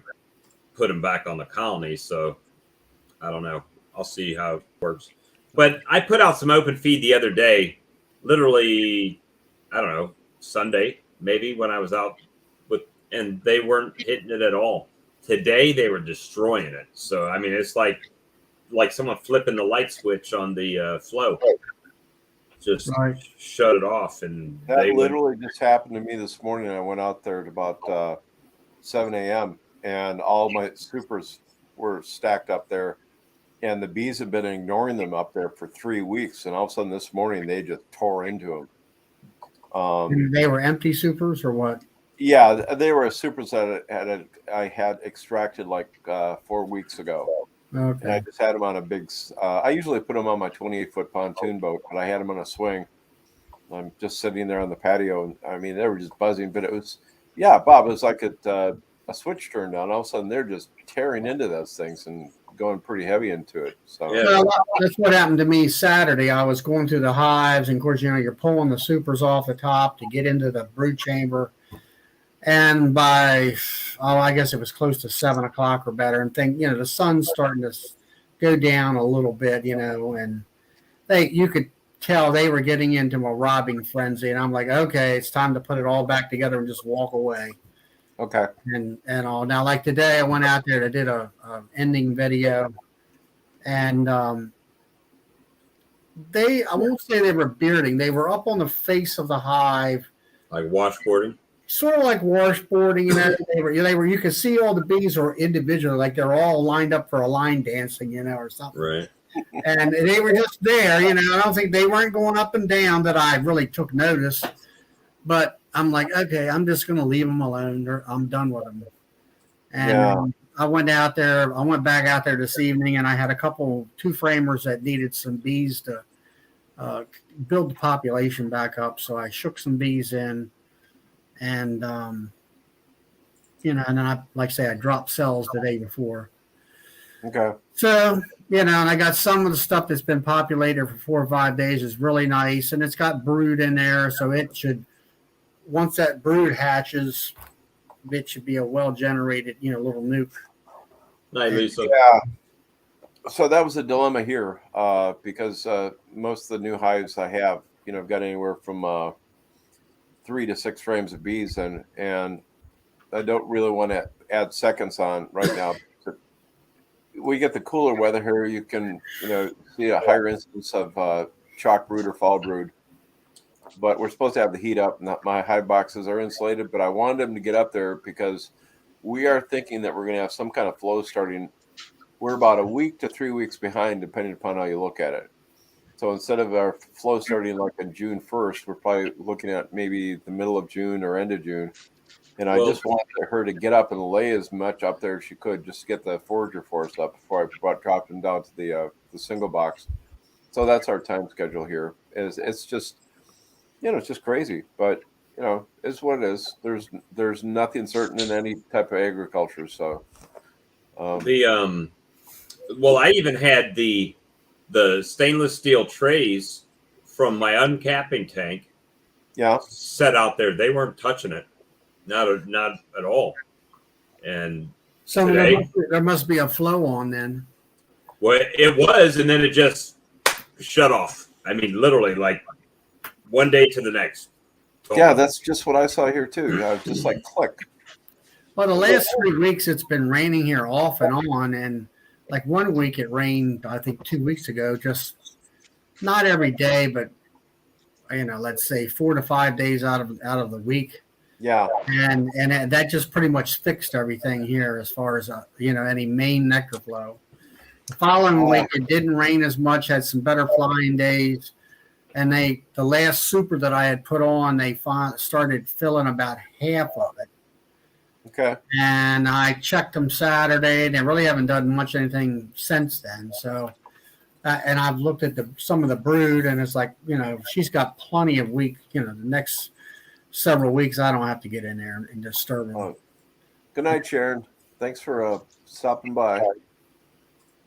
put them back on the colony, so I don't know. I'll see how it works. But I put out some open feed the other day, literally, I don't know, Sunday, maybe when I was out and they weren't hitting it at all. Today they were destroying it. So I mean, it's like someone flipping the light switch on the flow, just shut it off. And that literally just happened to me this morning. I went out there at about 7 a.m. and all my supers were stacked up there, and the bees have been ignoring them up there for 3 weeks. And all of a sudden this morning they just tore into them. And they were empty supers or what? Yeah, they were supers that I had extracted like 4 weeks ago. Okay. And I just had them on a big. I usually put them on my 28-foot pontoon boat, but I had them on a swing. I'm just sitting there on the patio, and I mean they were just buzzing. But it was, Bob, it was like a switch turned on. All of a sudden they're just tearing into those things and going pretty heavy into it. So well, that's what happened to me Saturday. I was going through the hives, and of course, you're pulling the supers off the top to get into the brood chamber. And by, I guess it was close to 7 o'clock or better, and the sun's starting to go down a little bit, and you could tell they were getting into a robbing frenzy. And I'm like, okay, it's time to put it all back together and just walk away. Okay. And all. Now, like today, I went out there to did a ending video, and I won't say they were bearding. They were up on the face of the hive, like washboarding. Sort of like washboarding, they were. You could see all the bees were individual, like they're all lined up for a line dancing, or something. Right. And they were just there, I don't think they weren't going up and down that I really took notice. But I'm like, okay, I'm just going to leave them alone. I'm done with them. And I went back out there this evening, and I had two framers that needed some bees to build the population back up. So I shook some bees in. And, and then I dropped cells the day before. Okay. So, and I got some of the stuff that's been populated for 4 or 5 days is really nice. And it's got brood in there. So it should, once that brood hatches, it should be a well-generated, little nuke. Nice, Lisa. Yeah. So that was a dilemma here because most of the new hives I have, I've got anywhere from 3 to 6 frames of bees, and I don't really want to add seconds on right now. We get the cooler weather here. You can see a higher incidence of chalk brood or fall brood, but we're supposed to have the heat up. My hive boxes are insulated, but I wanted them to get up there because we are thinking that we're going to have some kind of flow starting. We're about a week to 3 weeks behind, depending upon how you look at it. So instead of our flow starting like on June 1st, we're probably looking at maybe the middle of June or end of June. And I just wanted her to get up and lay as much up there as she could, just to get the forager force up before I dropped them down to the single box. So that's our time schedule here. It's just, it's just crazy, but it's what it is. There's nothing certain in any type of agriculture. So I even had the stainless steel trays from my uncapping tank set out there. They weren't touching it. Not at all. And so today, there must be a flow on then. Well, it was, and then it just shut off. I mean, literally, like one day to the next. Yeah, that's just what I saw here too. Just like click. Well, the last 3 weeks it's been raining here off and on, and like 1 week it rained, I think 2 weeks ago, just not every day, but let's say 4 to 5 days out of the week. Yeah. and that just pretty much fixed everything here as far as any main nectar flow. The following week it didn't rain as much, had some better flying days, and the last super that I had put on, they started filling about half of it. Okay. And I checked them Saturday, and they really haven't done much anything since then. So, and I've looked at some of the brood, and it's like, she's got plenty of weeks. The next several weeks, I don't have to get in there and disturb them. Oh. Good night, Sharon. Thanks for stopping by.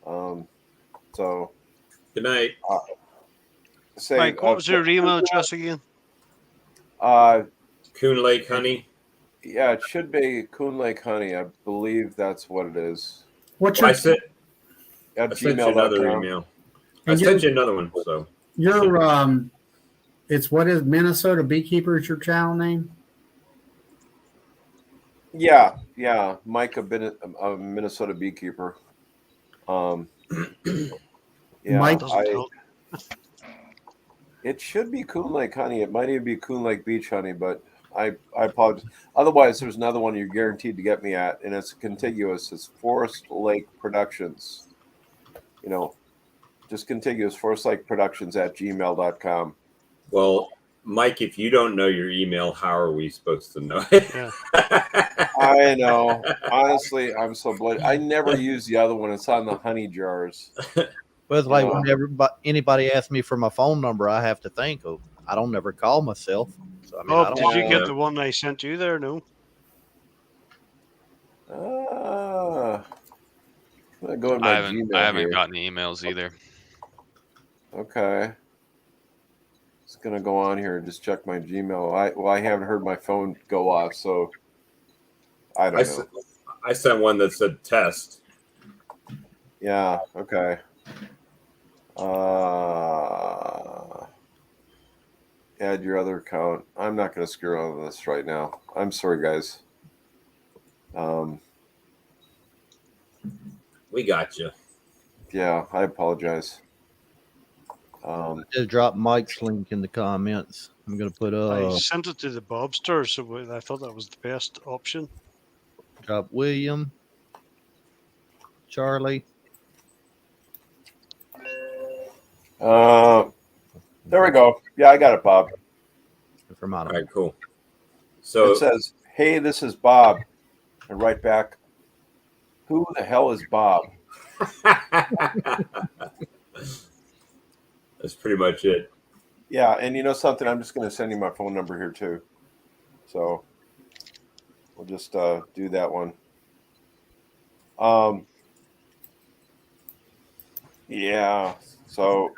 So. Good night. Mike, what was your email address again? Coon Lake Honey. Yeah, it should be Coon Lake Honey. I believe that's what it is. What's Well, your? At I sent you another email. I sent you another one. So your it's what is Minnesota Beekeeper is your channel name? Yeah. Mike, a Minnesota Beekeeper. Yeah, Mike, it should be Coon Lake Honey. It might even be Coon Lake Beach Honey, but I apologize. Otherwise, there's another one you're guaranteed to get me at, and it's contiguous. It's Forest Lake Productions. Just contiguous, Forest Lake Productions at gmail.com. Well, Mike, if you don't know your email, how are we supposed to know it? Yeah. I know. Honestly, I'm so bloody. I never use the other one. It's on the honey jars. Well, it's like whenever anybody asks me for my phone number, I have to think of. I don't never call myself. So I mean, I don't did you get the one I sent you there? No. I'm going to my Gmail. I haven't gotten the emails either. Okay. Just gonna go on here and just check my Gmail. I haven't heard my phone go off, so I don't know. I sent one that said test. Yeah. Okay. Add your other account. I'm not going to screw on this right now. I'm sorry, guys. We got you. Yeah, I apologize. Just drop Mike's link in the comments. I'm going to put I sent it to the Bobster, so I thought that was the best option. Drop William, Charlie. There we go. Yeah, I got it, Bob. From all right, cool. So it says, "Hey, this is Bob," and right back, "Who the hell is Bob?" That's pretty much it. Yeah, and you know something? I'm just going to send you my phone number here too. So we'll just do that one. Yeah. So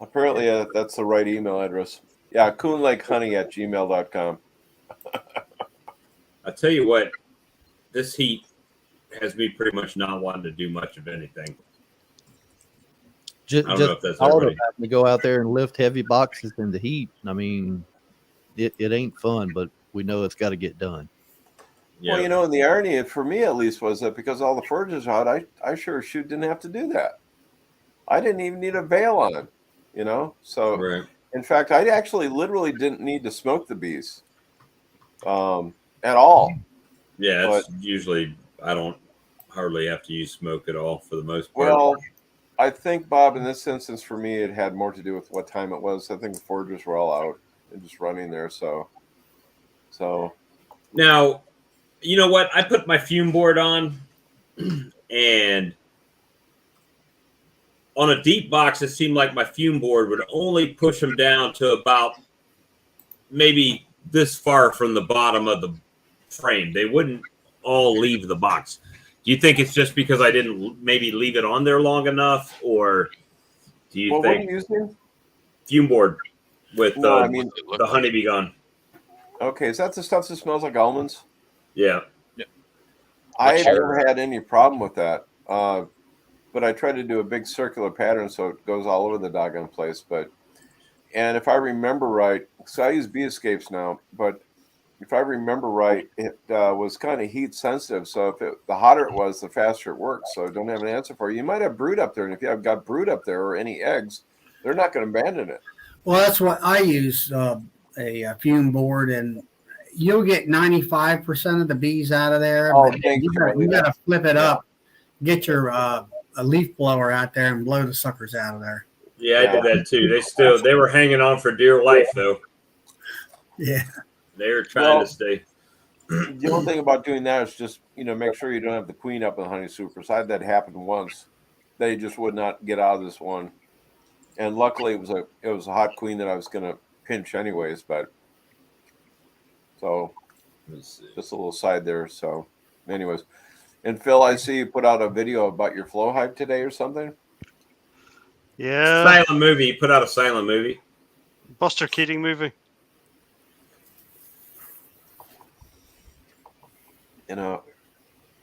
apparently that's the right email address. Yeah, coonlakehoney at gmail.com. I tell you what, this heat has me pretty much not wanting to do much of anything. Just I don't know if that's having everybody. to go out there and lift heavy boxes in the heat. I mean, it ain't fun, but we know it's got to get done. Yeah. Well, and the irony, for me at least, was that because all the foragers are out, I sure didn't have to do that. I didn't even need a veil on, So, right. In fact, I actually literally didn't need to smoke the bees at all. Yeah, it's usually I don't hardly have to use smoke at all for the most part. Well, I think, Bob, in this instance, for me, it had more to do with what time it was. I think the foragers were all out and just running there. So now, you know what? I put my fume board on, and on a deep box, it seemed like my fume board would only push them down to about maybe this far from the bottom of the frame. They wouldn't all leave the box. Do you think it's just because I didn't maybe leave it on there long enough, or do you think what are you using? Fume board with the like honeybee gun? Okay, is that the stuff that smells like almonds? Yeah. I've never had any problem with that, but I try to do a big circular pattern so it goes all over the doggone place. And if I remember right, so I use Bee Escapes now, but if I remember right, it was kind of heat sensitive. So the hotter it was, the faster it works. So I don't have an answer for you. You might have brood up there, and if you have got brood up there or any eggs, they're not going to abandon it. Well, that's what I use. a fume board, and you'll get 95% of the bees out of there. Oh, But thank you you. got to flip it Yeah. up, get your a leaf blower out there and blow the suckers out of there. Yeah, I did that too. They were hanging on for dear life though. Yeah. They were trying to stay. The only thing about doing that is just, make sure you don't have the queen up in the honey super. So I had that happen once. They just would not get out of this one. And luckily it was a hot queen that I was gonna pinch anyways, but so just a little side there. So anyways. And Phil, I see you put out a video about your flow hive today or something. Yeah. Silent movie. You put out a silent movie. Buster Keating movie.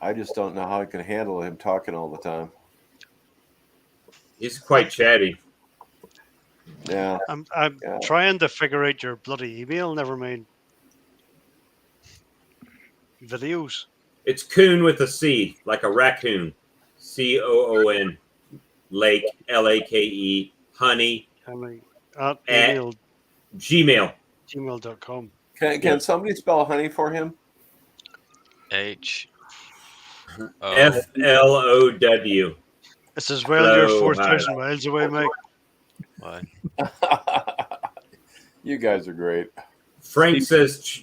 I just don't know how I can handle him talking all the time. He's quite chatty. Yeah. I'm trying to figure out your bloody email. Never mind. Videos. It's coon with a C, like a raccoon. COON. Lake, LAKE, honey. At email. Gmail. Gmail.com. Can somebody spell honey for him? FLOW. It's as well you're Flow 4,000 miles away, Mike. What? You guys are great. Frank says,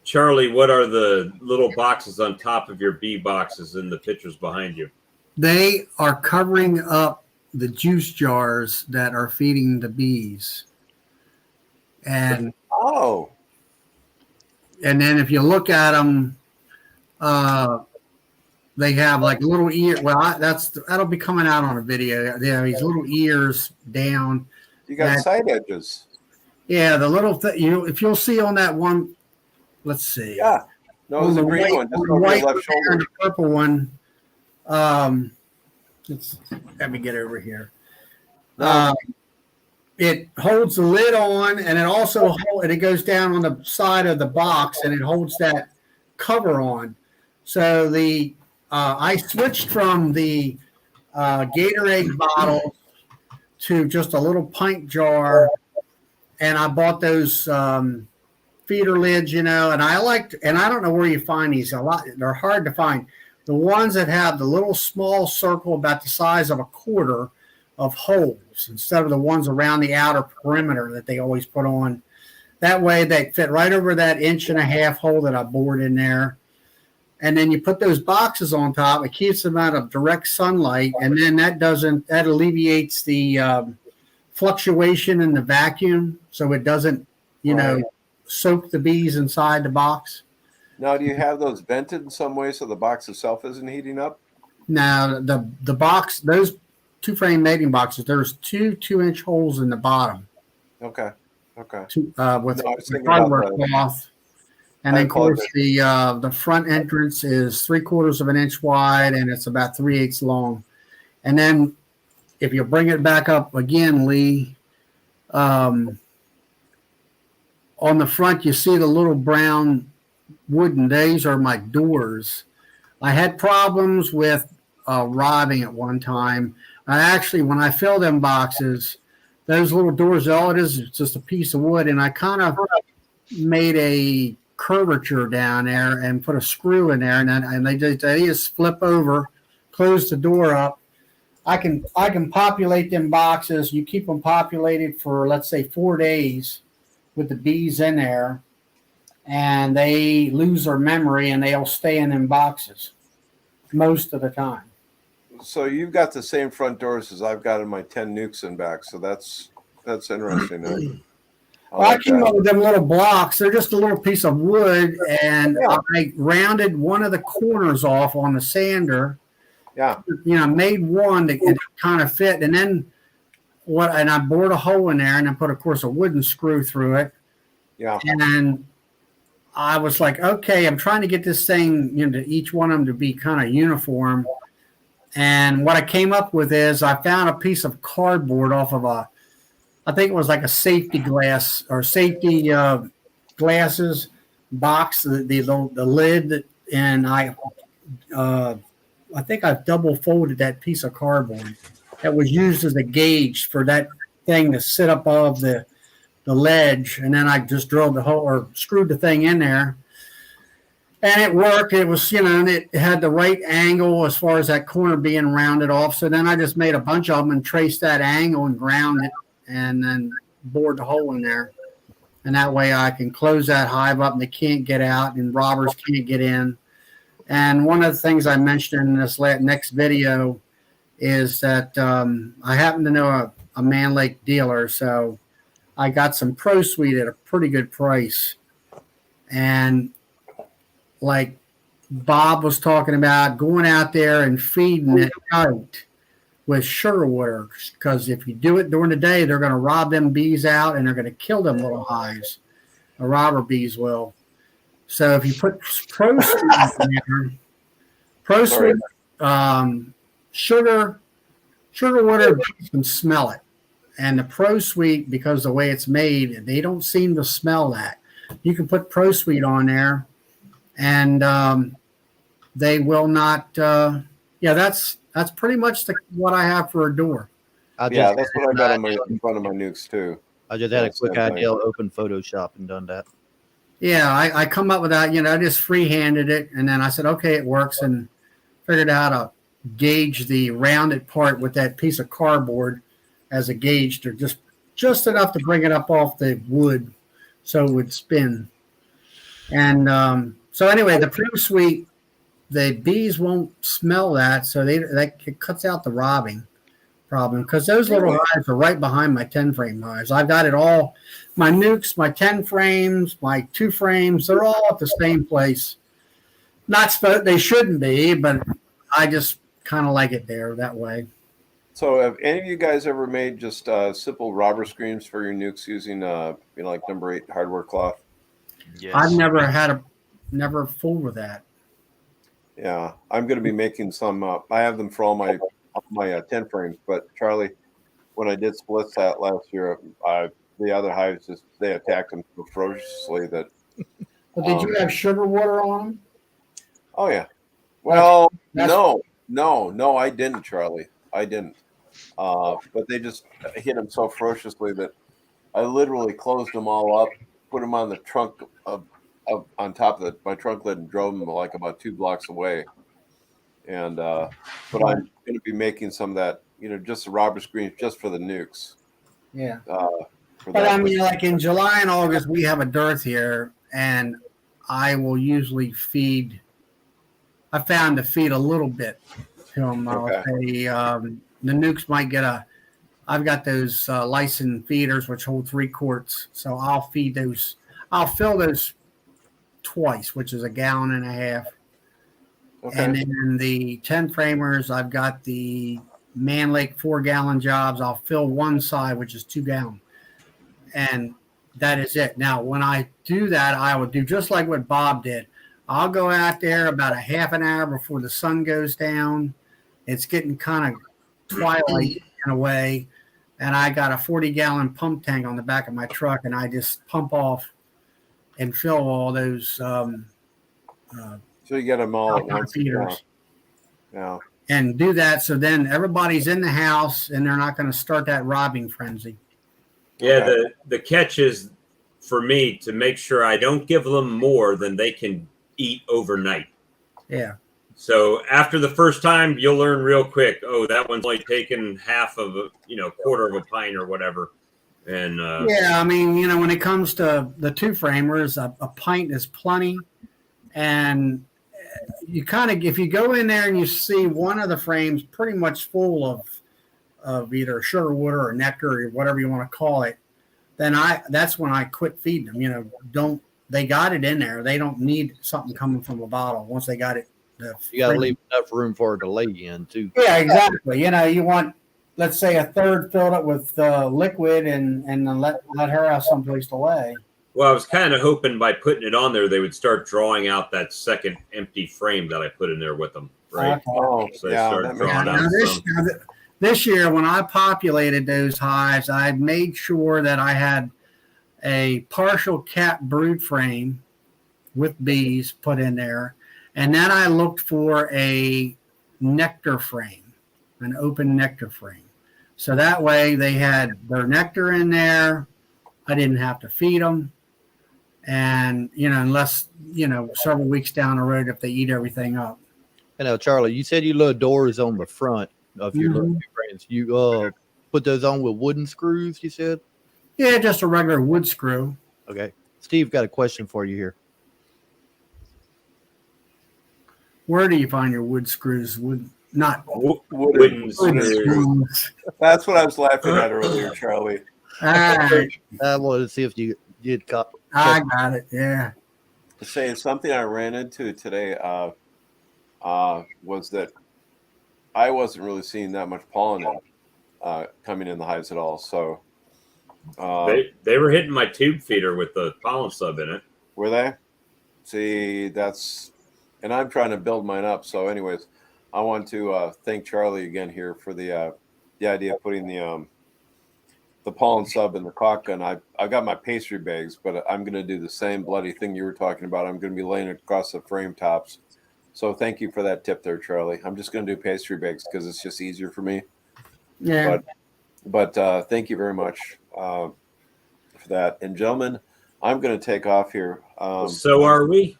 Charlie, what are the little boxes on top of your bee boxes in the pictures behind you? They are covering up the juice jars that are feeding the bees. And then if you look at them, they have like little ear. Well, that'll be coming out on a video. They have these little ears down. You got side edges. Yeah, the little if you'll see on that one, let's see. Yeah, no, it's a green one, just over your left shoulder. And the purple one. Let me get over here. It holds the lid on, and it also it goes down on the side of the box, and it holds that cover on. So I switched from the Gatorade bottle to just a little pint jar, and I bought those feeder lids, and I don't know where you find these a lot. They're hard to find. The ones that have the little small circle about the size of a quarter of holes instead of the ones around the outer perimeter that they always put on. That way they fit right over that 1.5-inch hole that I bored in there. And then you put those boxes on top. It keeps them out of direct sunlight, and then that alleviates the fluctuation in the vacuum, so it doesn't, soak the bees inside the box. Now, do you have those vented in some way so the box itself isn't heating up? Now, the box, those 2-frame mating boxes, there's 2-inch holes in the bottom. Okay. With hardware cloth. And then, of course, the front entrance is 3/4 of an inch wide, and it's about 3/8 long. And then, if you bring it back up again, Lee, on the front, you see the little brown wooden. These are my doors. I had problems with robbing at one time. When I fill them boxes, those little doors, all it is just a piece of wood, and I kind of made a curvature down there and put a screw in there, and they just flip over, close the door up. I can populate them boxes. You keep them populated for, let's say, 4 days with the bees in there, and they lose their memory and they'll stay in them boxes most of the time. So you've got the same front doors as I've got in my 10 nukes in back. So that's interesting. I came up with them little blocks. They're just a little piece of wood, and I rounded one of the corners off on the sander. Yeah. Made one that it kind of fit, and then and I bored a hole in there, and I put, of course, a wooden screw through it. Yeah. And I was like, okay, I'm trying to get this thing, each one of them to be kind of uniform. And what I came up with is I found a piece of cardboard off of I think it was like a safety glass or safety glasses box, the lid, and I think I double folded that piece of cardboard that was used as a gauge for that thing to sit above the the ledge, and then I just drilled the hole or screwed the thing in there. And it worked. It was, and it had the right angle as far as that corner being rounded off. So then I just made a bunch of them and traced that angle and ground it and then bored the hole in there. And that way I can close that hive up and they can't get out and robbers can't get in. And one of the things I mentioned in this next video is that I happen to know a Man Lake dealer. So I got some Pro Suite at a pretty good price. And like Bob was talking about, going out there and feeding it out with sugar water, because if you do it during the day, they're going to rob them bees out and they're going to kill them little hives. The robber bees will. So if you put Pro Suite in there, Pro Suite, sugar water, bees can smell it. And the Pro Suite, because the way it's made, they don't seem to smell that. You can put Pro Suite on there, and they will not. That's pretty much what I have for a door. Yeah, that's what I got on in front of my nukes too. I just had a quick idea, open Photoshop and done that. Yeah, I come up with that. I just freehanded it, and then I said, okay, it works, and figured out how to gauge the rounded part with that piece of cardboard as a gauge to just enough to bring it up off the wood so it would spin. And so anyway, the Pro Suite, the bees won't smell that, so that cuts out the robbing problem, because those little hives are right behind my 10-frame hives. I've got it all, my nukes, my 10 frames, my 2 frames, they're all at the same place. They shouldn't be, but I just kind of like it there that way. So have any of you guys ever made just simple robber screens for your nukes using like number 8 hardware cloth? Yes. I've never fooled with that. Yeah, I'm going to be making some. I have them for all my 10 frames, but Charlie, when I did splits that last year, the other hives they attacked them so ferociously that. But did you have sugar water on them? Oh yeah. Well, no, I didn't, Charlie. I didn't. But they just hit them so ferociously that I literally closed them all up, put them on the trunk on top of my trunk lid, and drove them like about 2 blocks away. And but I'm going to be making some of that, just the robber screens just for the nukes. Yeah. But I mean, like in July and August, we have a dearth here, and I will usually feed. I found to feed a little bit to them. Okay. The nukes might get I've got those licensed feeders which hold 3 quarts, so I'll feed those. I'll fill those twice, which is 1.5 gallons. Okay. And then the 10 framers, I've got the Man Lake 4-gallon jobs. I'll fill one side, which is 2 gallons. And that is it. Now, when I do that, I will do just like what Bob did. I'll go out there about a half an hour before the sun goes down. It's getting kind of twilight in a way. And I got a 40-gallon pump tank on the back of my truck, and I just pump off and fill all those. So you get them all at once. Feeders. Yeah. And do that so then everybody's in the house and they're not going to start that robbing frenzy. Yeah, okay. The catch is for me to make sure I don't give them more than they can eat overnight. Yeah. So after the first time, you'll learn real quick. Oh, that one's only taking half of a, quarter of a pint or whatever. And yeah, I mean, when it comes to the 2 framers, a pint is plenty. And you kind of, if you go in there and you see one of the frames pretty much full of either sugar water or nectar or whatever you want to call it, then that's when I quit feeding them. They got it in there. They don't need something coming from a bottle once they got it. You got to leave enough room for it to lay in too. Yeah, exactly. You want, let's say, a third filled up with liquid and then let her have someplace to lay. Well, I was kind of hoping by putting it on there, they would start drawing out that second empty frame that I put in there with them, right? Okay. Oh, so they started drawing out this year, when I populated those hives, I made sure that I had a partial cap brood frame with bees put in there. And then I looked for a nectar frame, an open nectar frame. So that way they had their nectar in there, I didn't have to feed them. And, unless, several weeks down the road, if they eat everything up. And now, Charlie, you said you little doors on the front of your little frames. You put those on with wooden screws, you said? Yeah, just a regular wood screw. Okay. Steve got a question for you here. Where do you find your wood screws? Not Wooden screws. That's what I was laughing at earlier, Charlie. All right. I wanted to see if you did cop. I got it. Yeah. Saying something I ran into today was that I wasn't really seeing that much pollen coming in the hives at all. So they were hitting my tube feeder with the pollen sub in it. were they? See, and I'm trying to build mine up. So, anyways, I want to thank Charlie again here for the idea of putting the pollen sub in the caulk gun. I got my pastry bags, but I'm going to do the same bloody thing you were talking about. I'm going to be laying it across the frame tops. So thank you for that tip there, Charlie. I'm just going to do pastry bags because it's just easier for me. Yeah. But thank you very much for that. And gentlemen, I'm going to take off here. So are we.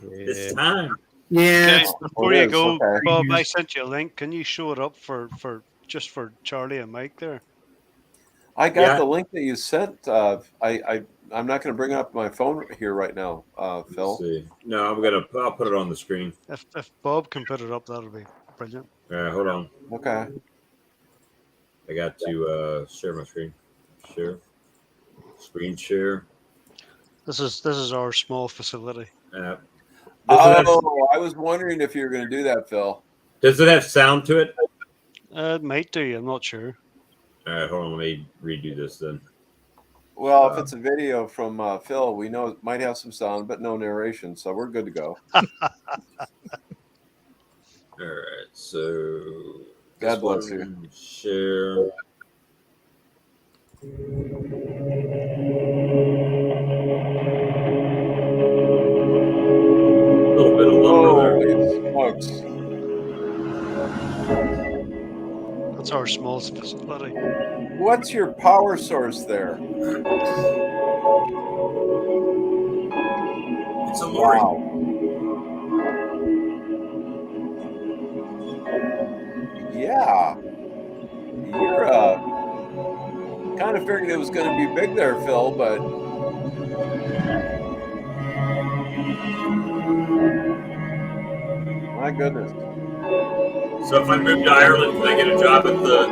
It's time. Yeah. Okay, before you go, okay. Bob, I sent you a link. Can you show it up for Charlie and Mike there? I got Yeah. the link that you sent. I'm not going to bring up my phone here right now, Phil. Let's see. No, I'll put it on the screen. If Bob can put it up, that'll be brilliant. All right, hold on. Okay. I got to share my screen. Share. Screen share. This is our small facility. I was wondering if you were going to do that, Phil. Does it have sound to it? It might do. I'm not sure. All right, hold on. Let me redo this then. Well, if it's a video from Phil, we know it might have some sound, but no narration, so we're good to go. All right, so God bless you. Share. A little bit of lumber there. Holy smokes. That's our smallest facility. What's your power source there? It's a lorry. Wow. Yeah. You're kind of figured it was going to be big there, Phil, but my goodness. So if I move to Ireland, can I get a job at the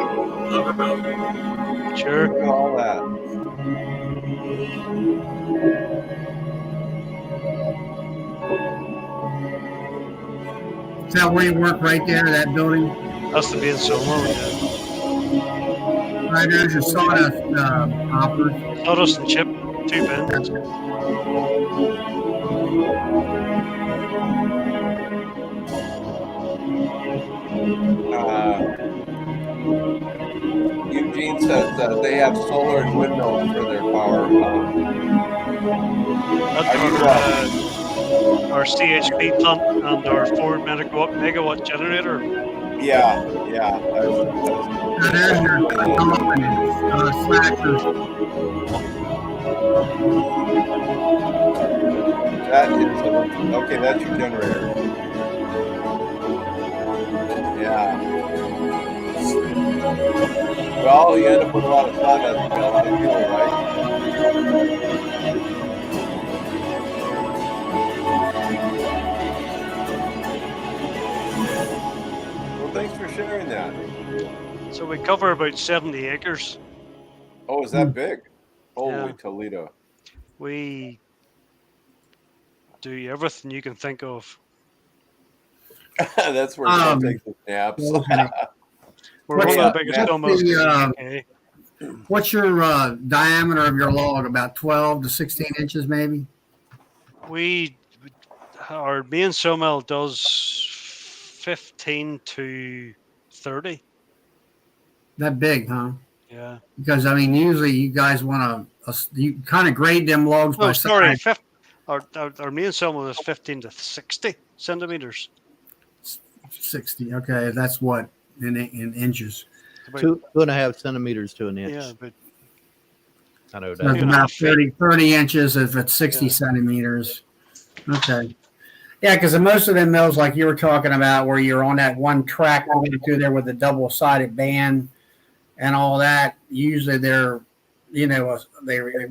lumber mill? Sure. Look at all that. Is that where you work right there, that building? That's the being solo. Yeah. Right there's your sawdust hopper. Sawdust and chip, 2 bins. Eugene says that they have solar and windmills for their power. That's our CHP plant and our 4 megawatt generator. Yeah. Now there's your slackers. That is okay. That's your generator. Yeah. Well, you end up with a lot of sawdust, a lot of fuel, right? Well, thanks for sharing that. So we cover about 70 acres. Oh, is that big? Holy Yeah. Toledo. We do everything you can think of. That's where Phil takes his naps. We're one of the biggest Matt, domos in the UK. What's your diameter of your log? About 12 to 16 inches, maybe? Our main sawmill does 15 to 30. That big, huh? Yeah. Because I mean, usually you guys want to you kind of grade them logs by Oh, sorry. size. Our main sawmill is 15 to 60 centimeters. 60. Okay, that's what in inches. About, 2.5 centimeters to an inch. yeah, but I know So it's that. about 30 inches if it's 60 centimeters. Okay. Yeah, because most of them mills, like you were talking about, where you're on that one track going through there with the double-sided band and all that, usually they're, they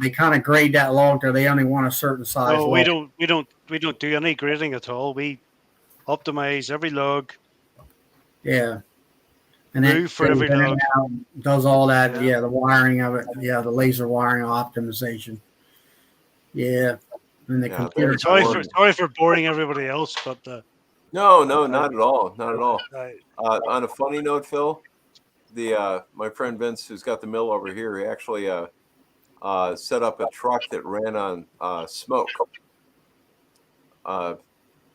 kind of grade that log to they only want a certain size No, log. we don't do any grading at all. We optimize every log. Yeah. And then Move for every goes in log. and out, does all that. Yeah. Yeah, the wiring of it. Yeah, the laser wiring optimization. Yeah. And the Yeah, computer. there's Sorry one. for boring everybody else, but No, not at all. Not at all. I, On a funny note, Phil, the my friend Vince, who's got the mill over here, he actually set up a truck that ran on smoke.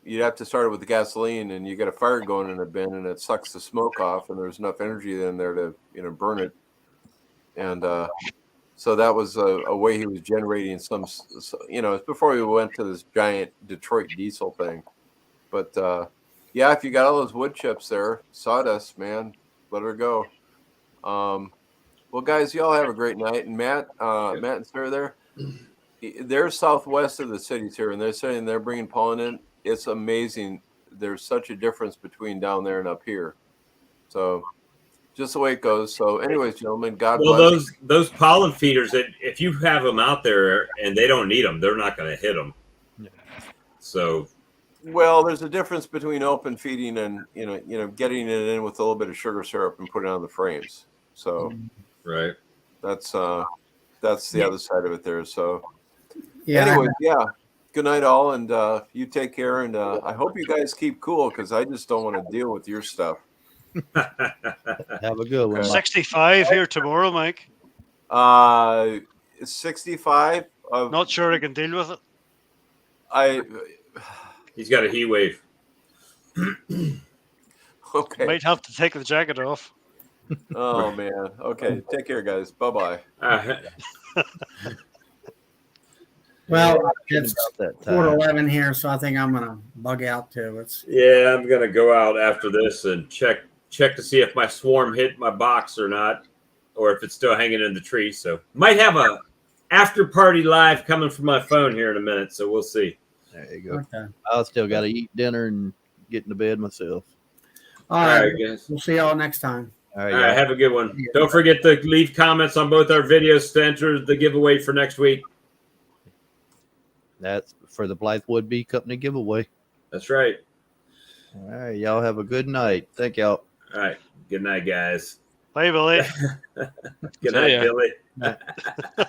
You'd have to start it with the gasoline, and you get a fire going in a bin, and it sucks the smoke off, and there's enough energy in there to burn it. And so that was a way he was generating some. It's before we went to this giant Detroit diesel thing. But yeah, if you got all those wood chips there, sawdust, man, let her go. Well, guys, y'all have a great night. And Matt and Sarah, they're southwest of the cities here, and they're saying they're bringing pollen in. It's amazing. There's such a difference between down there and up here. So just the way it goes. So, anyways, gentlemen, God bless. Those pollen feeders, if you have them out there and they don't need them, they're not going to hit them. Yeah. So, well, there's a difference between open feeding and getting it in with a little bit of sugar syrup and putting it on the frames. So, right. That's the other side of it there. So, Yeah. anyways, yeah. Good night, all, and you take care. And I hope you guys keep cool because I just don't want to deal with your stuff. Have a good one. Okay. Mike. 65 here tomorrow, Mike. 65. Not sure I can deal with it. He's got a heat wave. Okay. Might have to take the jacket off. Oh man. Okay. Take care, guys. Bye-bye. Well, it's About that 4:11 here, so I think I'm gonna bug out too. Yeah, I'm gonna go out after this and check to see if my swarm hit my box or not, or if it's still hanging in the tree. So might have a after party live coming from my phone here in a minute. So we'll see. There you go. Okay. I still got to eat dinner and get into bed myself. All right. guys. We'll see y'all next time. All right. All right, y'all. have a good one. Don't forget to leave comments on both our videos to enter the giveaway for next week. That's for the Blythewood Bee Company giveaway. That's right. All right. Y'all have a good night. Thank y'all. All right. Good night, guys. Bye, Billy. Good night, ya. Billy.